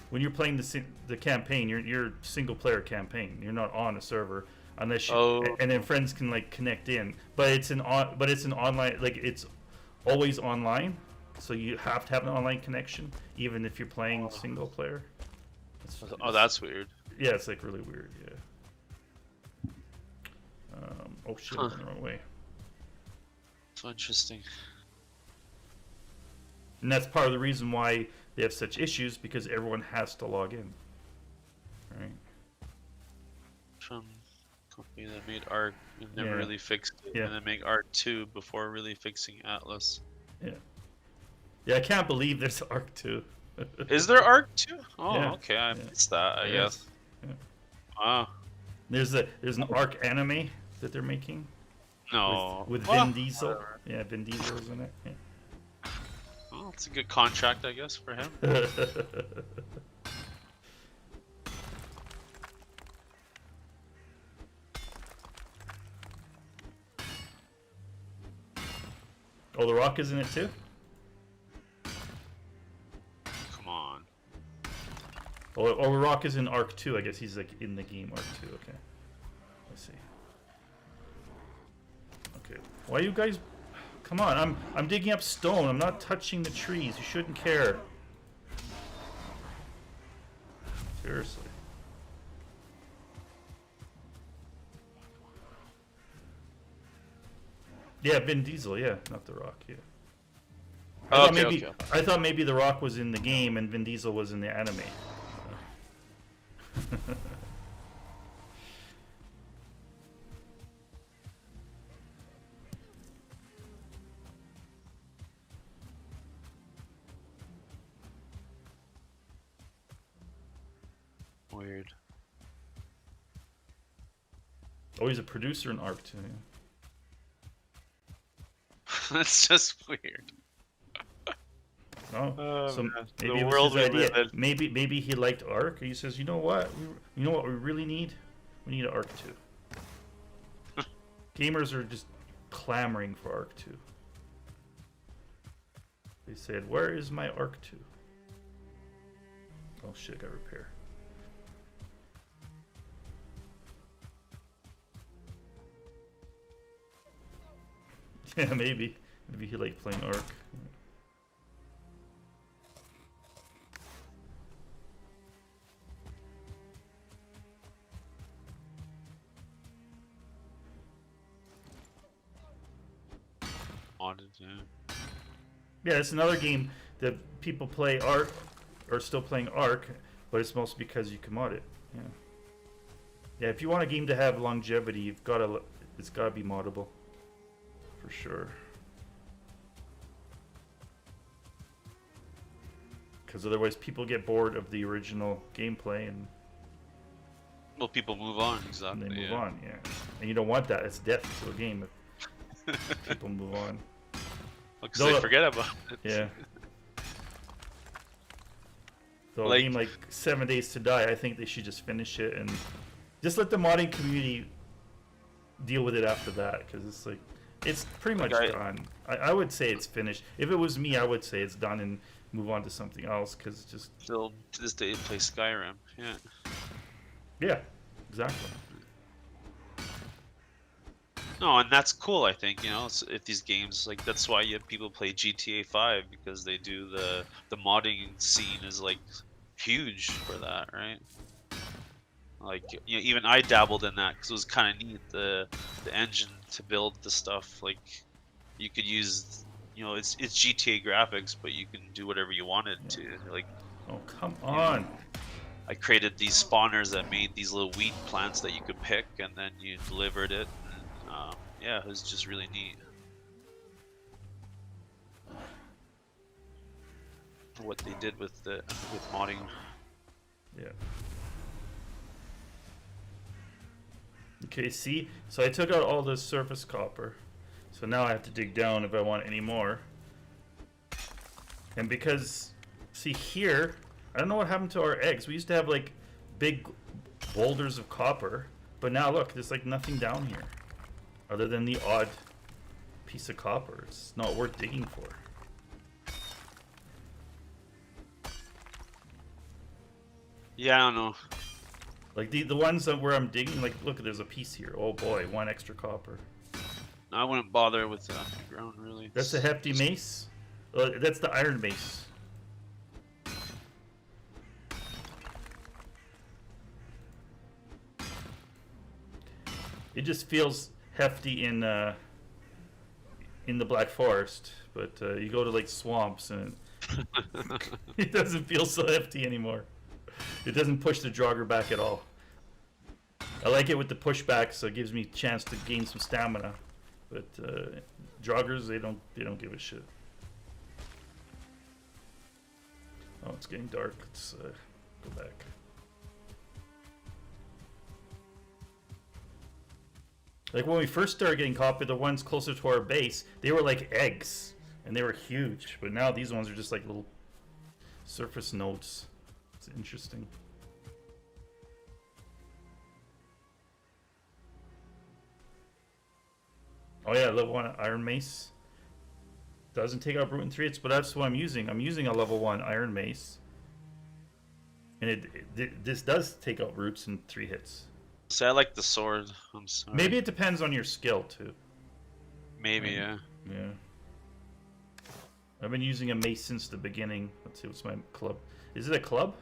when you're playing the campaign, you're single player campaign. You're not on a server unless you, Oh. and then friends can like connect in. But it's an online, like it's always online, so you have to have an online connection even if you're playing single player. Oh, that's weird. Yeah, it's like really weird. Yeah. Oh shit, I went the wrong way. So interesting. And that's part of the reason why they have such issues, because everyone has to log in. Right? From company that made Arc and never Yeah. really fixed it, Yeah. and then make Arc 2 before really fixing Atlas. Yeah, I can't believe there's Arc 2. Is there Arc 2? Oh, Yeah. okay, I Yeah. missed that, I Yeah. guess. Yeah. Wow. There's an Arc anime that they're making No. with Well, Vin Diesel. whatever. Yeah, Vin Diesel's in it. Yeah. Well, it's a good contract, I guess, for him. Oh, The Rock is in it too? Come on. Oh, The Rock is in Arc 2. I guess he's like in the game Arc 2. Okay. Let's see. Okay. Why you guys? Come on, I'm digging up stone. I'm not touching the trees. You shouldn't care. Seriously. Yeah, Vin Diesel. Yeah, not The Rock. Yeah. Okay. I thought maybe The Rock was in the game and Vin Diesel was in the anime. Weird. Oh, he's a producer in Arc 2. Yeah. That's just weird. No, Oh, so man. maybe The it was world his we idea. live Maybe he liked Arc. He says, you know what? You know what we really need? We need Arc 2. Gamers are just clamoring for Arc 2. They said, where is my Arc 2? Oh shit, got repair. Yeah, maybe. Maybe he liked playing Arc. Modded, yeah. Yeah, it's another game that people play Arc, or still playing Arc, but it's mostly because you can mod it. Yeah. Yeah, if you want a game to have longevity, it's gotta be moddable, for sure. Because otherwise, people get bored of the original gameplay and Well, people move on, exactly. they move yeah. on. Yeah. and you don't want that. It's death to a game if people move on. Because they Though- forget about it. Yeah. So Like- a game like 7 Days to Die, I think they should just finish it and just let the modding community deal with it after that, because it's like it's pretty much Like done. I would say it's finished. If it was me, I would say it's done and move on to something else, because just Still to this day play Skyrim. Yeah. yeah, exactly. No, and that's cool. I think if these games like that's why you have people play GTA 5 because they do the modding scene is like huge for that, right? Like even I dabbled in that because it was kind of neat the engine to build the stuff. Like you could use it's GTA graphics, but you can do whatever you wanted to. Like Oh come on! I created these spawners that made these little weed plants that you could pick, and then you delivered it. Yeah, it was just really neat. What they did with modding. Yeah. Okay, see? So I took out all the surface copper. So now I have to dig down if I want any more. And because, see here, I don't know what happened to our eggs. We used to have like big boulders of copper. But now look, there's like nothing down here. Other than the odd piece of copper. It's not worth digging for. Yeah, I don't know. Like the ones that where I'm digging, like look, there's a piece here. Oh boy, 1 extra copper. I wouldn't bother with the underground really. That's a hefty mace. That's the iron mace. It just feels hefty in the Black Forest, but you go to like swamps and it doesn't feel so hefty anymore. It doesn't push the jogger back at all. I like it with the pushback, so it gives me a chance to gain some stamina. But joggers, they don't give a shit. Oh, it's getting dark. Let's go back. Like when we first started getting copper, the ones closer to our base, they were like eggs, and they were huge. But now these ones are just like little surface nodes. It's interesting. Oh yeah, level 1 iron mace. Doesn't take out brute in 3 hits, but that's what I'm using. I'm using a level 1 iron mace. And this does take out roots in 3 hits. See, I like the sword. I'm sorry. Maybe it depends on your skill too. Maybe, yeah. Yeah. I've been using a mace since the beginning. Let's see, what's my club? Is it a club?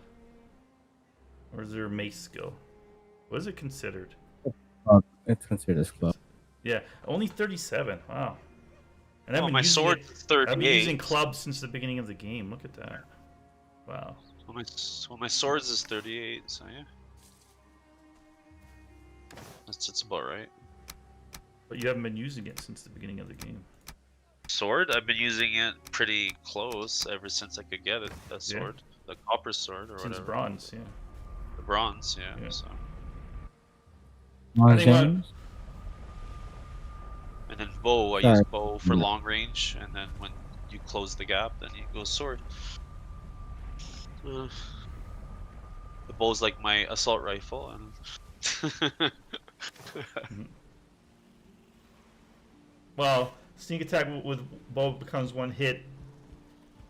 Or is there a mace skill? What is it considered? It's considered as club. Yeah, only 37. Wow. And I've Oh, been my using sword it- is I've been using 38. clubs since the beginning of the game. Look at that. Wow. Well, my swords is 38, so yeah. That's about right. But you haven't been using it since the beginning of the game. Sword, I've been using it pretty close ever since I could get it. That Yeah. sword, the copper sword or Since whatever. bronze, yeah. The bronze, yeah. Yeah. So. I think James? And then bow, I Sorry. use bow for Yeah. long range, and then when you close the gap, then you go sword. The bow's like my assault rifle, and Well, sneak attack with bow becomes 1 hit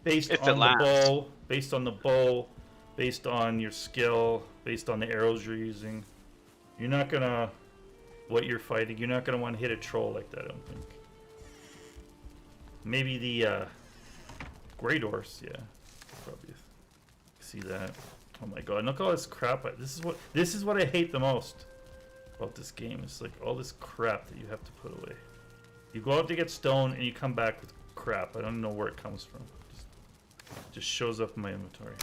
based If it on the lasts. bow, based on the bow, based on your skill, based on the arrows you're using. You're not gonna what you're fighting. You're not gonna want to hit a troll like that. I don't think. Maybe the Grey Dwarfs, yeah, probably see that. Oh my god! Look at all this crap. This is what I hate the most about this game. It's like all this crap that you have to put away. You go out to get stone and you come back with crap. I don't know where it comes from. Just shows up in my inventory.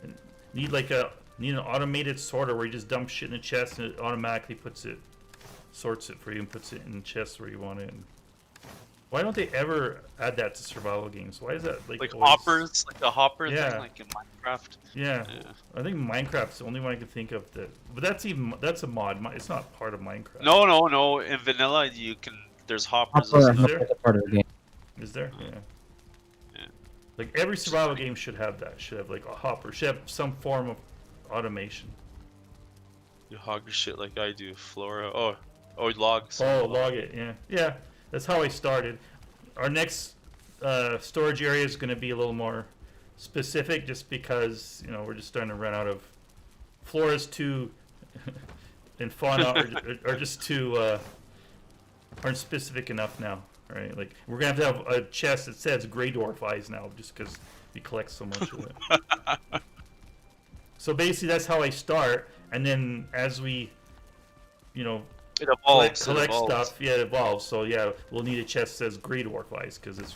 And need an automated sorter where you just dump shit in a chest and it automatically sorts it for you and puts it in the chest where you want it. And Why don't they ever add that to survival games? Why is that Like always- hoppers, like the hopper Yeah. thing, like in Minecraft. Yeah, Yeah. I think Minecraft's the only one I can think of that. But that's a mod. It's not part of Minecraft. No. In vanilla, you can. There's hoppers. Hopper, And stuff. there? Hopper's a part of the game. Is there? Yeah. Yeah. Like every survival game should have that. Should have like a hopper. Should have some form of automation. You hog your shit like I do. Flora. Oh, logs. Oh, log it. Yeah, yeah. That's how I started. Our next storage area is going to be a little more specific, just because we're just starting to run out of floras too, and fauna are just too aren't specific enough now, right? Like we're gonna have a chest that says Grey Dwarf eyes now, just because we collect so much of it. So basically, that's how I start, and then as we, It collect evolves. stuff, yeah, it evolves. So yeah, we'll need a chest that says Grey Dwarf eyes, because it's,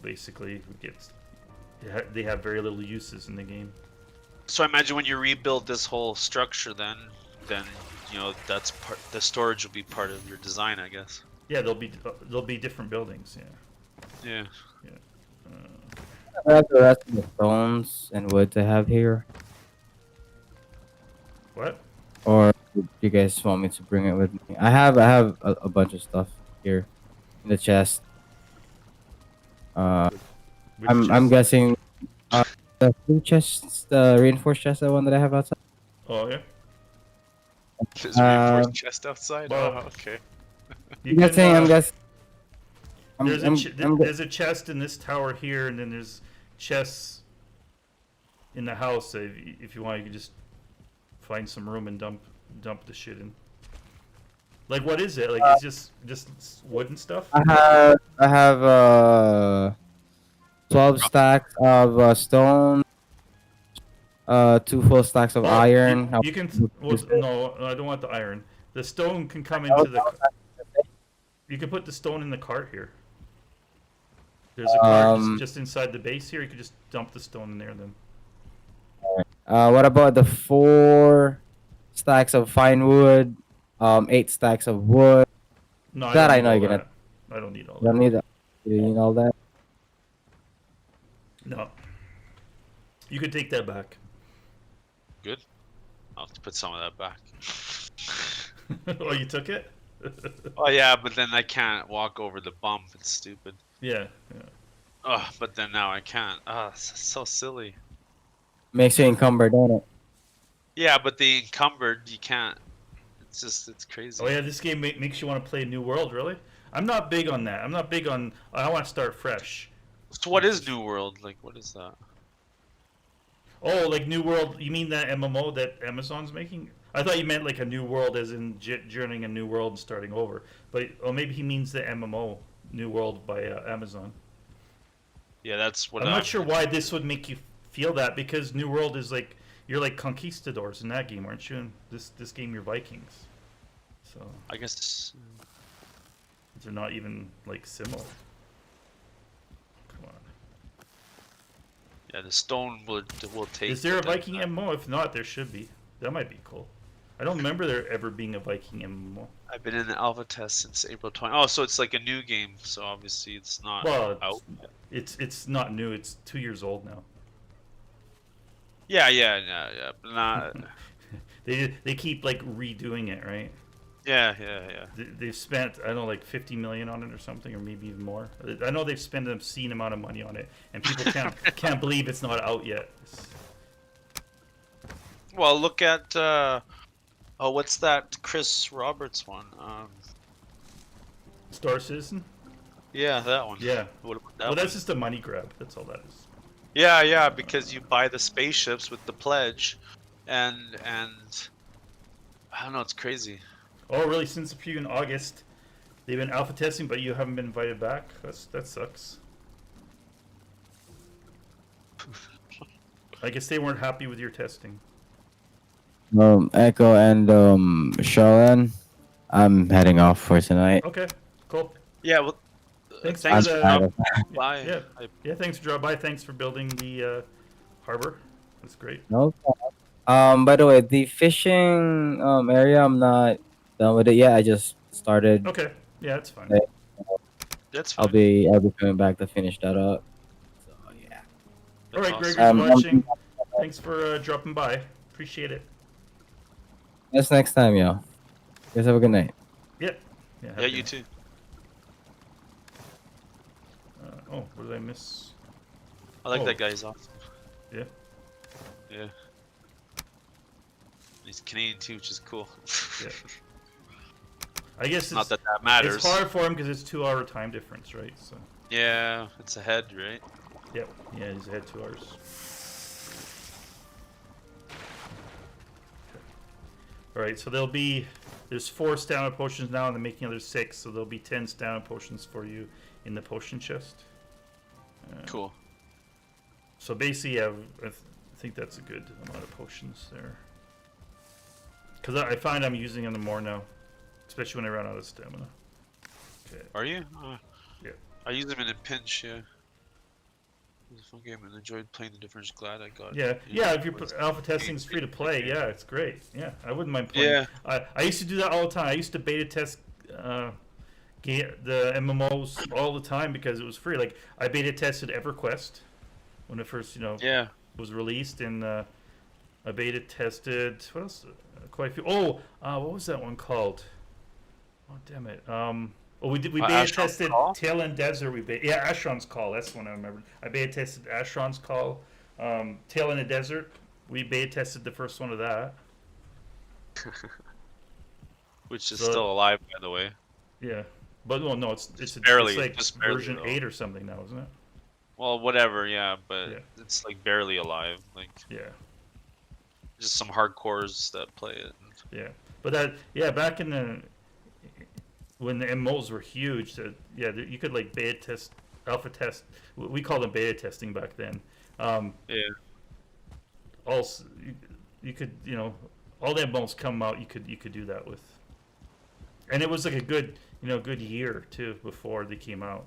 basically they have very little uses in the game. So I imagine when you rebuild this whole structure, then that's part. The storage will be part of your design, I guess. Yeah, there'll be different buildings. Yeah. Yeah. I have the rest of the stones and wood to have here, What? or do you guys want me to bring it with me? I have a bunch of stuff here in the chest. Which I'm chest? guessing the two chests, the reinforced chest, the one that I have outside. Oh yeah. There's a reinforced chest outside. well, Oh, okay. You I'm can, guessing. I'm guessing. There's a chest in this tower here, and then there's chests in the house. If you want, you can just find some room and dump the shit in. Like, what is it? Like, it's just wooden stuff. I have 12 stacks of stone, 2 full stacks of iron. You can. Well, no, I don't want the iron. The stone can come into the. You can put the stone in the cart here. There's a cart just inside the base here. You can just dump the stone in there then. What about the 4 stacks of fine wood, 8 stacks of wood? No, That don't I need know all you're gonna- that. I don't need all You don't that. need that. You need all that. No. You can take that back. Good. I'll have to put some of that back. Oh, you took it? Oh yeah, but then I can't walk over the bump. It's stupid. Yeah. Oh, but then now I can't. Ah, it's so silly. Makes you encumbered, don't it? Yeah, but the encumbered, you can't. It's crazy. Oh yeah, this game makes you want to play a new world, really? I'm not big on that. I want to start fresh. So what is New World? Like, what is that? Oh, like New World, you mean that MMO that Amazon's making? I thought you meant like a new world as in journeying a new world and starting over. But maybe he means the MMO, New World by Amazon. Yeah, that's what I'm not sure why this would make you feel that, because New World is like, you're like conquistadors in that game, aren't you? In this game, you're Vikings. So I guess. they're not even like similar. Come on. Yeah, the stone will take. Is there a the- Viking MMO? If not, there should be. That might be cool. I don't remember there ever being a Viking MMO. I've been in the alpha test since April 20. Oh, so it's like a new game. So obviously it's not Well, out. it's not new. It's 2 years old now. Yeah. But not. They keep like redoing it, right? Yeah. They've spent, I don't know, like 50 million on it or something, or maybe even more. I know they've spent an obscene amount of money on it, and people can't believe it's not out yet. Well, look at what's that Chris Roberts one? Star Citizen? Yeah, that one. Yeah. What about that Well, one? that's just a money grab. That's all that is. Yeah, because you buy the spaceships with the pledge, and I don't know, it's crazy. Oh, really? Since the preview in August, they've been alpha testing, but you haven't been invited back? That sucks. I guess they weren't happy with your testing. Echo and Charlene, I'm heading off for tonight. Okay, cool. Yeah, well, Thanks thanks for for the- dropping by. Yeah. Yeah, thanks for dropping by. Thanks for building the harbor. That's great. No problem. By the way, the fishing area, I'm not done with it yet. I just started. Okay, yeah, that's fine. Yeah. That's I'll fine. be coming back to finish that up. So yeah. All That's right, awesome. Gregor's Um, watching. Thanks for dropping by. Appreciate it. that's next time, yo. You guys have a good night. Yeah. Yeah. Yeah, you too. Oh, what did I miss? I like Oh. that guy. He's awesome. Yeah. Yeah. He's Canadian too, which is cool. Yeah. I guess Not it's, that that matters. it's hard for him because it's 2 hour time difference, right? So. Yeah, it's ahead, right? Yep. Yeah, he's ahead 2 hours. All right, so there's 4 stamina potions now, and they're making another 6, so there'll be 10 stamina potions for you in the potion chest. Cool. So basically, yeah, I think that's a good amount of potions there. Because I find I'm using them more now, especially when I run out of stamina. Okay. Are you? Yeah. I use them in a pinch, yeah. It was a fun game and enjoyed playing the difference. Glad I got Yeah, it. yeah. If alpha testing is free to play, yeah, it's great. Yeah, I wouldn't mind playing. Yeah. I used to do that all the time. I used to beta test the MMOs all the time because it was free. Like I beta tested EverQuest when it first, Yeah. was released, and I beta tested what else? Quite a few. Oh, what was that one called? Oh, damn it. We beta Ashron's tested Call? Tail End Desert. Ashron's Call. That's the one I remember. I beta tested Ashron's Call. Tail in the Desert. We beta tested the first one of that. Which is So- still alive, by the way. Yeah, but no, it's barely, like just barely, version though. 8 or something now, isn't it? Well, whatever, yeah, but Yeah. it's like barely alive. Like Yeah, just some hardcores that play it. yeah. But back in the when the MMOs were huge, you could like beta test, alpha test. We called them beta testing back then. Yeah. Also, you could all the MMOs come out. You could do that with, and it was like a good good year too before they came out.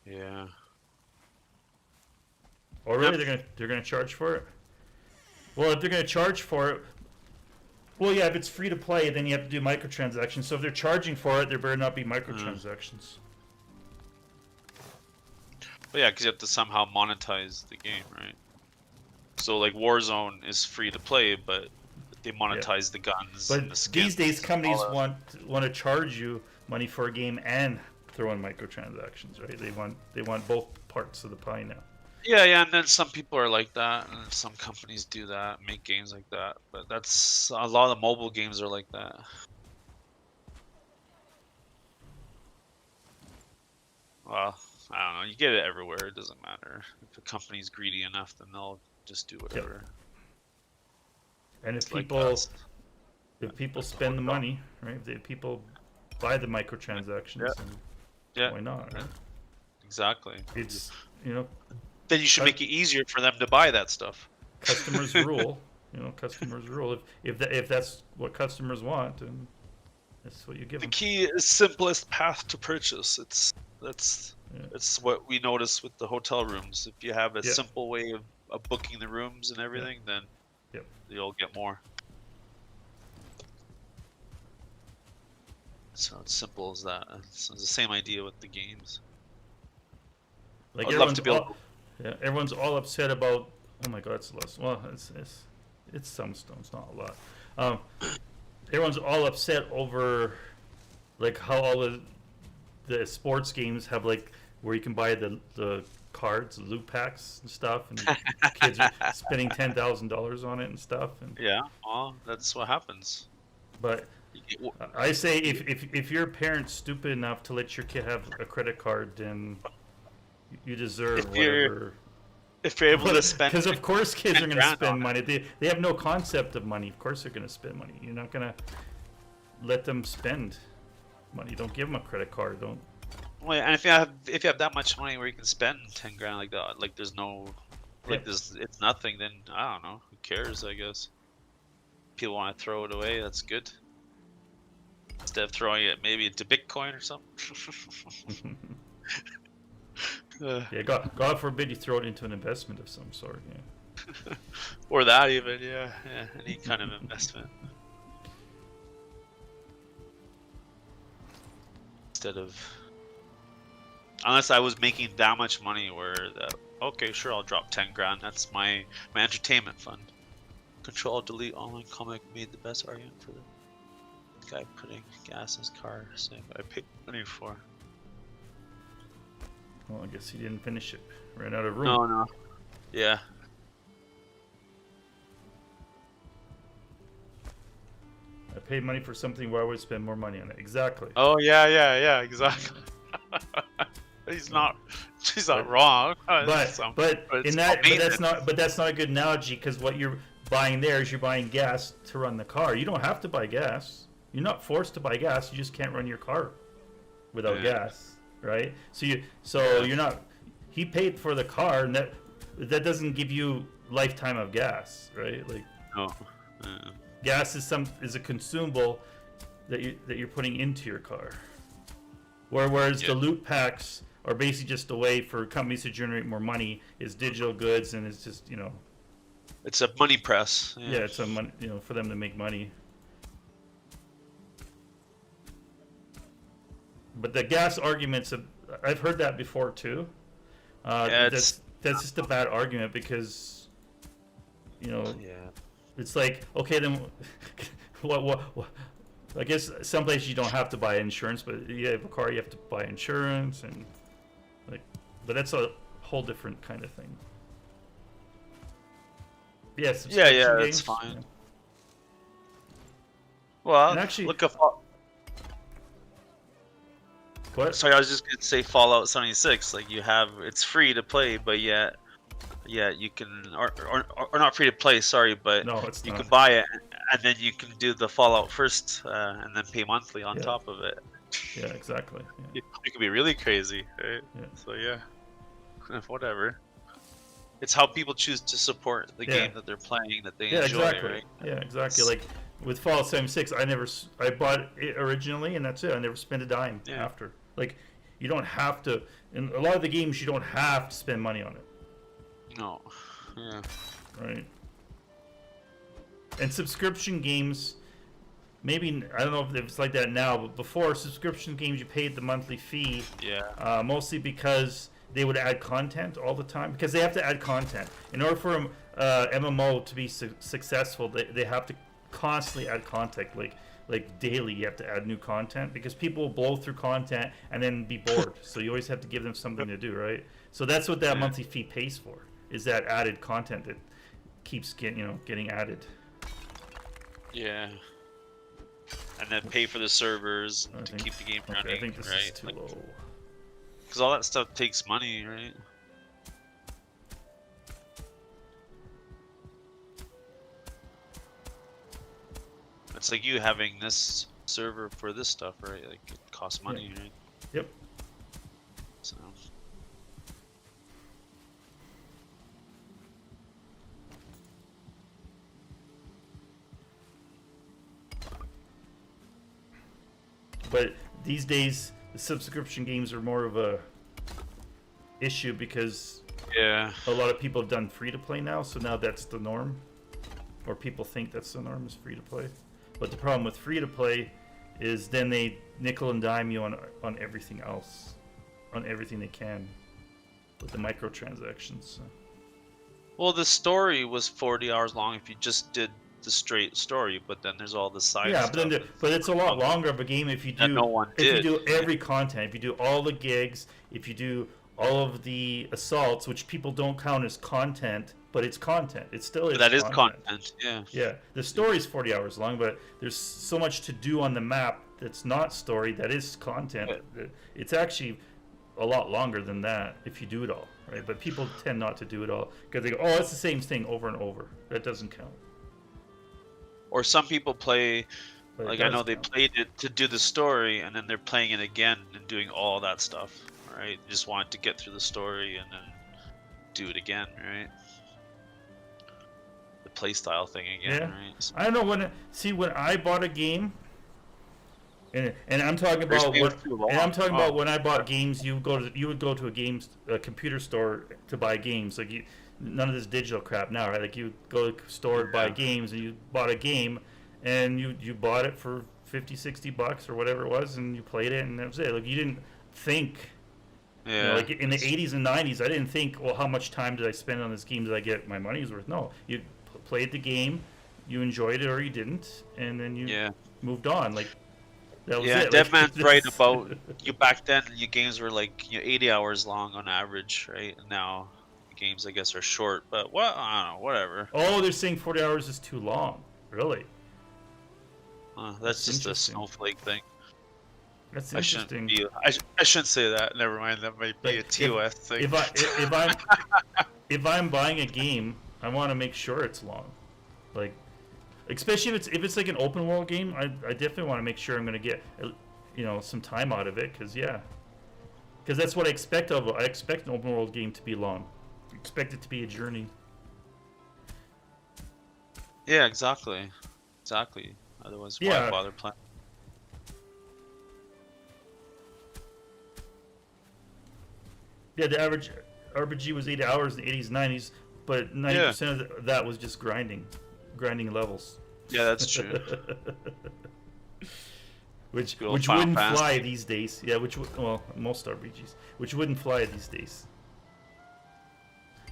Yeah. Oh, really? They're gonna charge for it? Well, if they're gonna charge for it, well, yeah. If it's free to play, then you have to do microtransactions. So if they're charging for it, there better not be microtransactions. Well, yeah, because you have to somehow monetize the game, right? So like Warzone is free to play, but they monetize the guns. But and the skins, these days, companies all that. want to charge you money for a game and throw in microtransactions, right? They want both parts of the pie now. Yeah, and then some people are like that, and some companies do that, make games like that. But that's a lot of mobile games are like that. Well, I don't know. You get it everywhere. It doesn't matter. If a company's greedy enough, then they'll just do whatever. And if It's like people us. spend the money, right? If people buy the microtransactions, Yeah. then Yeah, why not? Right? exactly. It's Then you should make it easier for them to buy that stuff. customers rule. Customers rule. If that's what customers want, then that's what you give The them. key is simplest path to purchase. It's Yeah. what we notice with the hotel rooms. If you have a Yeah. simple way of booking the rooms and everything, then Yep. you'll get more. So it's simple as that. It's the same idea with the games. Like I'd love to everyone's be able. Yeah, everyone's all upset about. Oh my God, it's less. Well, it's some stones, not a lot. Everyone's all upset over, like how all the sports games have like where you can buy the cards, the loot packs and stuff, and kids are spending $10,000 on it and stuff. And Yeah, well, that's what happens. but I say if your parent's stupid enough to let your kid have a credit card, then you deserve If you're- whatever. If you're able to spend, Because of course kids are 10 going to grand spend on money. They have no concept of money. Of course they're going to spend money. You're not going to let them spend money. Don't give them a credit card. Don't. well, and if you have that much money where you can spend 10 grand like that, like there's no, like Yeah. there's it's nothing. Then I don't know. Who cares? I guess. People want to throw it away. That's good. Instead of throwing it maybe into Bitcoin or something. Yeah, God forbid you throw it into an investment of some sort. Yeah. Or that even, yeah, any kind of investment. instead of, unless I was making that much money where okay, sure, I'll drop 10 grand. That's my entertainment fund. Control delete online comic made the best argument for the guy putting gas in his car, saying I paid money for. Well, I guess he didn't finish it. Ran out of room. No. Yeah. I paid money for something where I would spend more money on it. Exactly. Oh yeah, exactly. He's not wrong. But it's that's not a good analogy, because what you're buying there is you're buying gas to run the car. You don't have to buy gas. You're not forced to buy gas. You just can't run your car without gas, right? So you're not. He paid for the car, and that doesn't give you lifetime of gas, right? Like no. gas is a consumable that you're putting into your car. Whereas the loot packs are basically just a way for companies to generate more money. It's digital goods, and it's just It's a money press. yeah, it's a money, for them to make money. But the gas arguments, I've heard that before too. That's just a bad argument, because it's like, okay, then what I guess some places you don't have to buy insurance, but you have a car, you have to buy insurance, and but that's a whole different kind of thing. Yes. Yeah, that's fine. Yeah. Well, And actually- look up. What? Sorry, I was just gonna say Fallout 76. Like it's free to play, but yet you can, or not free to play. Sorry, but No, it's you not. can buy it, and then you can do the Fallout first, and then pay monthly on top of it. Yeah, exactly. Yeah. It could be really crazy, right? Yeah. So yeah, whatever. It's how people choose to support the game that they're playing, that they enjoy, exactly. right? Yeah, exactly. Like with Fallout 76, I bought it originally, and that's it. I never spent a dime after. Like, you don't have to. In a lot of the games, you don't have to spend money on it. No. Yeah. Right. And subscription games, maybe, I don't know if it's like that now, but before, subscription games, you paid the monthly fee. Yeah. Mostly because they would add content all the time, because they have to add content. In order for MMO to be successful, they have to constantly add content, like daily. You have to add new content, because people will blow through content and then be bored. So you always have to give them something to do, right? So that's what that monthly fee pays for, is that added content that keeps getting added. Yeah. And then pay for the servers to keep the game running. I think this is too low. Because all that stuff takes money, right? It's like you having this server for this stuff, right? Like, it costs money, right? Yep. So. But these days, the subscription games are more of a issue, because Yeah. a lot of people have done free to play now, so now that's the norm, or people think that's the norm, is free to play. But the problem with free to play is then they nickel and dime you on everything else, on everything they can, with the microtransactions. So. Well, the story was 40 hours long if you just did the straight story, but then there's all the side Yeah, stuff. but it's a lot longer of a game if you do no one if did. you do every content, if you do all the gigs, if you do all of the assaults, which people don't count as content, but it's content. It still is. That is content. content, yeah. Yeah, the story's 40 hours long, but there's so much to do on the map that's not story, that is content. It's actually a lot longer than that if you do it all, right? But people tend not to do it all, because they go, oh, it's the same thing over and over. That doesn't count. Or some people play, But it like I know does they count. played it to do the story, and then they're playing it again and doing all that stuff, right? Just wanted to get through the story and then do it again, right? The playstyle thing again, Yeah. right? So, I don't know when I bought a game, and I'm talking about when I bought games. You would go to a computer store to buy games. Like none of this digital crap now, right? Like you go to a store to buy games, and you bought a game, and you bought it for $50, $60 or whatever it was, and you played it, and that was it. Like, you didn't think. Yeah. You know, like in the 80s and 90s, I didn't think, well, how much time did I spend on this game? Did I get my money's worth? No, you played the game, you enjoyed it or you didn't, and then you moved on. Like, that was it. Dead Like, Man's right about you. Back then, your games were like 80 hours long on average, right? And now games, I guess, are short. But what? I don't know. Whatever. Oh, they're saying 40 hours is too long. Really? That's just a interesting. snowflake thing. That's I shouldn't interesting. I shouldn't say that. Never mind. That might be a Like, TOS thing. If I'm buying a game, I want to make sure it's long. Like, especially if it's like an open world game, I definitely want to make sure I'm going to get, you know, some time out of it. Because that's what I expect of it. I expect an open world game to be long. I expect it to be a journey. Yeah, exactly. Otherwise, why bother playing? Yeah, the average RPG was 8 hours in the 80s, 90s, but 90% of that was just grinding levels. Yeah, that's true. which Good old wouldn't Final Fantasy. fly these days. Yeah, most RPGs, which wouldn't fly these days.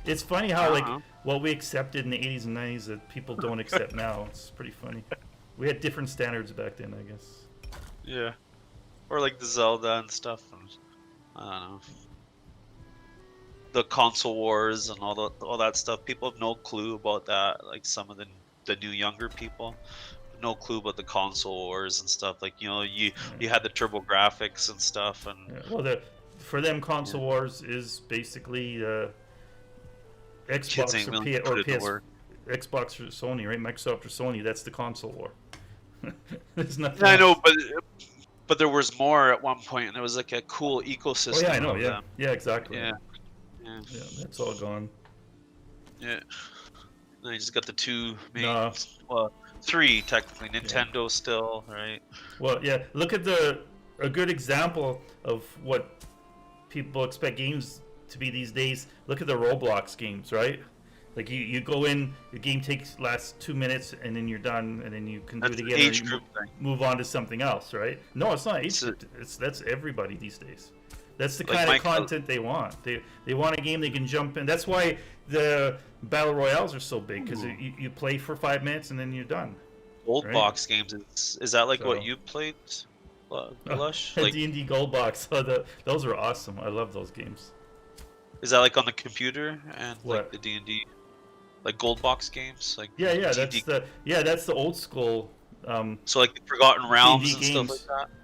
It's funny how like what we accepted in the 80s and 90s that people don't accept now. It's pretty funny. We had different standards back then, I guess. Yeah, or like the Zelda and stuff. I don't know. The console wars and all that stuff. People have no clue about that. Like some of the new younger people, no clue about the console wars and stuff. Like, you know, you had the turbo graphics and stuff, and well, for them, console wars is basically Xbox or PS, Xbox or Sony, right? Microsoft or Sony. That's the console war. There's nothing. I know, but there was more at one point, and there was like a cool ecosystem. Oh yeah, I know. of Yeah, them. yeah, exactly. Yeah. Yeah, that's all gone. Yeah. Then you just got the two main, well, three technically. Nintendo still, right? Well, yeah. Look at a good example of what people expect games to be these days. Look at the Roblox games, right? Like you go in, the game lasts 2 minutes, and then you're done, and then you can do it again. Age or group thing. Move on to something else, right? No, it's not age group. That's everybody these days. That's the kind of content they want. They want a game they can jump in. That's why the battle royales are so big, because you play for 5 minutes and then you're done. Gold box games, is that like what you played, Lush? Like D&D Gold Box. Those are awesome. I love those games. Is that like on the computer and What? like the D&D, like gold box games? Like Yeah, D&D that's the old school. So like the Forgotten Realms D&D and games. stuff like that.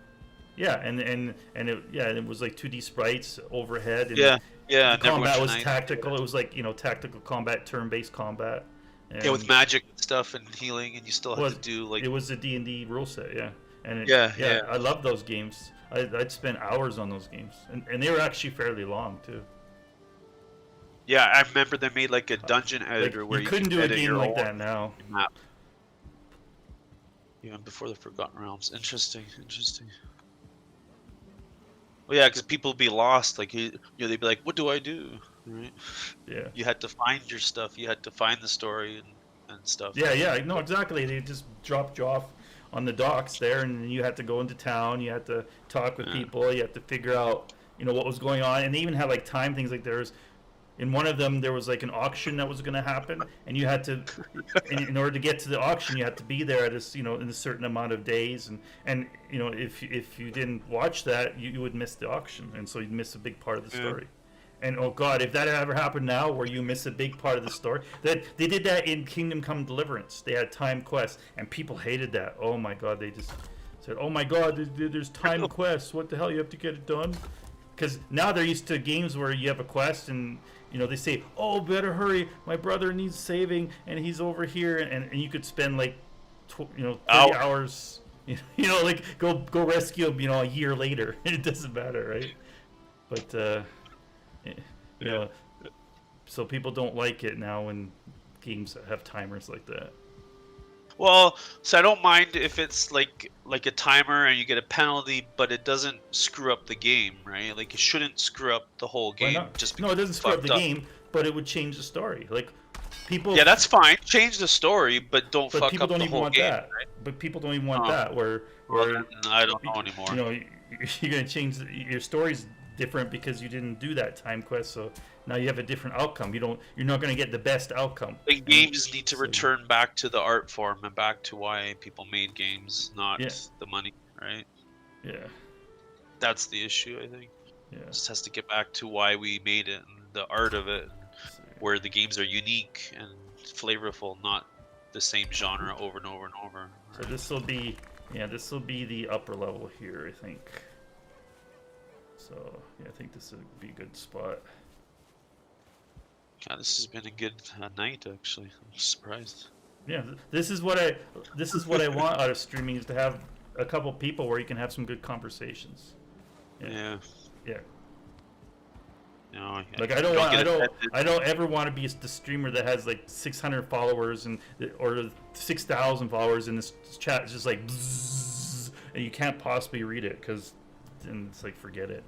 Yeah, and it was like 2D sprites overhead. And Yeah, the combat Neverwinter was Nights. tactical. It was like, you know, tactical combat, turn-based combat. And Yeah, with magic and stuff and healing, and you still have to do like. it was a D&D rule set, yeah. And Yeah. I love those games. I'd spend hours on those games, and they were actually fairly long too. Yeah, I remember they made like a dungeon editor where you you couldn't can do a edit game your like own that now. map. Even before the Forgotten Realms. Interesting. Well, yeah, because people would be lost. Like they'd be like, "What do I do?" Right? Yeah. You had to find your stuff. You had to find the story and stuff. Yeah, no, exactly. They just dropped you off on the docks there, and then you had to go into town. You had to talk with people. You had to figure out, you know, what was going on. And they even had like time things. Like in one of them, there was like an auction that was going to happen, and you had to, in order to get to the auction, you had to be there at in a certain amount of days. And you know, if you didn't watch that, you would miss the auction, and so you'd miss a big part of the story. And oh God, if that ever happened now, where you miss a big part of the story, that they did that in Kingdom Come Deliverance. They had time quests, and people hated that. Oh my God, they just said, "Oh my God, there's time quests. What the hell? You have to get it done." Because now they're used to games where you have a quest, and you know they say, "Oh, better hurry! My brother needs saving, and he's over here," and you could spend like, 30 hours. You know, like go rescue him. You know, a year later, it doesn't matter, right? But. You know, so people don't like it now when games have timers like that. Well, so I don't mind if it's like a timer and you get a penalty, but it doesn't screw up the game, right? Like it shouldn't screw up the whole Why game. not? Just No, it doesn't screw up the fucked game, but it would change the story. Like people. Yeah, that's fine. Change the story, but don't But fuck people up don't the even whole want game. that. Right? But people don't even want that. Where or then I don't know anymore. you know, you're gonna change your story's different because you didn't do that time quest. So now you have a different outcome. You're not gonna get the best outcome. I think games need to so- return back to the art form and back to why people made games, not Yeah. the money, right? Yeah, That's the issue, I think. yeah. It just has to get back to why we made it and the art of it, So, where the games are unique and flavorful, not the same genre over and over and over. so right? this will be the upper level here, I think. So yeah, I think this would be a good spot. God, this has been a good night, actually. I'm surprised. Yeah, this is what I want out of streaming, is to have a couple people where you can have some good conversations. Yeah. Yeah. No, Like you get offended. I don't ever want to be the streamer that has like 600 followers or 6,000 followers, and this chat is just like bzzz, and you can't possibly read it because then it's like forget it.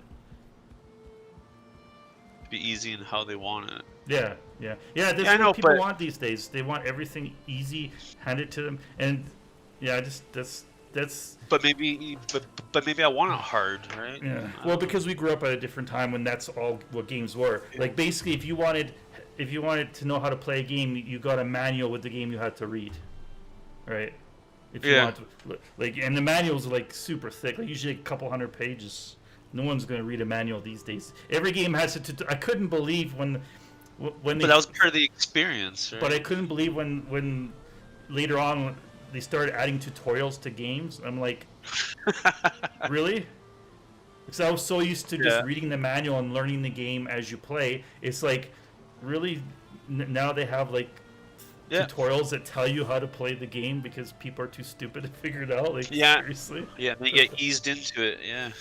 Be easy in how they want it. Yeah. That's I what know, people but- want these days. They want everything easy, handed to them, and yeah, that's But maybe I want it hard, right? yeah. Well, because we grew up at a different time when that's all what games were. Like basically, if you wanted to know how to play a game, you got a manual with the game you had to read, right? If you Yeah. want to, like, and the manuals are like super thick, like usually a couple hundred pages. No one's going to read a manual these days. Every game has I couldn't believe when But that was part of the experience, right? but I couldn't believe when later on they started adding tutorials to games. I'm like, really? Because I was so used to just Yeah. reading the manual and learning the game as you play. It's like, really, now they have like Yeah. tutorials that tell you how to play the game because people are too stupid to figure it out. Like, Yeah. seriously? Yeah, they get eased into it. Yeah.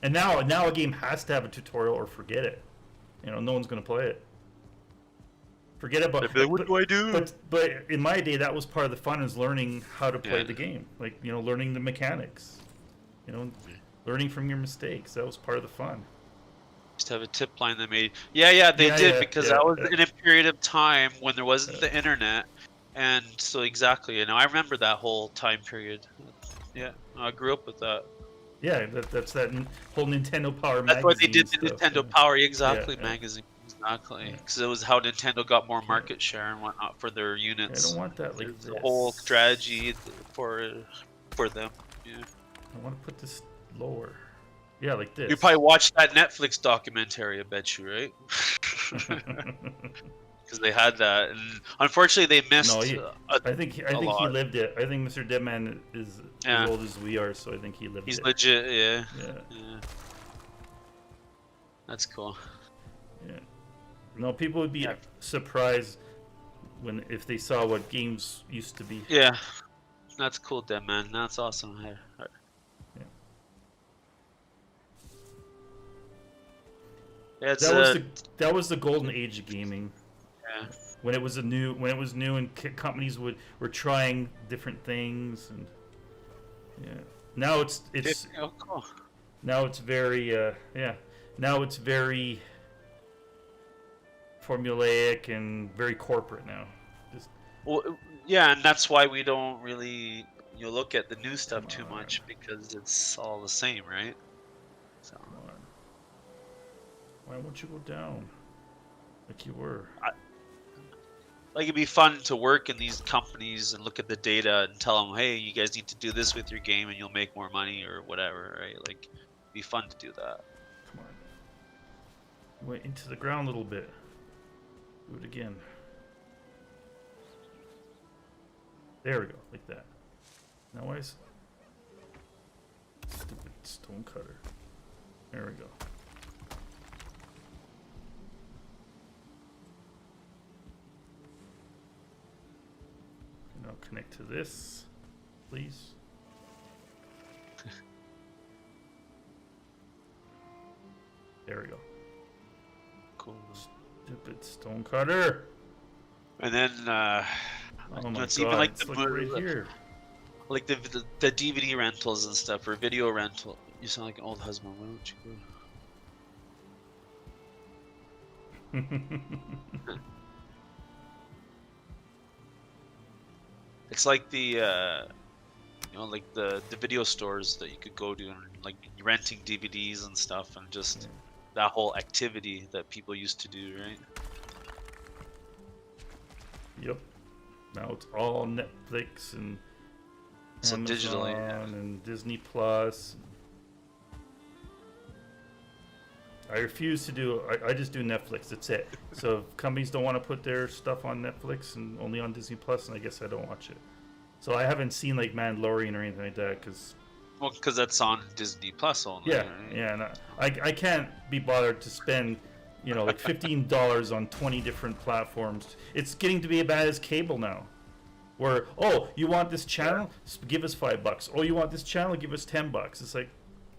And now a game has to have a tutorial or forget it. You know, no one's going to play it. Forget about They'd be like, what do I do? But in my day, that was part of the fun, is learning how to play Yeah. the game. Like, you know, learning the mechanics. You know, learning from your mistakes. That was part of the fun. Just have a tip line that made. Yeah, they Yeah, did, yeah, because yeah, that was yeah. in a period of time when there wasn't the internet, and so exactly. You know, I remember that whole time period. Yeah, I grew up with that. Yeah, that's that whole Nintendo Power That's why they magazine did the stuff, Nintendo yeah. Power exactly Yeah. magazine. Exactly, Yeah. because it was how Nintendo got more market share and whatnot for their I units. don't want that like There's this. a whole strategy for them. Yeah. I want to put this lower. Yeah, like this. You probably watched that Netflix documentary, I bet you, right? Because they had that, and unfortunately they missed. No, I think he lot. lived it. I think Mr. Deadman is Yeah. as old as we are, so I think he lived He's it. legit, yeah. Yeah, Yeah. That's cool. yeah. No, people would be Yeah. surprised if they saw what games used to be. Yeah, that's cool, Dead Man. That's awesome. Yeah, it's That was the golden age of gaming. yeah. When it was new and companies were trying different things, and yeah. Now it's Oh, cool. now it's very now it's very formulaic and very corporate now. Just Well, yeah, and that's why we don't really look at the new stuff too Come on. much, because it's all the same, right? So come on. Why won't you go down like you were? like, it'd be fun to work in these companies and look at the data and tell them, hey, you guys need to do this with your game and you'll make more money or whatever, right? Like, it'd be fun to do that. Come on. Went into the ground a little bit. Do it again. There we go, like that. Now why is stupid stone cutter? There we go. Now connect to this, please. There we go. Cool. Stupid stone cutter. And then Oh my it's god, even like it's the like right here. like the DVD rentals and stuff, or video rental. You sound like an old husband. Why don't you go? It's like the like the video stores that you could go to and like renting DVDs and stuff, and just that whole activity that people used to do, right? Yep. Now it's all Netflix and So Amazon digitally, yeah. and Disney Plus. I refuse to do. I just do Netflix. That's it. So if companies don't want to put their stuff on Netflix and only on Disney Plus, and I guess I don't watch it. So I haven't seen like Mandalorian or anything like that because. Well, because that's on Disney Plus only. Yeah, right? yeah, and I can't be bothered to spend, like $15 on 20 different platforms. It's getting to be as bad as cable now, where you want this channel, give us $5. Oh, you want this channel, give us $10. It's like,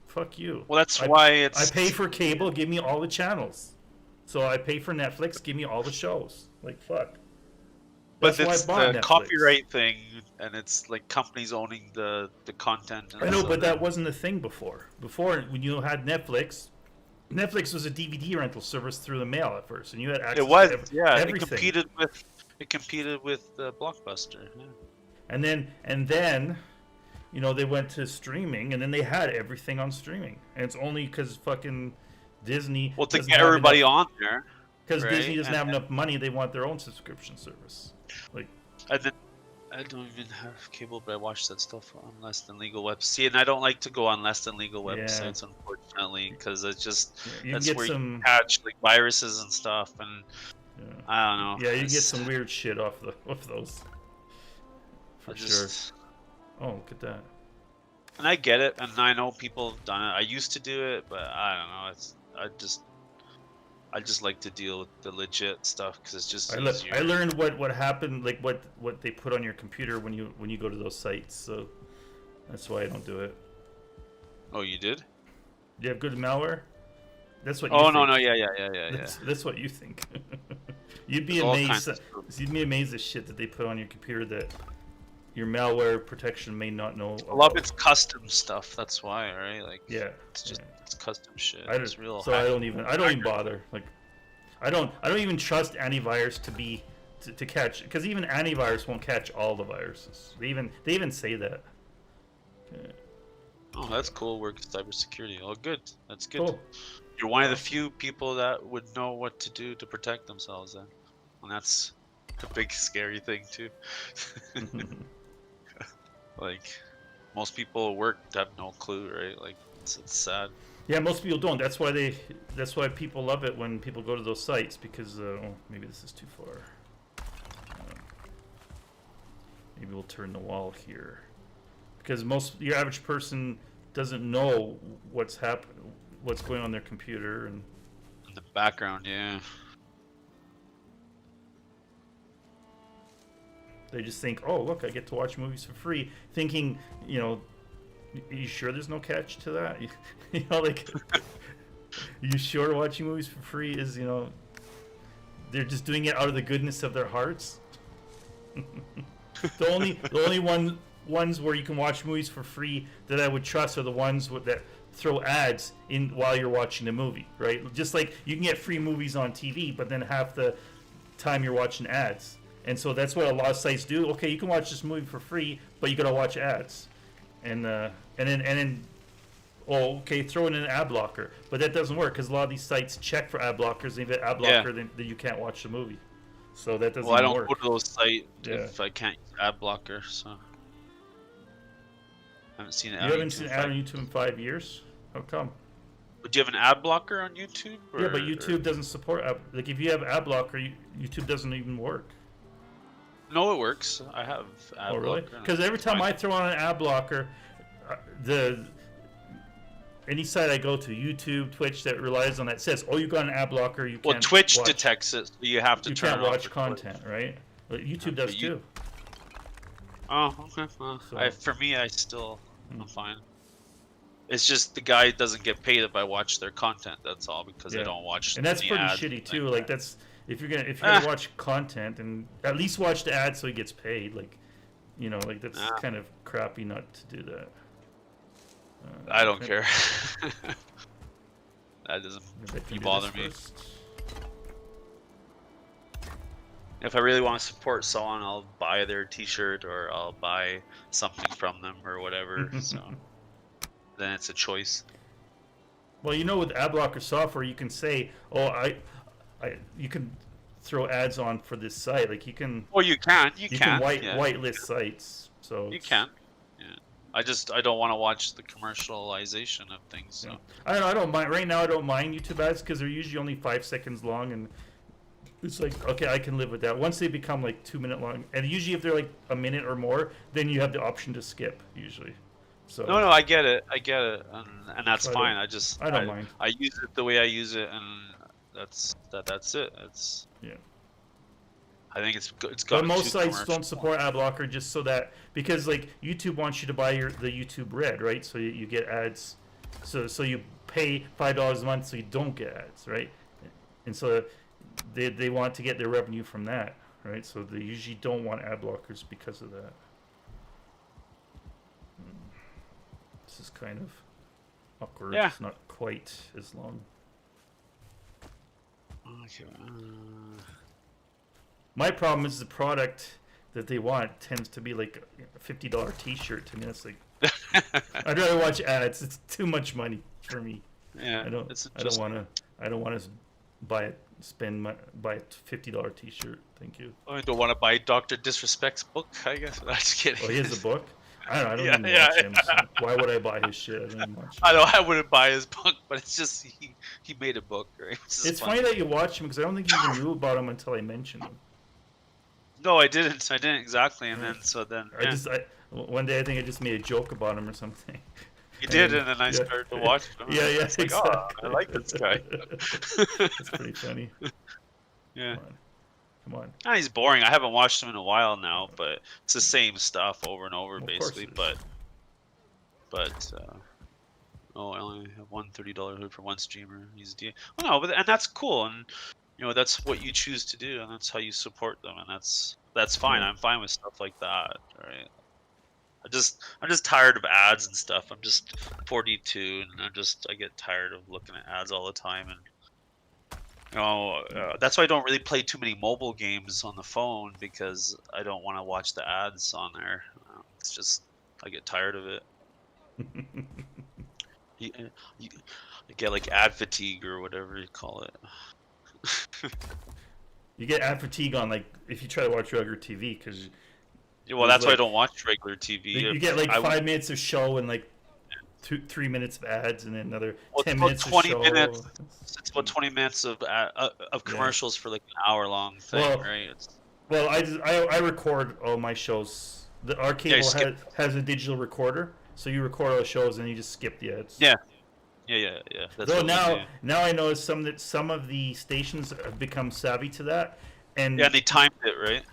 fuck you. Well, that's why it's. I pay for cable, give me all the channels. So I pay for Netflix, give me all the shows. Like fuck. But That's why it's I bought the Netflix. copyright thing, and it's like companies owning the content. And I know, so but that wasn't a thing before. Before, when you had Netflix was a DVD rental service through the mail at first, and you had access it was, to yeah. everything. It competed with Blockbuster. Yeah. And then, they went to streaming, and then they had everything on streaming, and it's only because fucking Disney. Well, to doesn't get have everybody enough, on there. because right? Disney doesn't have enough money, they want their own subscription service. Like, I don't even have cable, but I watch that stuff on less than legal websites. See, and I don't like to go on less than legal websites, unfortunately, because it's just you that's get where some. you can catch like viruses and stuff, and I don't know. Yeah, you get some weird shit off those. For sure. Oh, look at that. And I get it, and I know people have done it. I used to do it, but I don't know. I just like to deal with the legit stuff because it's just easier. I learned what happened, like what they put on your computer when you go to those sites. So that's why I don't do it. Oh, you did? Do you have good malware? That's what. You Oh think. no, yeah. That's what you think. You'd be There's all amazed. kinds of You'd be amazed at shit that they put on your computer that your malware protection may not know. A lot of it's custom stuff. That's why, right? Like, Yeah, it's just it's custom shit. I It's real. so I don't even bother. Like, I don't even trust antivirus to catch, because even antivirus won't catch all the viruses. They even say that. Yeah. Oh, that's cool. Work cybersecurity. Oh, good. That's good. Cool. You're one of the few people that would know what to do to protect themselves then. And that's a big scary thing too. Like, most people at work have no clue, right? Like, it's sad. Yeah, most people don't. That's why people love it when people go to those sites, because maybe this is too far. Maybe we'll turn the wall here, because your average person doesn't know what's going on their computer, and In the background, yeah. they just think, oh, look, I get to watch movies for free, thinking, you sure there's no catch to that? Like, you sure watching movies for free is, they're just doing it out of the goodness of their hearts? The only ones where you can watch movies for free that I would trust are the ones that throw ads in while you're watching the movie, right? Just like you can get free movies on TV, but then half the time you're watching ads. And so that's what a lot of sites do. Okay, you can watch this movie for free, but you gotta watch ads. And then throw in an ad blocker. But that doesn't work, because a lot of these sites check for ad blockers, and if you have ad blocker, then you can't watch the movie. So that doesn't work. Well, I don't go to those sites Yeah. if I can't use ad blocker, so I haven't seen it. You haven't seen an ad on YouTube in 5 years? How come? But do you have an ad blocker on YouTube? Yeah, but YouTube doesn't support like, if you have ad blocker, YouTube doesn't even work. No, it works. I have ad Oh, really? blocker. Because every time I throw on an ad blocker, any site I go to, YouTube, Twitch, that relies on that says, "Oh, you got an ad blocker. You Well, can't Twitch watch, detects it, so you have to you turn can't it off watch for content, right?" But YouTube but does you- too. Oh, okay. Well, So- for me, I'm fine. It's just the guy doesn't get paid if I watch their content. That's all, because Yeah. I don't watch. And that's any pretty ads shitty and too. things Like, that's if you're gonna watch content, and at least watch the ads so he gets paid. Like, like, that's kind of crappy not to do that. I don't care. That Maybe I doesn't can do bother this me. first. If I really want to support someone, I'll buy their T-shirt or I'll buy something from them or whatever. So then it's a choice. Well, with ad blocker software, you can say, "Oh, you can throw ads on for this site." Like you can, Well, you can yeah, whitelist sites. So you can. Yeah. I don't want to watch the commercialization of things. So. Yeah. I don't know. I don't mind right now. I don't mind YouTube ads because they're usually only 5 seconds long, and it's like, okay, I can live with that. Once they become like 2 minute long, and usually if they're like a minute or more, then you have the option to skip usually. So No, I get it, and that's So fine. I don't mind. I use it the way I use it, and that's it. Yeah. I think it's But got most sites don't support ad blocker just so that because like YouTube wants you to buy the YouTube Red, right? So you get ads, so you pay $5 a month so you don't get ads, right? And so they want to get their revenue from that, right? So they usually don't want ad blockers because of that. This is kind of awkward. Yeah. It's not quite as long. Okay. My problem is the product that they want tends to be like a $50 T-shirt. To me, that's like I'd rather watch ads. It's too much money for me. Yeah. I don't want to buy a $50 T-shirt. Thank you. I don't want to buy Dr. Disrespect's book. I guess I'm just kidding. Oh, he has a book. I don't Yeah, even yeah, watch him. So why would I buy his shit? I don't even watch him. I know I wouldn't buy his book, but it's just he made a book, right? It's funny that you watch him because I don't think you even knew about him until I mentioned him. No, I didn't exactly, and then One day I think I just made a joke about him or something. You did, and then I started to watch him. Yeah, It's like, exactly. oh, I like this guy. It's pretty funny. Yeah. Come on. Nah, he's boring. I haven't watched him in a while now, but it's the same stuff over and over, Well, of course basically. it is. But I only have one $30 hood for one streamer. No, and that's cool, and that's what you choose to do, and that's how you support them, and that's fine. Yeah. I'm fine with stuff like that, right? I'm just tired of ads and stuff. I'm just 42, and I get tired of looking at ads all the time, and that's why I don't really play too many mobile games on the phone because I don't want to watch the ads on there. It's just I get tired of it. You get like ad fatigue or whatever you call it. You get ad fatigue on like if you try to watch regular TV because. Well, that's why I don't watch regular TV. You get like 5 minutes of show and like 3 minutes of ads and then another 10 minutes of show. It's about 20 minutes of commercials for like an hour-long thing, right? Well, I record all my shows. Our cable has a digital recorder, so you record all the shows and you just skip the ads. Yeah. That's Though what now I notice some of the stations have become savvy to that, and they timed it right.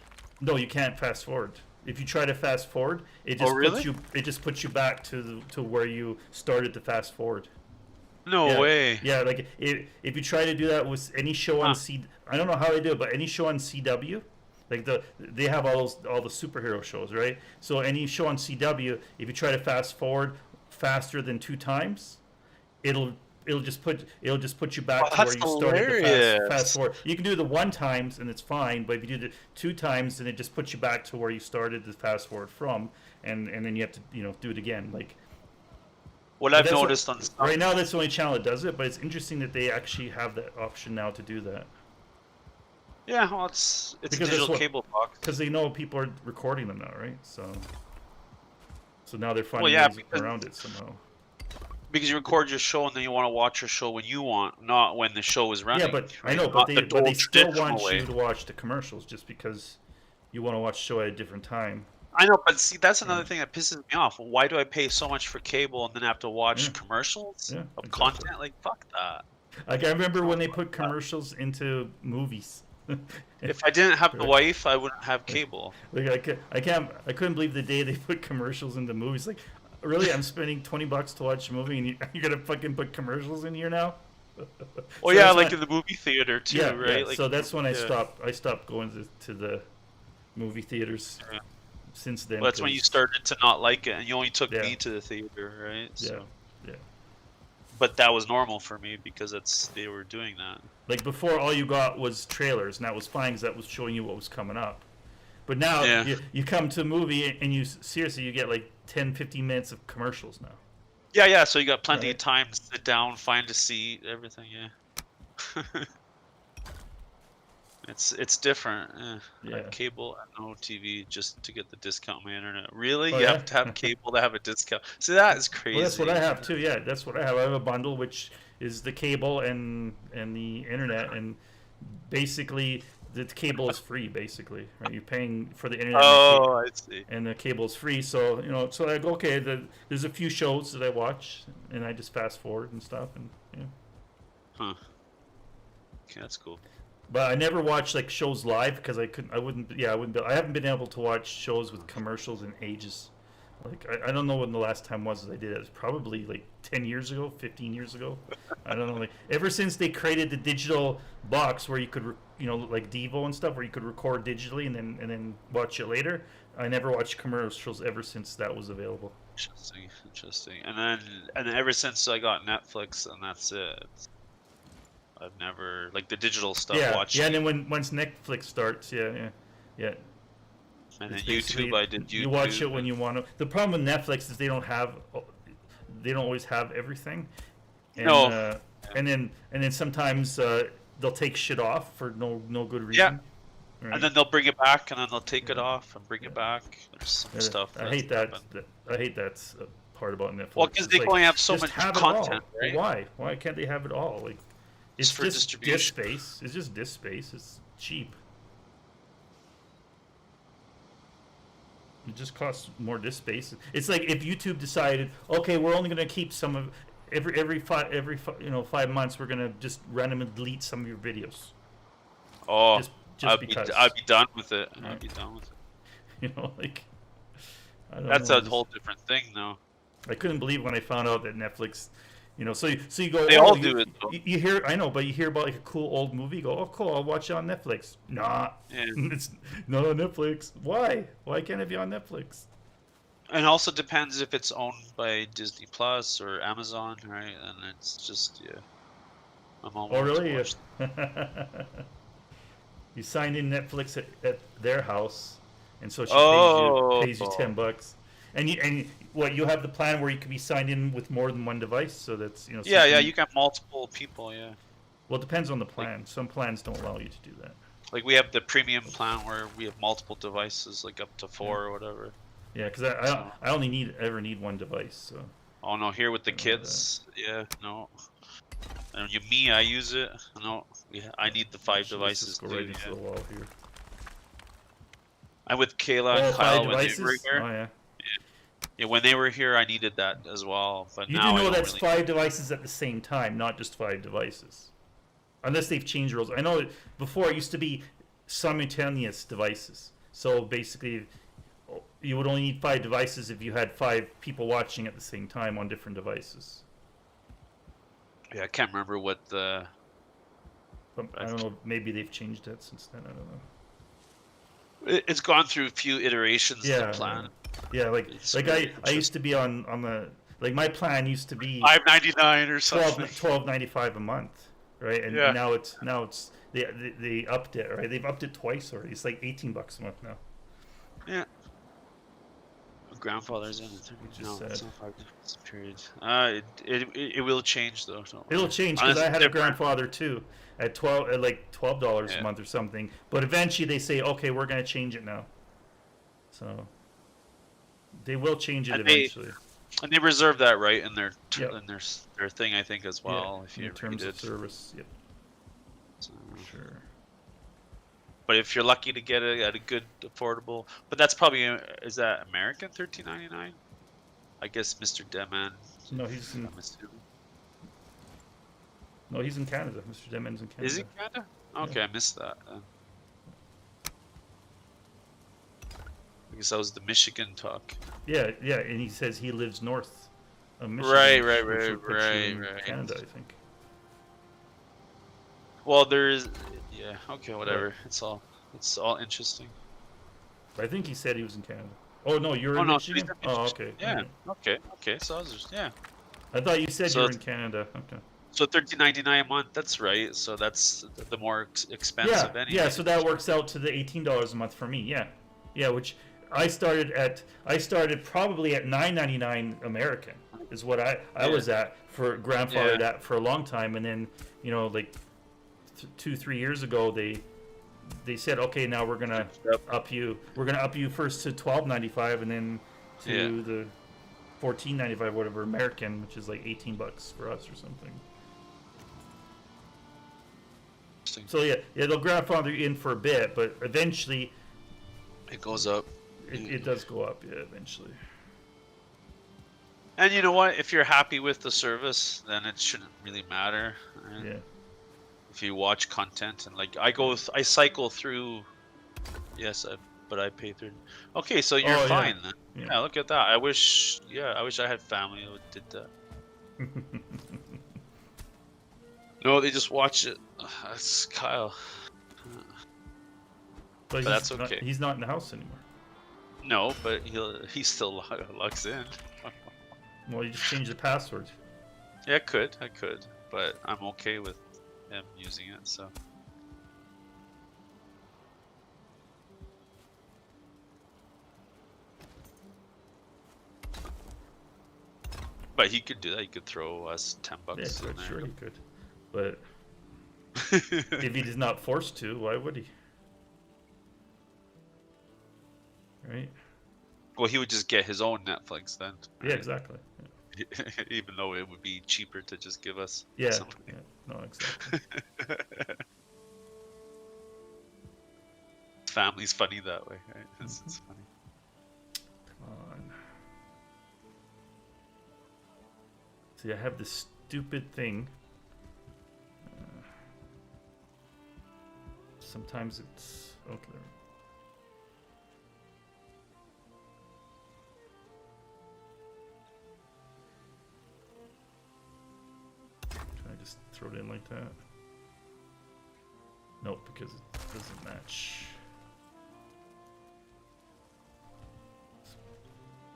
No, you can't fast forward. If you try to fast forward, it just puts you back to where you started to fast forward. No way. Yeah, like if you try to do that with any show on I don't know how they do it, but any show on CW, like they have all the superhero shows, right? So any show on CW, if you try to fast forward faster than 2 times, it'll just put you back to where you started to fast forward. You can do the 1 times and it's fine, but if you do the 2 times, then it just puts you back to where you started to fast forward from, and then you have to do it again. Like what I've noticed right now, that's the only channel that does it, but it's interesting that they actually have that option now to do that. Yeah, well, it's a digital cable box because they know people are recording them now, right? So now they're finding ways around it somehow. Because you record your show and then you want to watch your show when you want, not when the show is running. Yeah, but right? I know, but they still want you to watch the commercials just because you want to watch the show at a different time. I know, but see, that's another thing that pisses me off. Why do I pay so much for cable and then have to watch commercials of content? Like, fuck that. Like, I remember when they put commercials into movies. If I didn't have the wife, I wouldn't have cable. Like, I couldn't believe the day they put commercials into movies. Like, really, I'm spending $20 to watch a movie, and you're gonna fucking put commercials in here now? Well, yeah, like in the movie theater too, right? Yeah. Like, so that's when I stopped. I stopped going to the movie theaters. Yeah. Since then, well, that's when you started to not like it, and you only took me to the theater, right? So. Yeah. but that was normal for me because they were doing that. Like before, all you got was trailers, and that was fine because that was showing you what was coming up. But now Yeah. you come to a movie and you seriously you get like 10, 15 minutes of commercials now. Yeah. So you got plenty of Right. time to sit down, find a seat, everything. Yeah. It's different. Yeah. Like cable and no TV just to get the discount on my internet. Really? Oh, You yeah? have to have cable to have a discount. See, that is crazy. Well, that's what I have too. Yeah, that's what I have. I have a bundle which is the cable and the internet, and basically the cable is free. Basically, right? You're paying for the internet. Oh, I see. And the cable is free, so so I go, okay. There's a few shows that I watch, and I just fast forward and stuff, and yeah. Huh. Okay, that's cool. But I never watch like shows live because I wouldn't. I haven't been able to watch shows with commercials in ages. Like I don't know when the last time was that I did it. It was probably like 10 years ago, 15 years ago. I don't know. Like ever since they created the digital box where you could, like Devo and stuff, where you could record digitally and then watch it later. I never watched commercials ever since that was available. Interesting. And then ever since I got Netflix, and that's it. I've never like the digital stuff. Watching. Yeah. And then once Netflix starts, yeah. And then It's basically- YouTube, I did YouTube. You watch it when you want to. The problem with Netflix is they don't always have everything. And, No. And then sometimes they'll take shit off for no good reason. Yeah. Right. And then they'll bring it back, and then they'll take it off and bring it back. There's some Yeah, stuff. I that's hate that. happened. I hate that part about Netflix. Well, because It's they like, only have so just much have it all. content, right? Why? Why can't they have it all? Like, it's Just for just distribution. disk space. It's just disk space. It's cheap. It just costs more disk space. It's like if YouTube decided, okay, we're only going to keep some of every 5 months we're going to just randomly delete some of your videos. Oh, Just because. I'd be done with it. Right. I'd be done with it. Like I don't That's know, a whole different thing, though. I couldn't believe when I found out that Netflix, so you go. They oh, all you, do it, though. You hear, I know, but you hear about like a cool old movie. You go, oh, cool, I'll watch it on Netflix. Nah, Yeah. it's not on Netflix. Why? Why can't it be on Netflix? And also depends if it's owned by Disney Plus or Amazon, right? And it's just I'm all Oh, willing to really? watch You signed in Netflix at their house, and so she pays you $10. And what, you have the plan where you can be signed in with more than one device, so that's Yeah, something- you got multiple people, yeah. Well, it depends on the plan. Some plans don't allow you to do that. Like we have the premium plan where we have multiple devices, like up to 4 or whatever. Yeah, because I only ever need one device. So Oh no, here with the I know kids, no. And me, I use it. No, I need the 5 Let's devices just go too. right into the wall here. And with Kayla Oh, and 5 Kyle when they devices. were here, Oh yeah. yeah, when they were here, I needed that as well. But You now do I know don't that's really. 5 devices at the same time, not just 5 devices. Unless they've changed rules. I know that before it used to be simultaneous devices. So basically, you would only need 5 devices if you had 5 people watching at the same time on different devices. Yeah, I can't remember what the. But I don't know. Maybe they've changed that since then. I don't know. It's gone through a few iterations of Yeah. the plan. Yeah, like It's like really I used to be on the, like, my plan used to be $5.99 or something. $12.95 a month, right? And Yeah. now it's they upped it, right? They've upped it twice already. It's like $18 a month now. Yeah. Grandfather's in it. Which is No, it's sad. not 5 different periods. It will change though. Don't worry. It'll change because Honestly, I had a different. grandfather too at $12 Yeah. a month or something. But eventually they say, okay, we're gonna change it now. So they will change it And they- eventually. And they reserve that right in their Yep. in their thing, I think, as well. If in you terms read of it. service, yep, So, sure. but if you're lucky to get it at a good, affordable, but that's probably is that American $13.99? I guess Mr. Deman. No, he's in I'm assuming. Canada. Mr. Demon's in Canada. Is he Canada? Okay, I missed that. I guess that was the Michigan talk. Yeah, and he says he lives north of Michigan. Right, which would put you in right. Canada, I think. Well, there is, yeah. Okay, whatever. It's all interesting. But I think he said he was in Canada. Oh no, you're Oh, in no, Michigan. he's in Oh, Michigan. okay. Yeah. alright. Okay. So I was just I thought you said So you were in Canada. Okay. So $13.99 a month. That's right. So that's the more expensive Yeah, anyway. yeah. So that works out to the $18 a month for me. Yeah, yeah. Which I started probably at $9.99 American is what I Yeah. was at for grandfathered Yeah. at for a long time, and then like 2-3 years ago they said, okay, now we're gonna Yep. up you. We're gonna up you first to $12.95 and then to Yeah. the $14.95 whatever American, which is like $18 for us or something. Interesting. So yeah, they'll grandfather you in for a bit, but eventually It goes up. it does go up. Yeah, eventually. And you know what? If you're happy with the service, then it shouldn't really matter. Right? Yeah. If you watch content and like I cycle through. Yes, but I pay through. Okay, so you're Oh, yeah. fine then. Yeah. Yeah, look at that. I wish I had family who did that. No, they just watch it. That's Kyle. But that's not, okay. he's not in the house anymore. No, but he still logs in. Well, you just changed the password. Yeah, I could, but I'm okay with him using it. So but he could do that. He could throw us $10 Yeah, in there. sure he could. But if he is not forced to, why would he? Right? Well, he would just get his own Netflix then. Yeah, right? exactly. Even though it would be cheaper to just give us Yeah. something. Yeah. No, exactly. Family's funny that way, right? It's funny. Come on. See, I have this stupid thing. Sometimes it's okay. Can I just throw it in like that? Nope, because it doesn't match.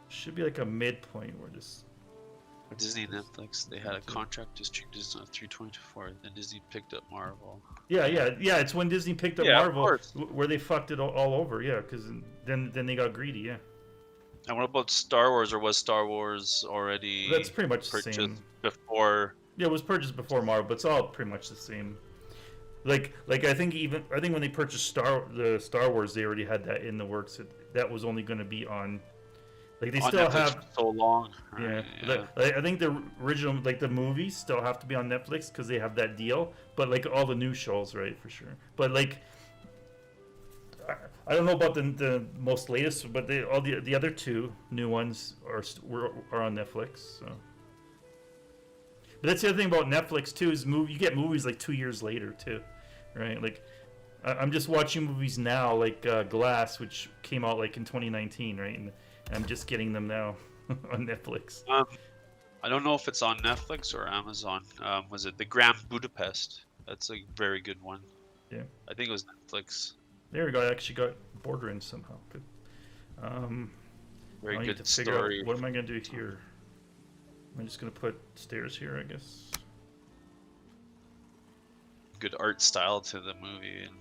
Should be like a midpoint where this. Disney and Netflix, they had a contract distributed on 324, then Disney picked up Marvel. Yeah. It's when Disney picked up Yeah, of Marvel course. where they fucked it all over. Yeah, because then they got greedy. Yeah, And what about Star Wars, or was Star Wars already that's pretty much the purchased same. before? Yeah, it was purchased before Marvel, but it's all pretty much the same. Like I think when they purchased Star Wars, they already had that in the works. That was only going to be on. Like they on still Netflix have. for so long. Yeah, Right, I think the original, like the movies, still have to be on Netflix because they have that deal. But like all the new shows, right, for sure. But like, I don't know about the most latest, but all the other two new ones are on Netflix. So. But that's the other thing about Netflix too is you get movies like 2 years later too, right? Like, I'm just watching movies now, like Glass, which came out like in 2019, right? And I'm just getting them now on Netflix. I don't know if it's on Netflix or Amazon. Was it The Grand Budapest? That's a very good one. Yeah. I think it was Netflix. There we go. I actually got Border in somehow. Good. Very I need good to figure story. out what am I gonna do here. I'm just gonna put stairs here, I guess. Good art style to the movie and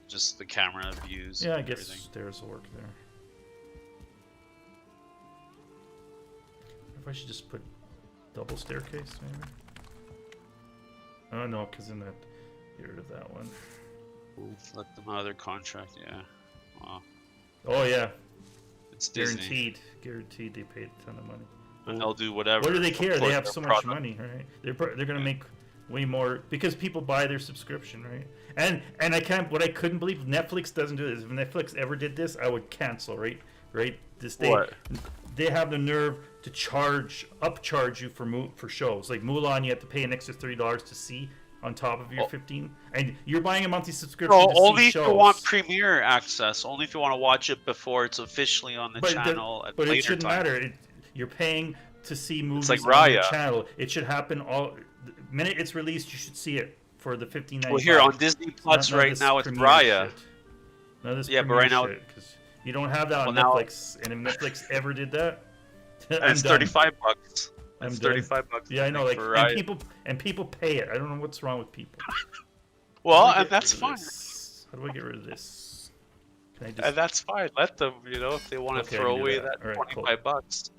just the camera views. Yeah, I and guess everything. stairs will work there. If I should just put double staircase, maybe. Oh no, because then that get rid of that one. Let them out of their contract. Yeah. Wow. Oh yeah, It's Disney. guaranteed. They paid a ton of money. And they'll do whatever. What do they care? for They have their so much product. money, right? They're gonna make way more because people buy their subscription, right? And I can't. What I couldn't believe Netflix doesn't do this. If Netflix ever did this, I would cancel. Right? This What? they have the nerve to upcharge you for shows like Mulan. You have to pay an extra $30 to see on top of your 15, and you're buying a monthly subscription. No, to only see if shows. you want premiere access. Only if you want to watch it before it's officially on the channel at But later it shouldn't time. matter. You're paying to see movies like on the Raya. channel. It should happen the minute it's released. You should see it for the $15.95. Well, here on Disney Plus Not right this now it's premiere Raya. shit. Not this Yeah, but premiere right now- shit, 'cause you don't have that on Well, now- Netflix. And if Netflix ever did that, And I'm it's done. $35. I'm It's done. 35 bucks. Yeah, I know. Like, for a and ride. people pay it. I don't know what's wrong with people. Well, How do I and get that's rid of fine. this? How do I get rid of this? Can I just? And that's fine. Let them, if they want to Okay, I throw can do away that. that All right, cool. 25 bucks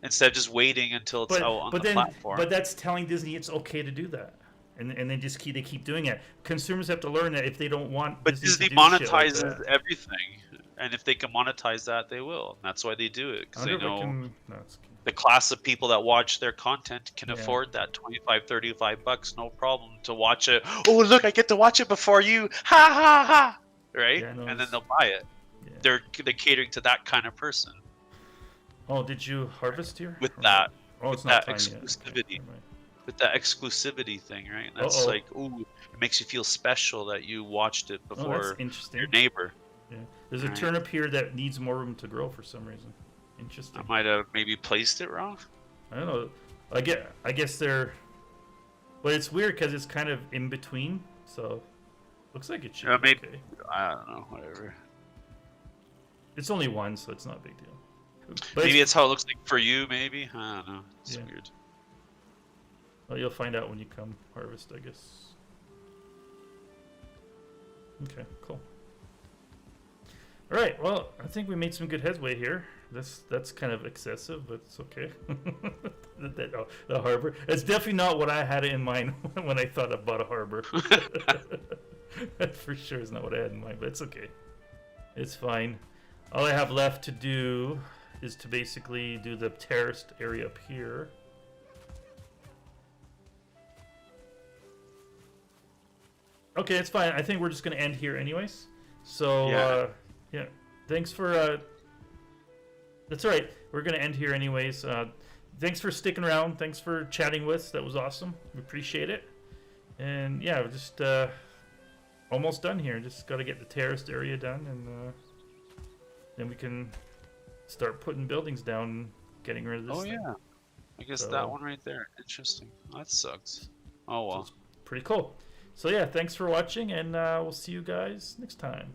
instead of just waiting until it's out on the platform. But that's telling Disney it's okay to do that, and they just keep doing it. Consumers have to learn that if they don't want But Disney Disney to do shit like monetizes that. everything, and if they can monetize that, they will. And that's why they do it, I because they wonder if I know can. No, it's, the class of people that watch their content can Yeah. afford that 25, 35 bucks, no problem, to watch it. Oh, look, I get to watch it before you. Ha ha ha! Right? Yeah, I know, And then it's- they'll buy it. yeah. They're catering to that kind of person Oh, did you harvest here? with Or- that. Oh, with it's not that time yet. Okay, exclusivity. never mind. With that exclusivity thing, right? And that's Uh-oh. like, ooh, it makes you feel special that you watched it Oh, before that's interesting. your neighbor. Yeah. There's a Right. turnip here that needs more room to grow for some reason. Interesting. I might have maybe placed it wrong. I don't know. I guess they're. But it's weird because it's kind of in between. So, looks like it should be Maybe. okay. I don't know, whatever. It's only one, so it's not a big deal. But Maybe it's, it's how it looks like for you, maybe? I don't know. It's Yeah. weird. well, you'll find out when you come harvest, I guess. Okay, cool. All right. Well, I think we made some good headway here. That's kind of excessive, but it's okay. The harbor. It's definitely not what I had in mind when I thought about a harbor. That for sure is not what I had in mind, but it's okay. It's fine. All I have left to do is to basically do the terraced area up here. Okay, it's fine. I think we're just going to end here anyways. So, Yeah. yeah. Thanks for... That's all right. We're going to end here anyways. Thanks for sticking around. Thanks for chatting with us. That was awesome. We appreciate it. And, yeah, we're just almost done here. Just got to get the terraced area done, and then we can start putting buildings down and getting rid of this Oh, thing. yeah. I guess So- that one right there. Interesting. That sucks. Oh, well. Pretty cool. So, yeah, thanks for watching, and we'll see you guys next time.